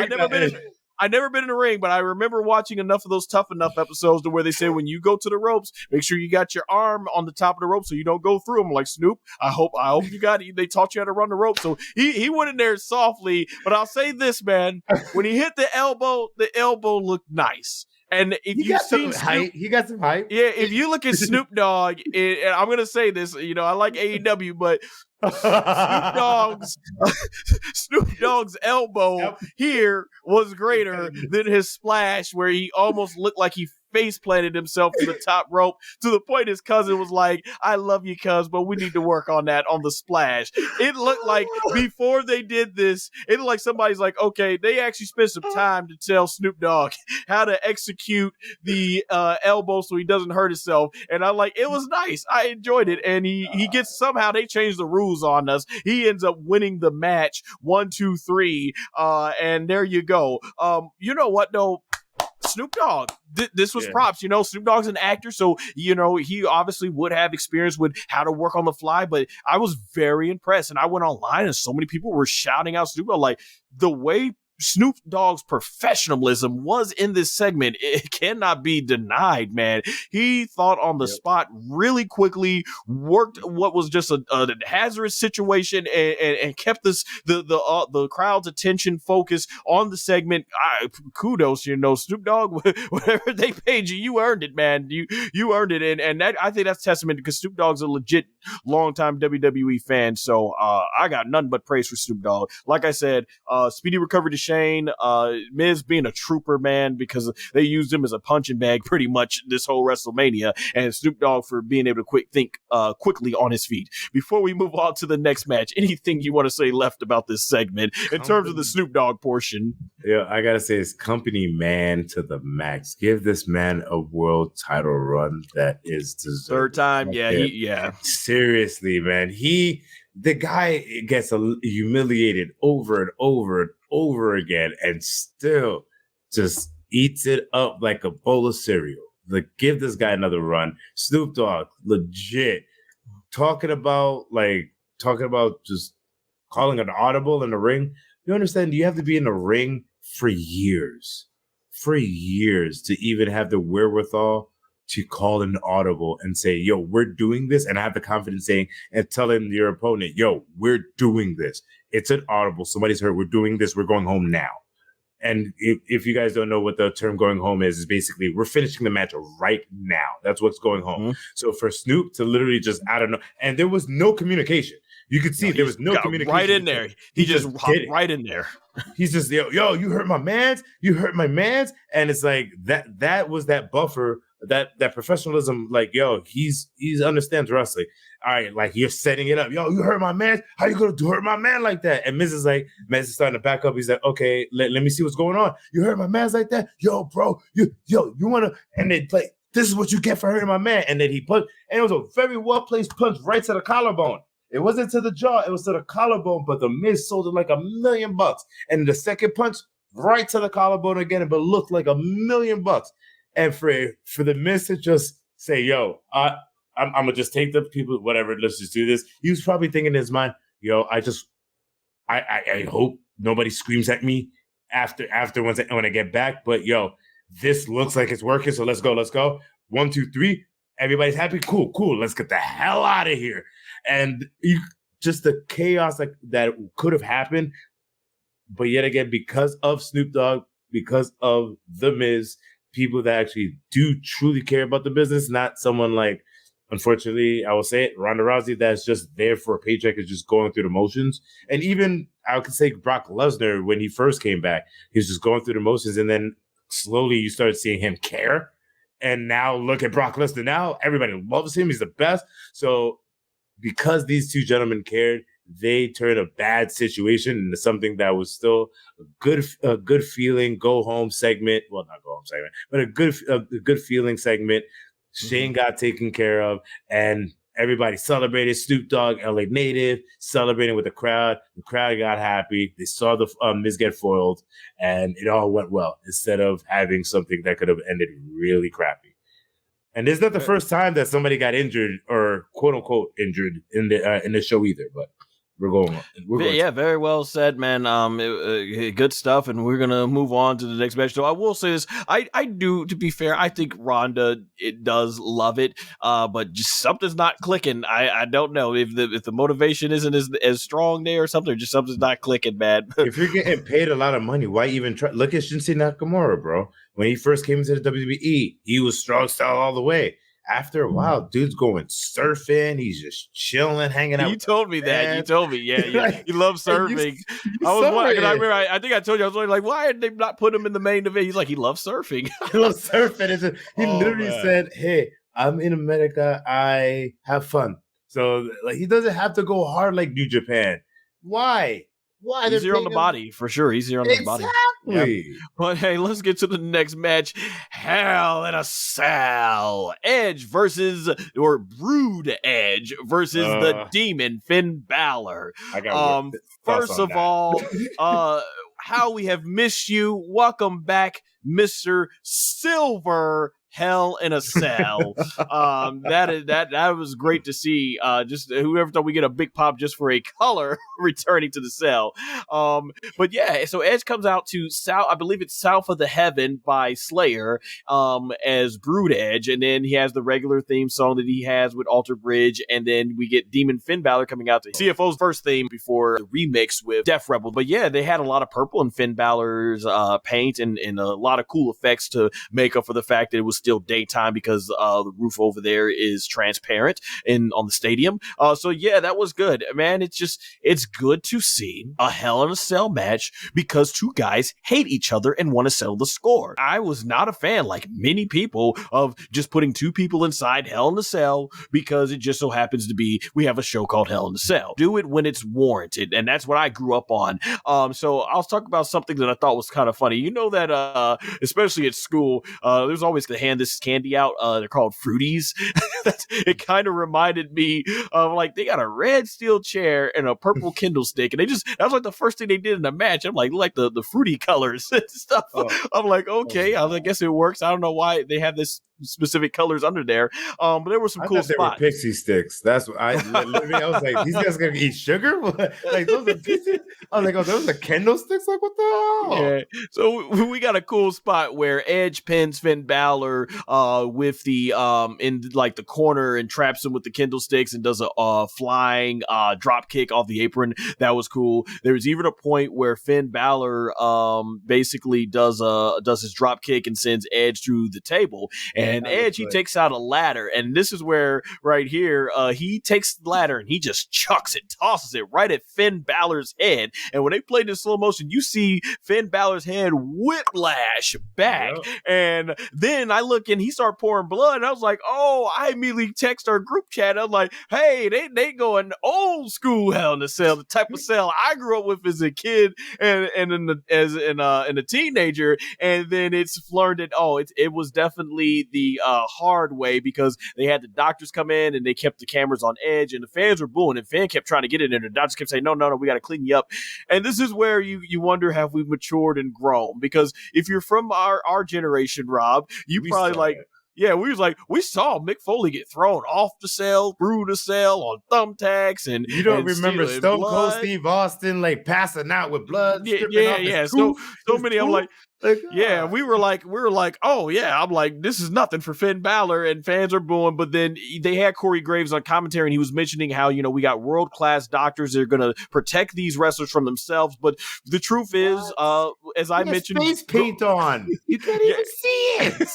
never been. I never been in a ring, but I remember watching enough of those Tough Enough episodes to where they say when you go to the ropes, make sure you got your arm on the top of the rope so you don't go through them. Like, Snoop, I hope you got it. They taught you how to run the rope. So he went in there softly, but I'll say this, man, when he hit the elbow looked nice. And if you see height, he got some height. Yeah, if you look at Snoop Dogg, and I'm gonna say this, I like AEW, but Snoop Dogg's elbow here was greater than his splash, where he almost looked like he face planted himself to the top rope, to the point his cousin was like, I love you, cuz, but we need to work on that on the splash. It looked like before they did this, it looked like somebody's like, okay, they actually spent some time to tell Snoop Dogg how to execute the elbow so he doesn't hurt himself. And I like, it was nice. I enjoyed it. And he gets, somehow they changed the rules on us. He ends up winning the match 1, 2, 3. And there you go. You know what though? Snoop Dogg, this was props. Snoop Dogg's an actor, so he obviously would have experience with how to work on the fly. But I was very impressed, and I went online, and so many people were shouting out Snoop Dogg, like the way Snoop Dogg's professionalism was in this segment. It cannot be denied, man. He thought on the spot really quickly, worked what was just a hazardous situation, and kept the crowd's attention focused on the segment. Kudos, Snoop Dogg. Whatever they paid you, you earned it, man. You earned it, and that, I think that's testament, because Snoop Dogg's a legit longtime WWE fan. So I got nothing but praise for Snoop Dogg. Like I said, speedy recovery to Shane. Miz being a trooper, man, because they used him as a punching bag pretty much this whole WrestleMania, and Snoop Dogg for being able to think quickly on his feet. Before we move on to the next match, anything you want to say left about this segment in terms of the Snoop Dogg portion? Yeah, I gotta say, it's company man to the max. Give this man a world title run that is deserved. Third time, yeah. Seriously, man, the guy gets humiliated over and over and over again, and still just eats it up like a bowl of cereal. Like, give this guy another run. Snoop Dogg, legit, talking about just calling an audible in the ring. You understand? You have to be in the ring for years to even have the wherewithal to call an audible and say, yo, we're doing this, and have the confidence saying and telling your opponent, yo, we're doing this. It's an audible. Somebody's hurt. We're doing this. We're going home now. And if you guys don't know what the term going home is basically we're finishing the match right now. That's what's going home. Mm-hmm. So for Snoop to literally just, I don't know, and there was no communication. You could see there was no communication. Right in there. He just hopped right in there. He's just, yo, you hurt my mans. You hurt my mans. And it's like that was that buffer, that professionalism. Like, yo, he's understands wrestling. All right, like, you're setting it up. Yo, you hurt my man. How you gonna hurt my man like that? And Miz is starting to back up. He's like, okay, let me see what's going on. You hurt my man's like that? Yo, bro, you wanna? And then like, this is what you get for hurting my man. And then he punched, and it was a very well placed punch right to the collarbone. It wasn't to the jaw, it was to the collarbone, but the Miz sold it like $1 million. And the second punch, right to the collarbone again, but looked like $1 million. And for the Miz to just say, yo, I'm gonna just take the people, whatever, let's just do this. He was probably thinking in his mind, yo, I hope nobody screams at me after when I get back. But yo, this looks like it's working, so let's go. 1, 2, 3. Everybody's happy. Cool. Let's get the hell out of here. And just the chaos that could have happened. But yet again, because of Snoop Dogg, because of The Miz, people that actually do truly care about the business, not someone like, unfortunately, I will say it, Ronda Rousey, that's just there for a paycheck, is just going through the motions. And even, I could say, Brock Lesnar, when he first came back, he was just going through the motions. And then slowly you started seeing him care. And now look at Brock Lesnar. Now everybody loves him. He's the best. So because these two gentlemen cared, they turned a bad situation into something that was still a good feeling go home segment. Well, not go home segment, but a good feeling segment. Shane got taken care of, and everybody celebrated. Snoop Dogg, LA native, celebrating with the crowd. The crowd got happy. They saw the Miz get foiled, and it all went well, instead of having something that could have ended really crappy. And this is not the first time that somebody got injured, or quote unquote injured, in the show either. But we're going. Yeah, very well said, man. Good stuff, and we're gonna move on to the next match. So I will say this: I do, to be fair, I think Ronda does love it, but just something's not clicking. I don't know if the motivation isn't as strong there or something. Just something's not clicking, man. If you're getting paid a lot of money, why even try? Look at Shinsuke Nakamura, bro. When he first came into the WWE, he was strong style all the way. After a while, dude's going surfing. He's just chilling, hanging out. You told me that. You told me, yeah. Like, he loves surfing. I was wondering. I remember. I think I told you. I was like, why did they not put him in the main event? He's like, he loves surfing. He loves surfing. He literally said, "Hey, I'm in America. I have fun." So like, he doesn't have to go hard like New Japan. Why? Why? Easier on the body, for sure. Easier on the body. Exactly. Yep. But hey, let's get to the next match. Hell in a Cell. Edge versus, or Brood Edge versus the Demon Finn Balor. I got first of all, how we have missed you. Welcome back, Mr. Silver Hell in a Cell. That was great to see. Just whoever thought we get a big pop just for a color returning to the cell. But yeah, so Edge comes out to South, I believe it's South of the Heaven by Slayer, as Brood Edge, and then he has the regular theme song that he has with Alter Bridge, and then we get Demon Finn Balor coming out to CFO's first theme before the remix with Def Rebel. But yeah, they had a lot of purple in Finn Balor's paint and a lot of cool effects to make up for the fact that it was still daytime because the roof over there is transparent on the stadium. So yeah, that was good, man. It's good to see a Hell in a Cell match because two guys hate each other and want to settle the score. I was not a fan, like many people, of just putting two people inside Hell in a Cell because it just so happens to be we have a show called Hell in a Cell. Do it when it's warranted, and that's what I grew up on. So I'll talk about something that I thought was kind of funny. You know that especially at school, there's always the hand this candy out. They're called Fruities. It kind of reminded me of, like, they got a red steel chair and a purple Kindle stick, and that was like the first thing they did in the match. I'm like the fruity colors and stuff. I'm like, okay, I guess it works. I don't know why they have this specific colors under there, but there were some cool spots. They were pixie sticks. That's what I was like, these guys gonna eat sugar? Like, those are pixie? I was like, oh, those are Kindle sticks? Like, what the hell? Yeah. So we got a cool spot where Edge pins Finn Balor with the in like the corner and traps him with the Kindle sticks and does a flying drop kick off the apron. That was cool. There was even a point where Finn Balor basically does his drop kick and sends Edge through the table. And Edge, he takes out a ladder, and this is where, right here, he takes the ladder and he just chucks it, tosses it right at Finn Balor's head. And when they played in slow motion, you see Finn Balor's head whiplash back. Yep. And then I look and he started pouring blood, and I was like, oh, I immediately text our group chat. I'm like, hey, they going old school Hell in a Cell, the type of cell I grew up with as a kid and as a teenager. And then it's learned that, it was definitely the hard way, because they had the doctors come in and they kept the cameras on Edge, and the fans were booing, and Finn kept trying to get in there. The doctors kept saying, no, we got to clean you up. And this is where you wonder, have we matured and grown? Because if you're from our generation, Rob, we probably like, yeah, we saw Mick Foley get thrown off the cell, through the cell on thumbtacks, and you don't remember Stone Cold Steve Austin like passing out with blood. Yeah. So many. I'm like, yeah, we were like, oh yeah, I'm like, this is nothing for Finn Balor, and fans are booing. But then they had Corey Graves on commentary, and he was mentioning how, we got world-class doctors that are going to protect these wrestlers from themselves. But the truth is, as I mentioned, face paint on, you can't even see it.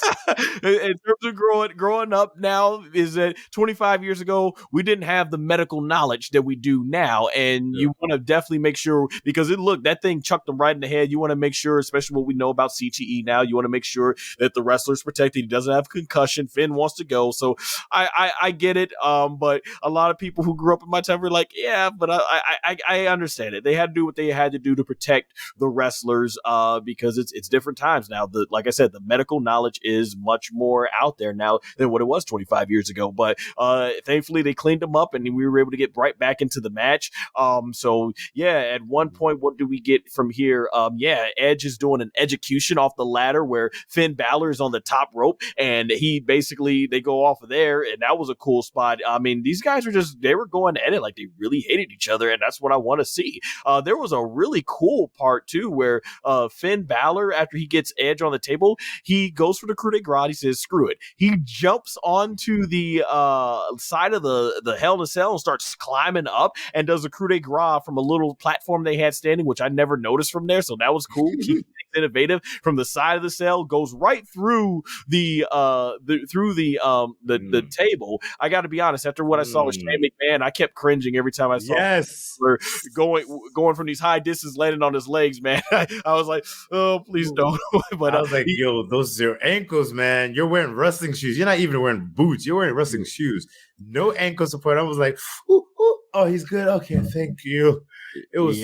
In terms of growing up now, is that 25 years ago we didn't have the medical knowledge that we do now, and you want to definitely make sure, because that thing chucked them right in the head. You want to make sure, especially what we know about CTE now, you want to make sure that the wrestler's protected. He doesn't have concussion. Finn wants to go, so I get it. But a lot of people who grew up in my time were like, yeah, but I understand it. They had to do what they had to do to protect the wrestlers. because it's different times now. Like I said, the medical knowledge is much more out there now than what it was 25 years ago. But thankfully they cleaned him up and we were able to get right back into the match. So yeah, at one point, what do we get from here? Edge is doing an execution off the ladder where Finn Balor is on the top rope, and they go off of there, and that was a cool spot. I mean, these guys they were going at it like they really hated each other, and that's what I want to see. There was a really cool part too where Finn Balor, after he gets Edge on the table, he goes for the coup de grace. He says, "Screw it." He jumps onto the side of the Hell in a Cell and starts climbing up and does a coup de grace from a little platform they had standing, which I never noticed from there. So that was cool. Keep innovative. From the side of the cell, goes right through the table. I got to be honest. After what I saw with Shane McMahon, I kept cringing every time I saw. Yes, him going from these high distances, landing on his legs, man. I was like, oh, please don't. But I was like, yo, those are your ankles, man. You're wearing wrestling shoes. You're not even wearing boots. You're wearing wrestling shoes. No ankle support. I was like, ooh, ooh, oh, he's good. Okay, thank you. It was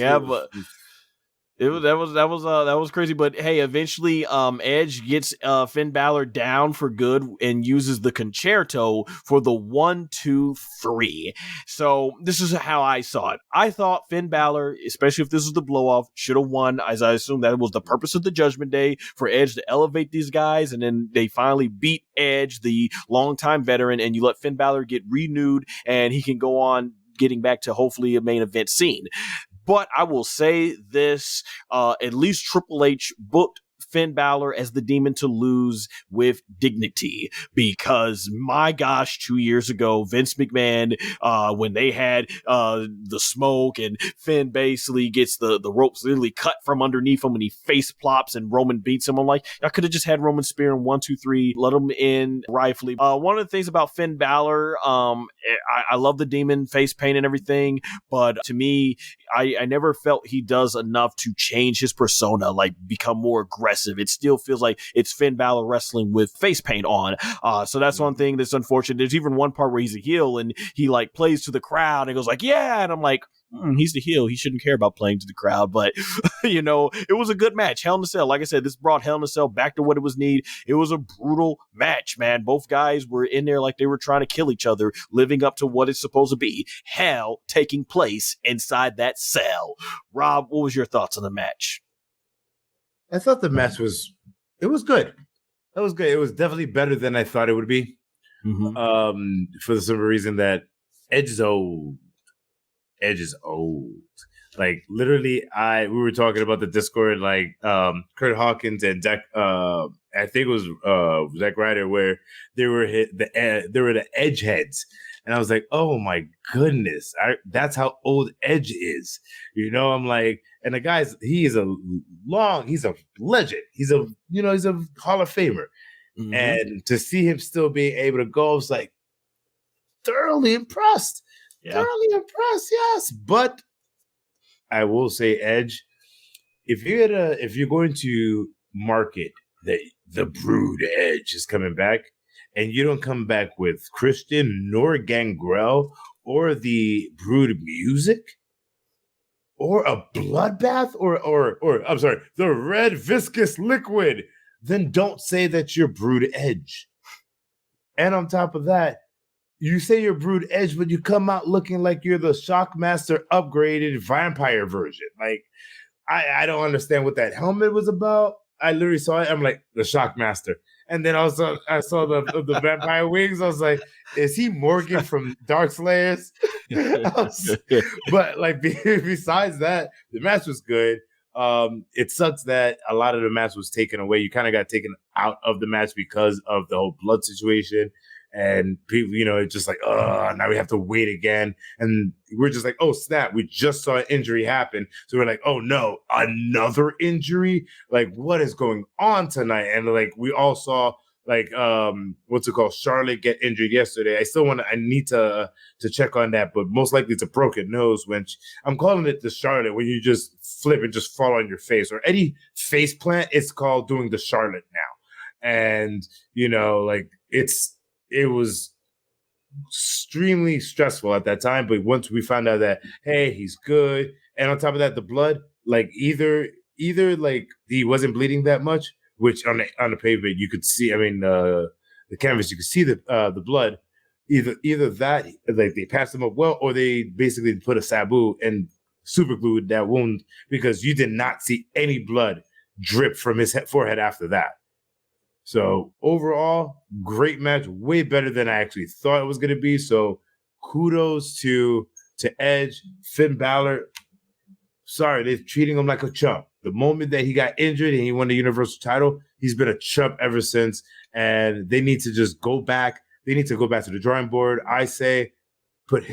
that was crazy, but hey, eventually Edge gets Finn Balor down for good and uses the concerto for the 1, 2, 3. So this is how I saw it. I thought Finn Balor, especially if this was the blow off, should have won, as I assume that was the purpose of the Judgment Day, for Edge to elevate these guys, and then they finally beat Edge, the longtime veteran, and you let Finn Balor get renewed, and he can go on getting back to hopefully a main event scene. But I will say this, at least Triple H booked Finn Balor as the Demon to lose with dignity, because my gosh, 2 years ago, Vince McMahon, when they had the smoke and Finn basically gets the ropes literally cut from underneath him and he face plops and Roman beats him. I'm like, I could have just had Roman spear in 1, 2, 3, let him in rightfully. One of the things about Finn Balor, I love the Demon face paint and everything, but to me, I never felt he does enough to change his persona, like become more aggressive. It still feels like it's Finn Balor wrestling with face paint on. So that's one thing that's unfortunate. There's even one part where he's a heel and he like plays to the crowd and goes like, yeah. And I'm like, he's the heel. He shouldn't care about playing to the crowd. But, it was a good match. Hell in a Cell. Like I said, this brought Hell in a Cell back to what it was need. It was a brutal match, man. Both guys were in there like they were trying to kill each other, living up to what it's supposed to be. Hell taking place inside that cell. Rob, what was your thoughts on the match? I thought the match was good. That was good. It was definitely better than I thought it would be. Mm-hmm. For the simple reason that Edge is old. Edge is old. Like literally, we were talking about the Discord, like Kurt Hawkins and Zach. I think it was Zack Ryder, where they were the Edge heads, and I was like, oh my goodness, that's how old Edge is. I'm like, and the guy's he's a legend. He's a Hall of Famer, mm-hmm. And to see him still being able to go, I was like thoroughly impressed. Yeah. Thoroughly impressed, yes. But I will say, Edge, if you're going to market the Brood Edge is coming back, and you don't come back with Christian nor Gangrel or the Brood music or a bloodbath or I'm sorry, the red viscous liquid, then don't say that you're Brood Edge. And on top of that, you say you're Brood Edge, but you come out looking like you're the Shockmaster upgraded vampire version. Like, I don't understand what that helmet was about. I literally saw it. I'm like, the Shockmaster. And then also I saw the vampire wings. I was like, is he Morgan from Dark Slayers? But like, besides that, the match was good. It sucks that a lot of the match was taken away. You kind of got taken out of the match because of the whole blood situation. And people, it's just like, now we have to wait again. And we're just like, oh, snap. We just saw an injury happen. So we're like, oh, no, another injury? Like, what is going on tonight? And like, we all saw like, what's it called? Charlotte get injured yesterday. I need to check on that, but most likely it's a broken nose. I'm calling it the Charlotte, when you just flip and just fall on your face, or any face plant. It's called doing the Charlotte now. And, like it was extremely stressful at that time. But once we found out that, hey, he's good. And on top of that, the blood, like either either like he wasn't bleeding that much, which on the pavement you could see. I mean, the canvas you could see the blood. Either that, like they passed him up well, or they basically put a sabu and super glued that wound because you did not see any blood drip from his forehead after that. So overall, great match, way better than I actually thought it was going to be. So kudos to Edge, Finn Balor. Sorry, they're treating him like a chump. The moment that he got injured and he won the Universal title, he's been a chump ever since. And they need to just go back. They need to go back to the drawing board. I say put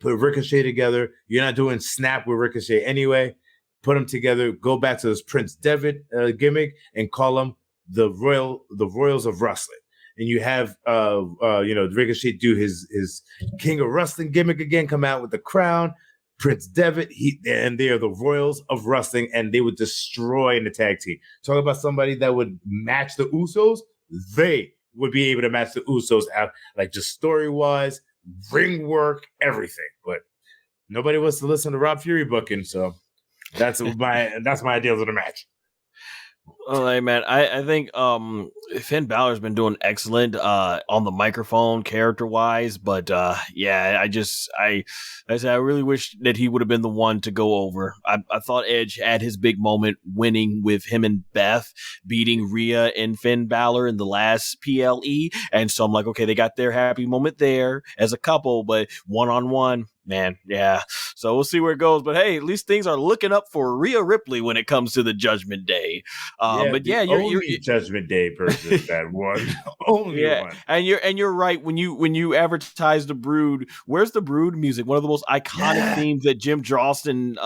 Ricochet together. You're not doing snap with Ricochet anyway. Put them together. Go back to this Prince Devitt gimmick and call them the Royals of Wrestling. And you have Ricochet do his King of Wrestling gimmick again. Come out with the crown. Prince Devitt, and they are the Royals of Wrestling, and they would destroy in the tag team. Talk about somebody that would match the Usos. They would be able to match the Usos out, like just story-wise, ring work, everything. But nobody wants to listen to Rob Fury booking, so that's my ideals of the match. Oh, hey man, I think Finn Balor's been doing excellent on the microphone character wise, but yeah, I really wish that he would have been the one to go over. I thought Edge had his big moment winning with him and Beth beating Rhea and Finn Balor in the last PLE, and so I'm like, okay, they got their happy moment there as a couple, but one-on-one, man, yeah. So we'll see where it goes. But hey, at least things are looking up for Rhea Ripley when it comes to the Judgment Day. But yeah, you're Judgment Day person that one. Only one. And you're right. When you advertise the Brood, where's the Brood music? One of the most iconic themes that Jim Johnson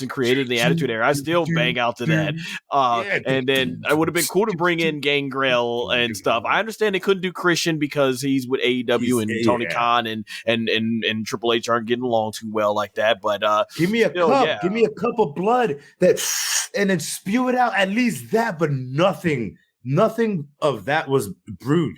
created in the Attitude Era. I still bang out to that. And then it would have been cool to bring in Gangrel and stuff. I understand they couldn't do Christian because he's with AEW and Tony Khan and Triple H aren't getting along too well like that. But give me a cup. Give me a cup of blood and then spew it out. At least that, but nothing of that was Brood.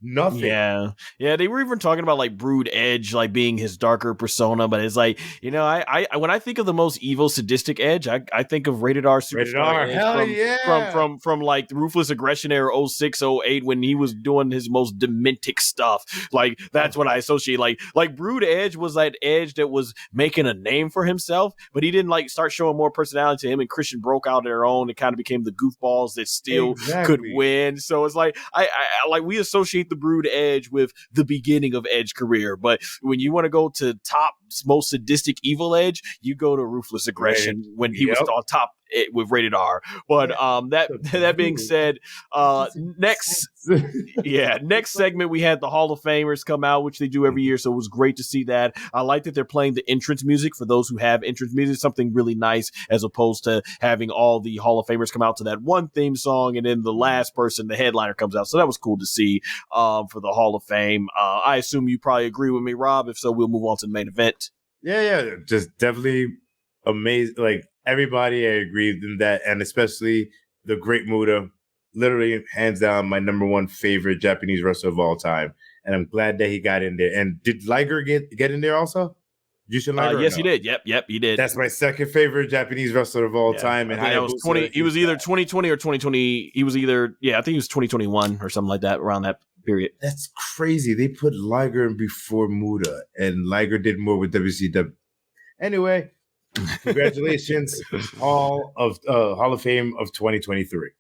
Nothing. Yeah. They were even talking about like Brood Edge, like being his darker persona, but it's like, I when I think of the most evil, sadistic Edge, I think of Rated R Superstar Edge from like Ruthless Aggression era 06, 08 when he was doing his most dementic stuff. Like that's what I associate. Like Brood Edge was that Edge that was making a name for himself, but he didn't like start showing more personality to him. And Christian broke out their own. It kind of became the goofballs that still could win. So it's like I like we associate the Brood Edge with the beginning of Edge career, but when you want to go to top most sadistic evil Edge, you go to Ruthless Aggression when he was on top with Rated R. But that being said, next segment we had the Hall of Famers come out, which they do every year, so it was great to see that. I like that they're playing the entrance music for those who have entrance music, something really nice as opposed to having all the Hall of Famers come out to that one theme song and then the last person, the headliner, comes out. So that was cool to see for the Hall of Fame. I assume you probably agree with me, Rob. If so, we'll move on to the main event. Yeah, just definitely amazing. Like everybody, I agree in that, and especially the Great Muta, literally hands down my number one favorite Japanese wrestler of all time. And I'm glad that he got in there. And did Liger get in there also? Jushin Liger? Yes, he did. Yep, he did. That's my second favorite Japanese wrestler of all time. And I was 20. He was either 2020 or 2020. He was either I think he was 2021 or something like that around that period. That's crazy. They put Liger in before Muta, and Liger did more with WCW. Anyway, congratulations, Hall of Fame of 2023.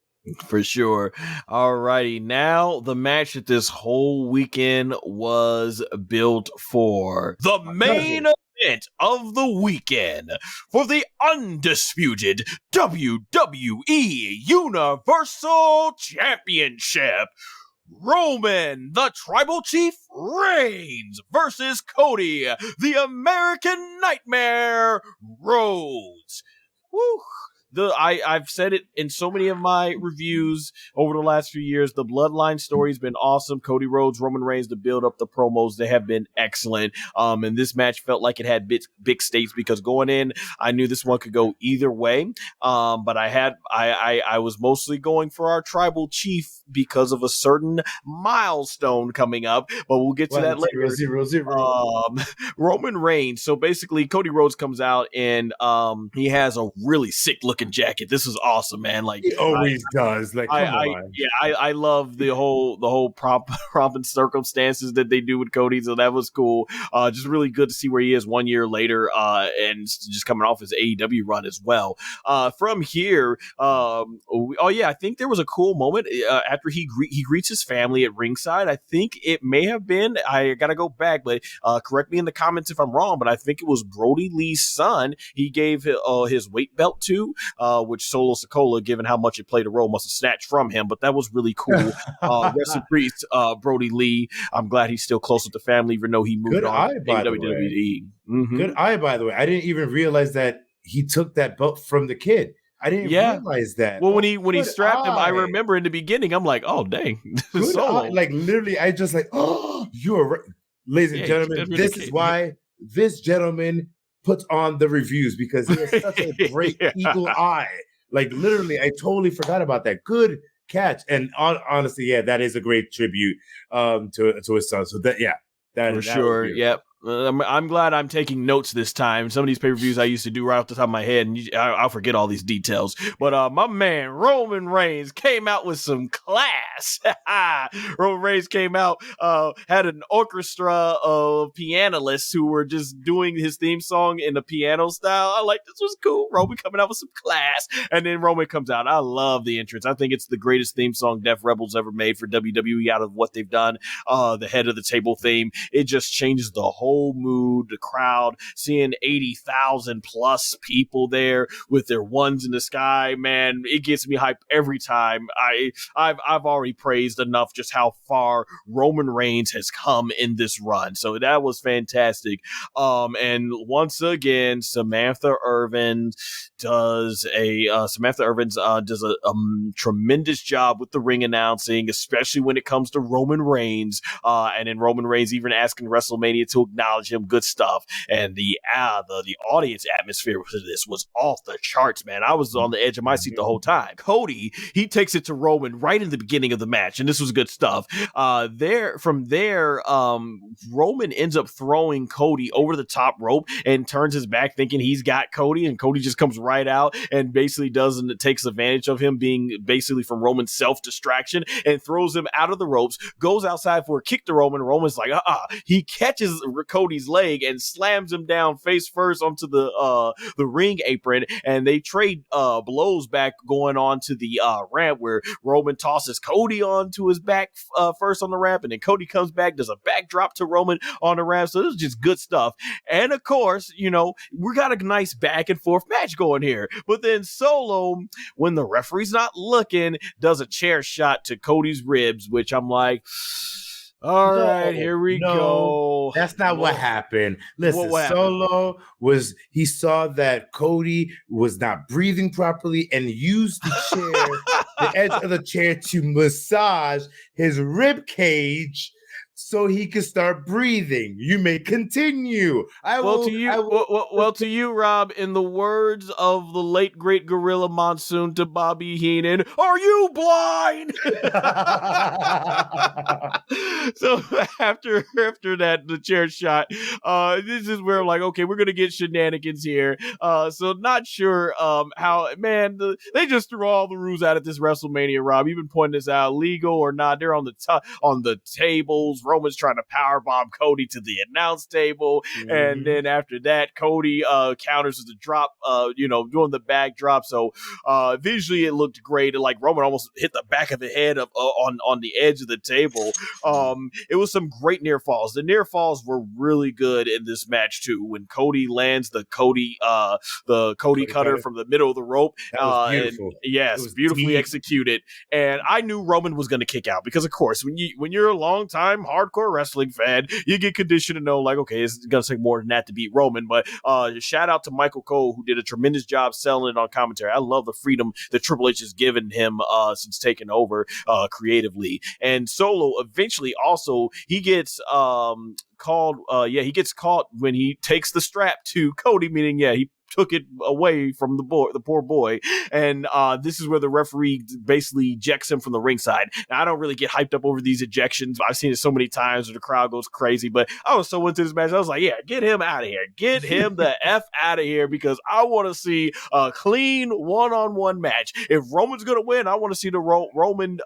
For sure. All righty. Now, the match that this whole weekend was built for. The main event of the weekend for the undisputed WWE Universal Championship. Roman, the Tribal Chief Reigns versus Cody, the American Nightmare Rhodes. Woo! I've said it in so many of my reviews over the last few years. The Bloodline story has been awesome. Cody Rhodes, Roman Reigns, to build up the promos, they have been excellent. And this match felt like it had big stakes because going in, I knew this one could go either way. But I was mostly going for our tribal chief because of a certain milestone coming up. But we'll get to that later. 0-0. Roman Reigns. So basically, Cody Rhodes comes out and he has a really sick looking jacket. This is awesome, man. Like he always does. Like, come on. I love the whole prompt and circumstances that they do with Cody. So that was cool. Just really good to see where he is 1 year later, and just coming off his AEW run as well. From here, I think there was a cool moment after he greets his family at ringside. I think it may have been, I gotta go back, but correct me in the comments if I'm wrong, but I think it was Brody Lee's son he gave his weight belt to, which Solo Sikoa, given how much it played a role, must have snatched from him, but that was really cool. Rest in peace, Brody Lee. I'm glad he's still close with the family, even though he moved Good on eye, to by the WWE. Mm-hmm. Good eye, by the way. I didn't even realize that he took that belt from the kid. I didn't realize that. Well, when he strapped him, I remember in the beginning, I'm like, oh dang, Solo. Like literally, I just like, oh, you're right. Ladies and gentlemen, this is why this gentleman puts on the reviews, because he has such a great eagle eye. Like literally, I totally forgot about that. Good catch. And honestly, that is a great tribute to his son. So that for sure. Yep. I'm glad I'm taking notes this time. Some of these pay-per-views I used to do right off the top of my head, and I'll forget all these details. But my man Roman Reigns came out with some class. Roman Reigns came out, had an orchestra of pianists who were just doing his theme song in the piano style. I like, this was cool. Roman coming out with some class. And then Roman comes out. I love the entrance. I think it's the greatest theme song Def Rebels ever made for WWE out of what they've done. The head of the table theme. It just changes the whole mood, the crowd, seeing 80,000 plus people there with their ones in the sky, man, it gets me hyped every time. I've already praised enough just how far Roman Reigns has come in this run, so that was fantastic. And once again, Samantha Irvin does a tremendous job with the ring announcing, especially when it comes to Roman Reigns, and then Roman Reigns even asking WrestleMania to acknowledge him. Good stuff. And the audience atmosphere for this was off the charts, man. I was on the edge of my seat the whole time. Cody, he takes it to Roman right in the beginning of the match, and this was good stuff. From there, Roman ends up throwing Cody over the top rope and turns his back thinking he's got Cody, and Cody just comes right out and basically takes advantage of him being basically from Roman's self-distraction and throws him out of the ropes, goes outside for a kick to Roman. Roman's like, he catches Cody's leg and slams him down face first onto the ring apron, and they trade blows back going on to the ramp, where Roman tosses Cody onto his back first on the ramp, and then Cody comes back, does a backdrop to Roman on the ramp. So this is just good stuff. And of course, we got a nice back and forth match going here. But then Solo, when the referee's not looking, does a chair shot to Cody's ribs, which I'm like, all right, here we go. That's not what happened. Listen, what Solo he saw that Cody was not breathing properly and used the edge of the chair to massage his rib cage so he could start breathing. You may continue. To you, Rob, in the words of the late great Gorilla Monsoon to Bobby Heenan, are you blind? So after that, the chair shot, this is where I'm like, okay, we're gonna get shenanigans here. So not sure how, man, they just threw all the rules out at this WrestleMania, Rob. You've been pointing this out, legal or not, they're on the tables. Roman's trying to powerbomb Cody to the announce table, and then after that, Cody counters with the drop, doing the backdrop. So visually, it looked great. And like Roman almost hit the back of the head on the edge of the table. It was some great near falls. The near falls were really good in this match too. When Cody lands the Cody cutter from the middle of the rope, that was beautiful. Beautifully executed. And I knew Roman was going to kick out because, of course, when you're a long time hardcore wrestling fan, you get conditioned to know, like, okay, it's going to take more than that to beat Roman. But shout out to Michael Cole, who did a tremendous job selling it on commentary. I love the freedom that Triple H has given him since taking over creatively. And Solo eventually also, he gets he gets caught when he takes the strap to Cody, meaning, he took it away from the poor boy. And this is where the referee basically ejects him from the ringside. Now, I don't really get hyped up over these ejections. I've seen it so many times where the crowd goes crazy, but I was so into this match. I was like, get him out of here. Get him the F out of here, because I want to see a clean one-on-one match. If Roman's going to win, I want to see the Roman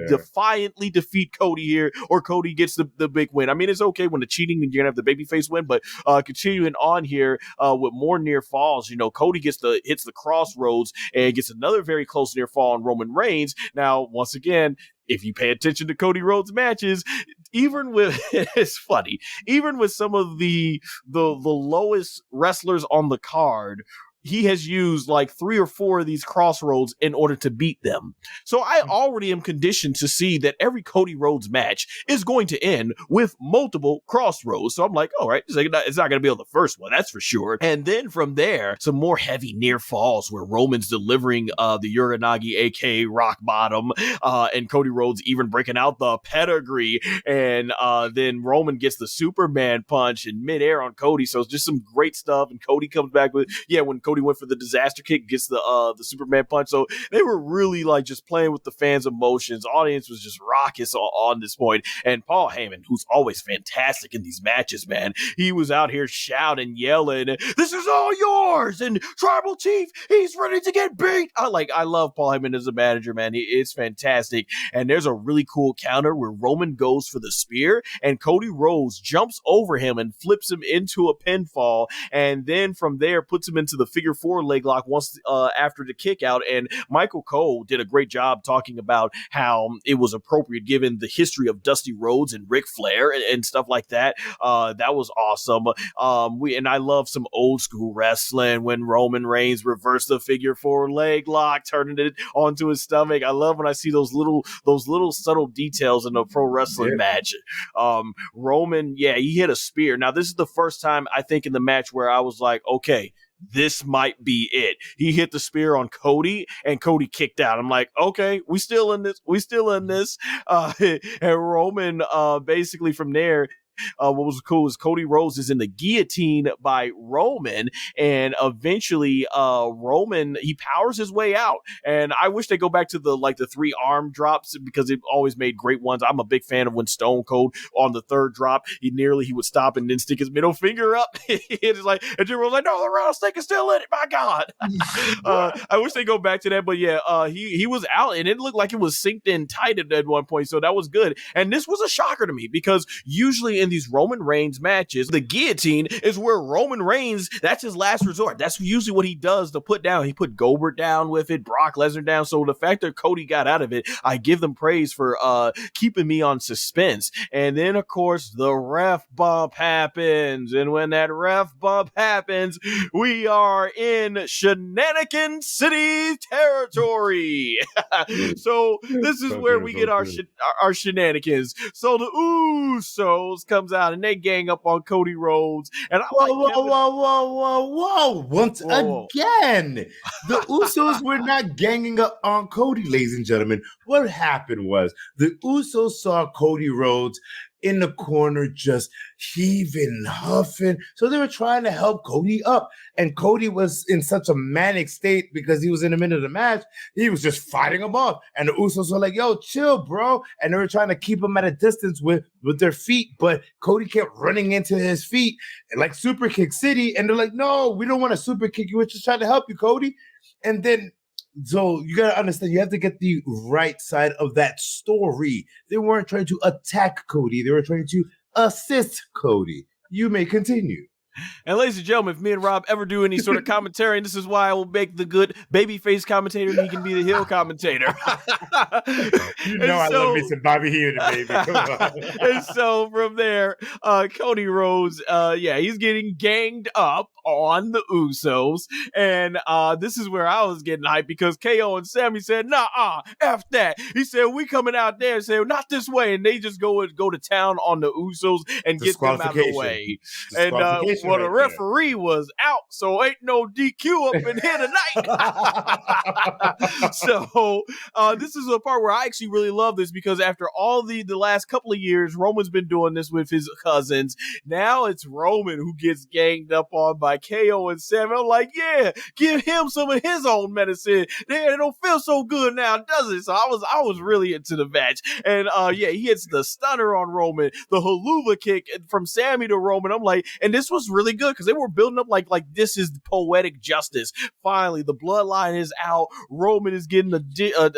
defiantly defeat Cody here, or Cody gets the big win. I mean, it's okay when the cheating and you're going to have the babyface win, but continuing on here with more near falls, Cody hits the crossroads and gets another very close near fall on Roman Reigns. Now, once again, if you pay attention to Cody Rhodes matches, even with it's funny, even with some of the lowest wrestlers on the card, he has used like 3 or 4 of these crossroads in order to beat them. So I already am conditioned to see that every Cody Rhodes match is going to end with multiple crossroads. So I'm like, all right, it's not going to be on the first one, that's for sure. And then from there, some more heavy near falls where Roman's delivering the Uranagi, aka rock bottom, and Cody Rhodes even breaking out the pedigree. And then Roman gets the Superman punch in midair on Cody. So it's just some great stuff. And Cody comes back with, when Cody went for the disaster kick, gets the Superman punch. So they were really like just playing with the fans' emotions. Audience was just raucous on this point. And Paul Heyman, who's always fantastic in these matches, man, he was out here shouting, yelling, "This is all yours!" And Tribal Chief, he's ready to get beat. I love Paul Heyman as a manager, man. It's fantastic. And there's a really cool counter where Roman goes for the spear and Cody Rhodes jumps over him and flips him into a pinfall. And then from there puts him into the figure 4 leg lock once after the kick out. And Michael Cole did a great job talking about how it was appropriate given the history of Dusty Rhodes and Ric Flair and stuff like that. That was awesome. And I love some old school wrestling when Roman Reigns reversed the figure 4 leg lock, turning it onto his stomach. I love when I see those little subtle details in a pro wrestling match. Roman, he hit a spear. Now, this is the first time I think in the match where I was like, okay, this might be it. He hit the spear on Cody and Cody kicked out. I'm like, okay, we still in this. And Roman, basically from there, what was cool is Cody Rhodes is in the guillotine by Roman, and eventually Roman, he powers his way out. And I wish they go back to the 3 arm drops, because it always made great ones. I'm a big fan of when Stone Cold on the 3rd drop, he would stop and then stick his middle finger up. It's like, and Jim was like, no, the rattlesnake is still in it, my God. I wish they go back to that, but he was out and it looked like it was synced in tight at one point, so that was good. And this was a shocker to me, because usually in these Roman Reigns matches, the guillotine is where Roman Reigns, that's his last resort. That's usually what he does to put down. He put Goldberg down with it, Brock Lesnar down. So the fact that Cody got out of it, I give them praise for keeping me on suspense. And then, of course, the ref bump happens. And when that ref bump happens, we are in Shenanigan City territory. So this is where we get our shenanigans. So the Usos comes out and they gang up on Cody Rhodes. And whoa. Once again, the Usos were not ganging up on Cody, ladies and gentlemen. What happened was the Usos saw Cody Rhodes in the corner just heaving, huffing. So they were trying to help Cody up. And Cody was in such a manic state because he was in the middle of the match. He was just fighting him off. And the Usos were like, yo, chill, bro. And they were trying to keep him at a distance with their feet. But Cody kept running into his feet like Super Kick City. And they're like, no, we don't want to super kick you. We're just trying to help you, Cody. And then so you got to understand, you have to get the right side of that story. They weren't trying to attack Cody. They were trying to assist Cody. You may continue. And ladies and gentlemen, if me and Rob ever do any sort of commentary, and this is why I will make the good babyface commentator and he can be the heel commentator. I love me some Bobby Heenan, baby. Come on. And so from there, Cody Rhodes, he's getting ganged up on the Usos. And this is where I was getting hyped because KO and Sami said, nah, F that. He said, we coming out there and say, not this way. And they just go to town on the Usos and get them out of the way. And the referee was out, so ain't no DQ up in here tonight. So this is a part where I actually really love this because after all the last couple of years, Roman's been doing this with his cousins. Now it's Roman who gets ganged up on by KO and Sami. I'm like, yeah, give him some of his own medicine. It don't feel so good now, does it? So I was really into the match. And he hits the stunner on Roman, the haluva kick from Sami to Roman. I'm like, and this was really good because they were building up like this is poetic justice. Finally, the bloodline is out. Roman is getting a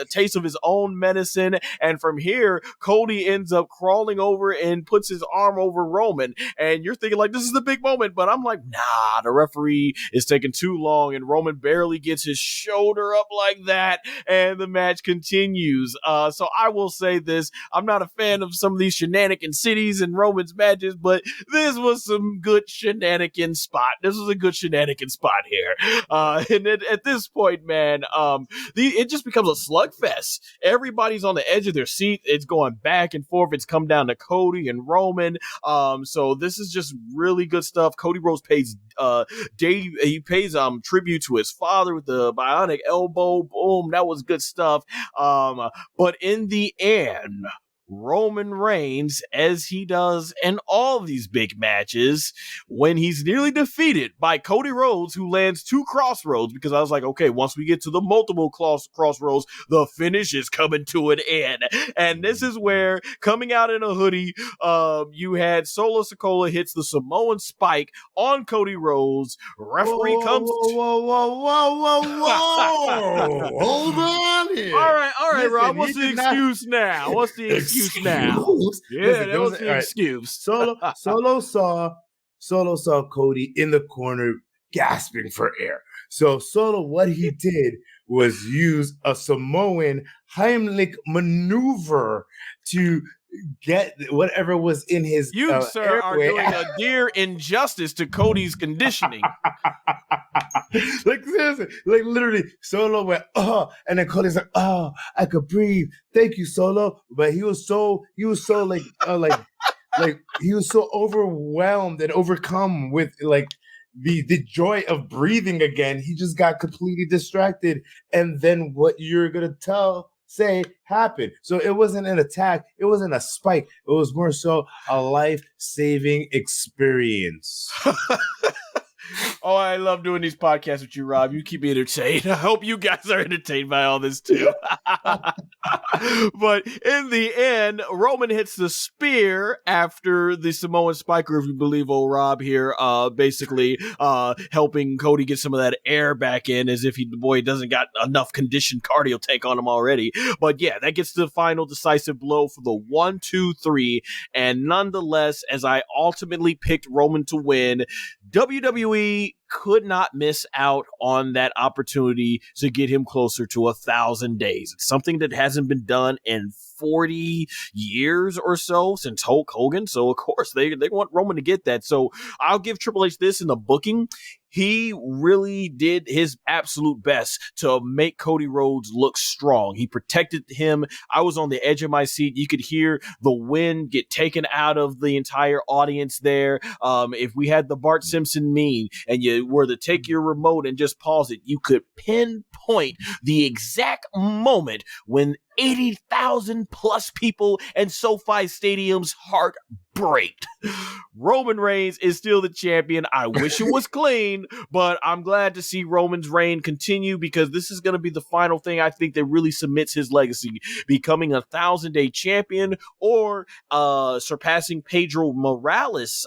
taste of his own medicine. And from here, Cody ends up crawling over and puts his arm over Roman. And you're thinking like, this is the big moment. But I'm like, nah, the referee is taking too long. And Roman barely gets his shoulder up like that. And the match continues. So I will say this. I'm not a fan of some of these shenanigan cities and Roman's matches, but this was some good shenanigan spot. This was a good shenanigan spot here. And at this point, man, it just becomes a slugfest. Everybody's on the edge of their seat. It's going back and forth. It's come down to Cody and Roman. So this is just really good stuff. Cody Rhodes pays tribute to his father with the bionic elbow. Boom, that was good stuff. But in the end, Roman Reigns, as he does in all these big matches, when he's nearly defeated by Cody Rhodes, who lands 2 crossroads, because I was like, okay, once we get to the multiple crossroads, the finish is coming to an end. And this is where, coming out in a hoodie, you had Solo Sikoa hits the Samoan spike on Cody Rhodes. Referee comes. Whoa! Hold on here. All right, listen, Rob. What's the excuse now? What's the excuse now? Yeah, listen, that was the excuse. Solo saw Cody in the corner gasping for air. So Solo, what he did was use a Samoan Heimlich maneuver to get whatever was in his You, sir, are doing a dear injustice to Cody's conditioning. Like seriously, like literally, Solo went, and then Cody's like, I could breathe. Thank you, Solo. But he was so he was so overwhelmed and overcome with like the joy of breathing again. He just got completely distracted. And then what you're gonna say happened. So it wasn't an attack. It wasn't a spike. It was more so a life-saving experience. Oh, I love doing these podcasts with you, Rob. You keep me entertained. I hope you guys are entertained by all this too. But in the end, Roman hits the spear after the Samoan spiker, if you believe old Rob here, basically helping Cody get some of that air back in, as if the boy doesn't got enough conditioned cardio take on him already. But yeah, that gets the final decisive blow for the 1, 2, 3. And nonetheless, as I ultimately picked Roman to win, WWE could not miss out on that opportunity to get him closer to 1,000 days. It's something that hasn't been done in 40 years or so since Hulk Hogan. So of course they want Roman to get that. So I'll give Triple H this in the booking. He really did his absolute best to make Cody Rhodes look strong. He protected him. I was on the edge of my seat. You could hear the wind get taken out of the entire audience there. If we had the Bart Simpson meme and you were to take your remote and just pause it, you could pinpoint the exact moment when 80,000 plus people and SoFi Stadium's heart break. Roman Reigns is still the champion. I wish it was clean, but I'm glad to see Roman's reign continue because this is going to be the final thing I think that really cements his legacy, becoming 1,000-day champion or surpassing Pedro Morales'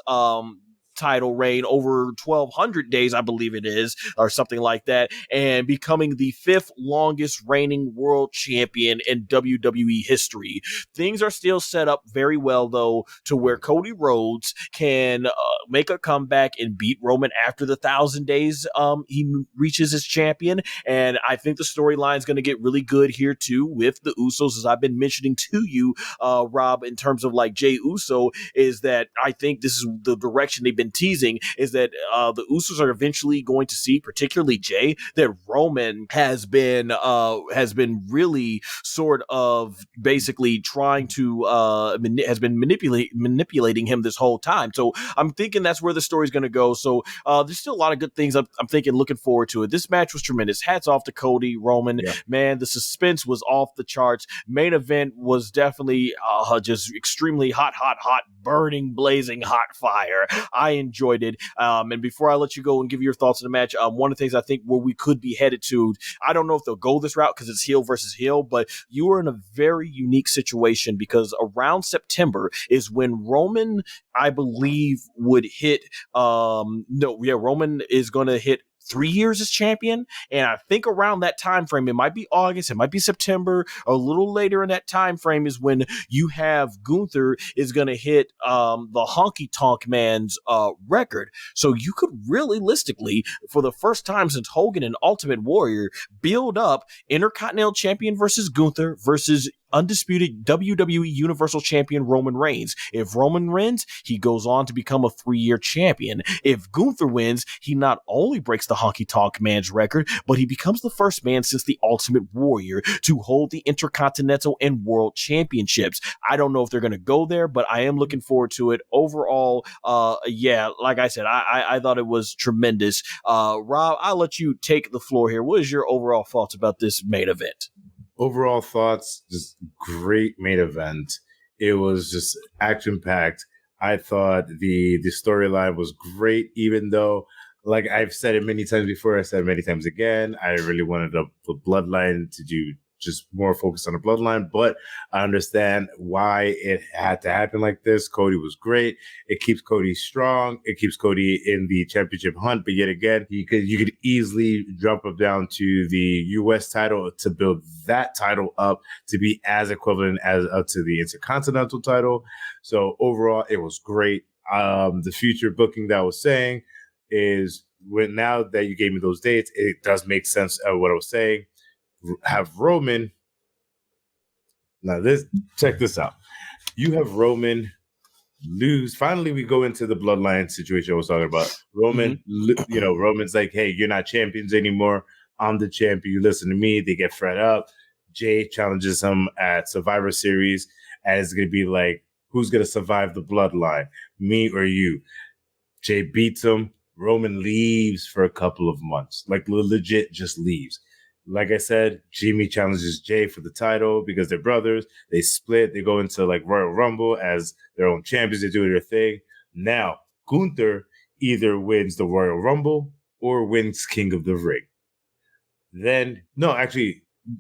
title reign over 1,200 days, I believe it is, or something like that, and becoming the 5th longest reigning world champion in WWE history. Things are still set up very well, though, to where Cody Rhodes can make a comeback and beat Roman after the 1,000 days he reaches his champion. And I think the storyline is going to get really good here, too, with the Usos, as I've been mentioning to you, Rob, in terms of like Jey Uso, is that I think this is the direction they've been teasing, is that the Usos are eventually going to see, particularly Jey, that Roman has been really sort of basically trying to has been manipulating him this whole time. So I'm thinking that's where the story's going to go. So there's still a lot of good things I'm thinking, looking forward to it. This match was tremendous. Hats off to Cody, Roman. Yeah. Man, the suspense was off the charts. Main event was definitely just extremely hot, burning, blazing hot fire. I enjoyed it. And before I let you go and give your thoughts on the match, one of the things I think where we could be headed to, I don't know if they'll go this route because it's heel versus heel, but you are in a very unique situation because around September is when Roman, I believe, would hit, Roman is going to hit 3 years as champion, and I think around that time frame, it might be August, it might be September, or a little later in that time frame is when you have Gunther is going to hit the Honky Tonk Man's record. So you could realistically, for the first time since Hogan and Ultimate Warrior, build up Intercontinental Champion versus Gunther versus undisputed WWE Universal Champion Roman Reigns. If Roman wins, he goes on to become a 3-year champion. If Gunther wins, he not only breaks the Honky Tonk Man's record, but he becomes the first man since the Ultimate Warrior to hold the Intercontinental and World Championships. I don't know if they're going to go there, but I am looking forward to it. Overall, like I said, I thought it was tremendous. Rob, I'll let you take the floor here. What is your overall thoughts about this main event? Overall thoughts, just great main event. It was just action-packed. I thought the storyline was great, even though, like I've said it many times before, I said it many times again, I really wanted the Bloodline to do just more focus on the Bloodline, but I understand why it had to happen like this. Cody was great. It keeps Cody strong. It keeps Cody in the championship hunt, but yet again, you could easily jump up down to the US title to build that title up to be as equivalent as to the Intercontinental title. So overall, it was great. The future booking that I was saying is, now that you gave me those dates, it does make sense of what I was saying. Have Roman. Now check this out. You have Roman lose. Finally, we go into the Bloodline situation I was talking about. Roman, Roman's like, hey, you're not champions anymore. I'm the champion. You listen to me. They get fed up. Jey challenges him at Survivor Series, and it's going to be like, who's going to survive the Bloodline, me or you? Jey beats him. Roman leaves for a couple of months, like legit just leaves. Like I said, Jimmy challenges Jey for the title because they're brothers. They split. They go into like Royal Rumble as their own champions. They do their thing. Now, Gunther either wins the Royal Rumble or wins King of the Ring.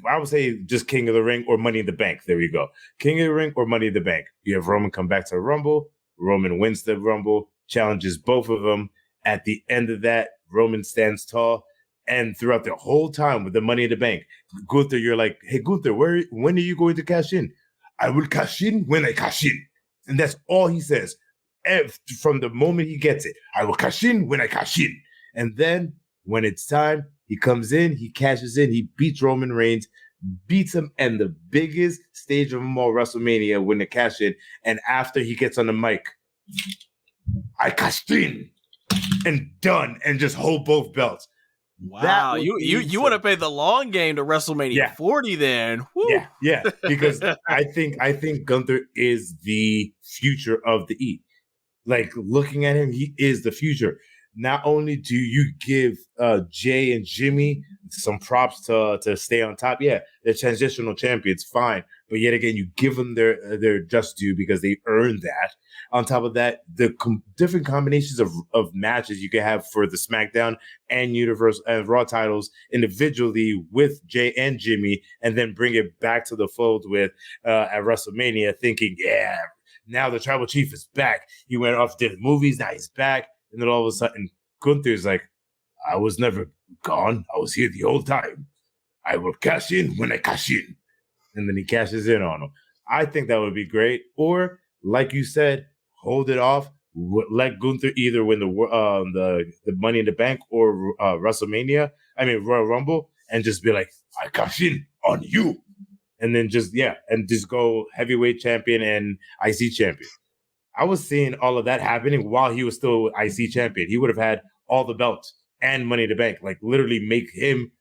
I would say just King of the Ring or Money in the Bank. There we go. King of the Ring or Money in the Bank. You have Roman come back to the Rumble. Roman wins the Rumble, challenges both of them. At the end of that, Roman stands tall. And throughout the whole time with the Money in the Bank, Gunther, you're like, hey, Gunther, when are you going to cash in? I will cash in when I cash in. And that's all he says. From the moment he gets it, I will cash in when I cash in. And then when it's time, he comes in, he cashes in, he beats Roman Reigns, beats him in the biggest stage of them all, WrestleMania, when they cash in. And after he gets on the mic, I cashed in and done, and just hold both belts. Wow, you want to play the long game to WrestleMania 40 then? Woo. Yeah, because I think Gunther is the future of the E. Like, looking at him, he is the future. Not only do you give Jey and Jimmy some props to stay on top, they're transitional champions, fine. But yet again, you give them their just due because they earned that. On top of that, the different combinations of matches you can have for the SmackDown and Universal and Raw titles individually with Jey and Jimmy, and then bring it back to the fold with at WrestleMania, thinking, now the Tribal Chief is back. He went off, did movies, now he's back. And then all of a sudden, Gunther's like, I was never gone. I was here the whole time. I will cash in when I cash in. And then he cashes in on him. I think that would be great. Or, like you said, hold it off. Let Gunther either win the Money in the Bank or WrestleMania. I mean Royal Rumble, and just be like, I cash in on you. And then just go heavyweight champion and IC champion. I was seeing all of that happening while he was still IC champion. He would have had all the belts and Money in the Bank. Like literally make him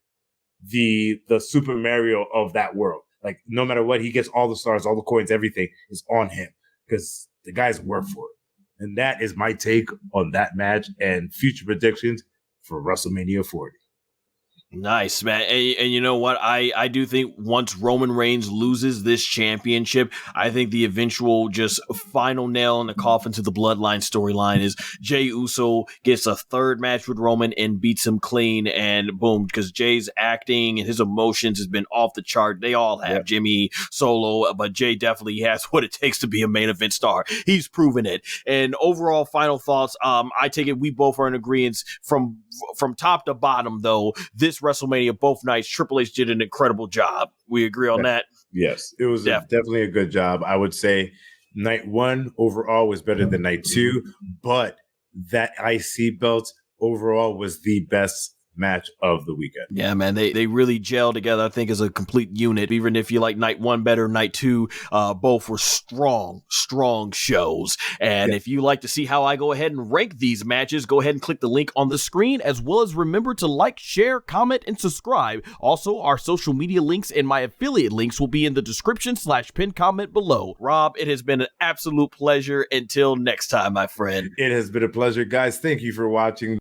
the Super Mario of that world. Like no matter what, he gets all the stars, all the coins, everything is on him because the guy's worked for it. And that is my take on that match and future predictions for WrestleMania 40. Nice, man. And you know what? I do think once Roman Reigns loses this championship, I think the eventual just final nail in the coffin to the Bloodline storyline is Jey Uso gets a third match with Roman and beats him clean, and boom, because Jey's acting and his emotions has been off the chart. They all have, Jimmy, Solo, but Jey definitely has what it takes to be a main event star. He's proven it. And overall final thoughts, I take it we both are in agreement from top to bottom, though. This WrestleMania, both nights, Triple H did an incredible job. We agree on that? Yes, it was definitely a good job. I would say night one overall was better than night two, but that IC belt overall was the best match of the weekend. Yeah, man, they really gel together, I think, as a complete unit. Even if you like night one better, night two, both were strong shows. And if you like to see how I go ahead and rank these matches, go ahead and click the link on the screen, as well as remember to like, share, comment, and subscribe. Also, our social media links and my affiliate links will be in the description / pinned comment below. Rob, it has been an absolute pleasure. Until next time, my friend. It has been a pleasure, guys. Thank you for watching.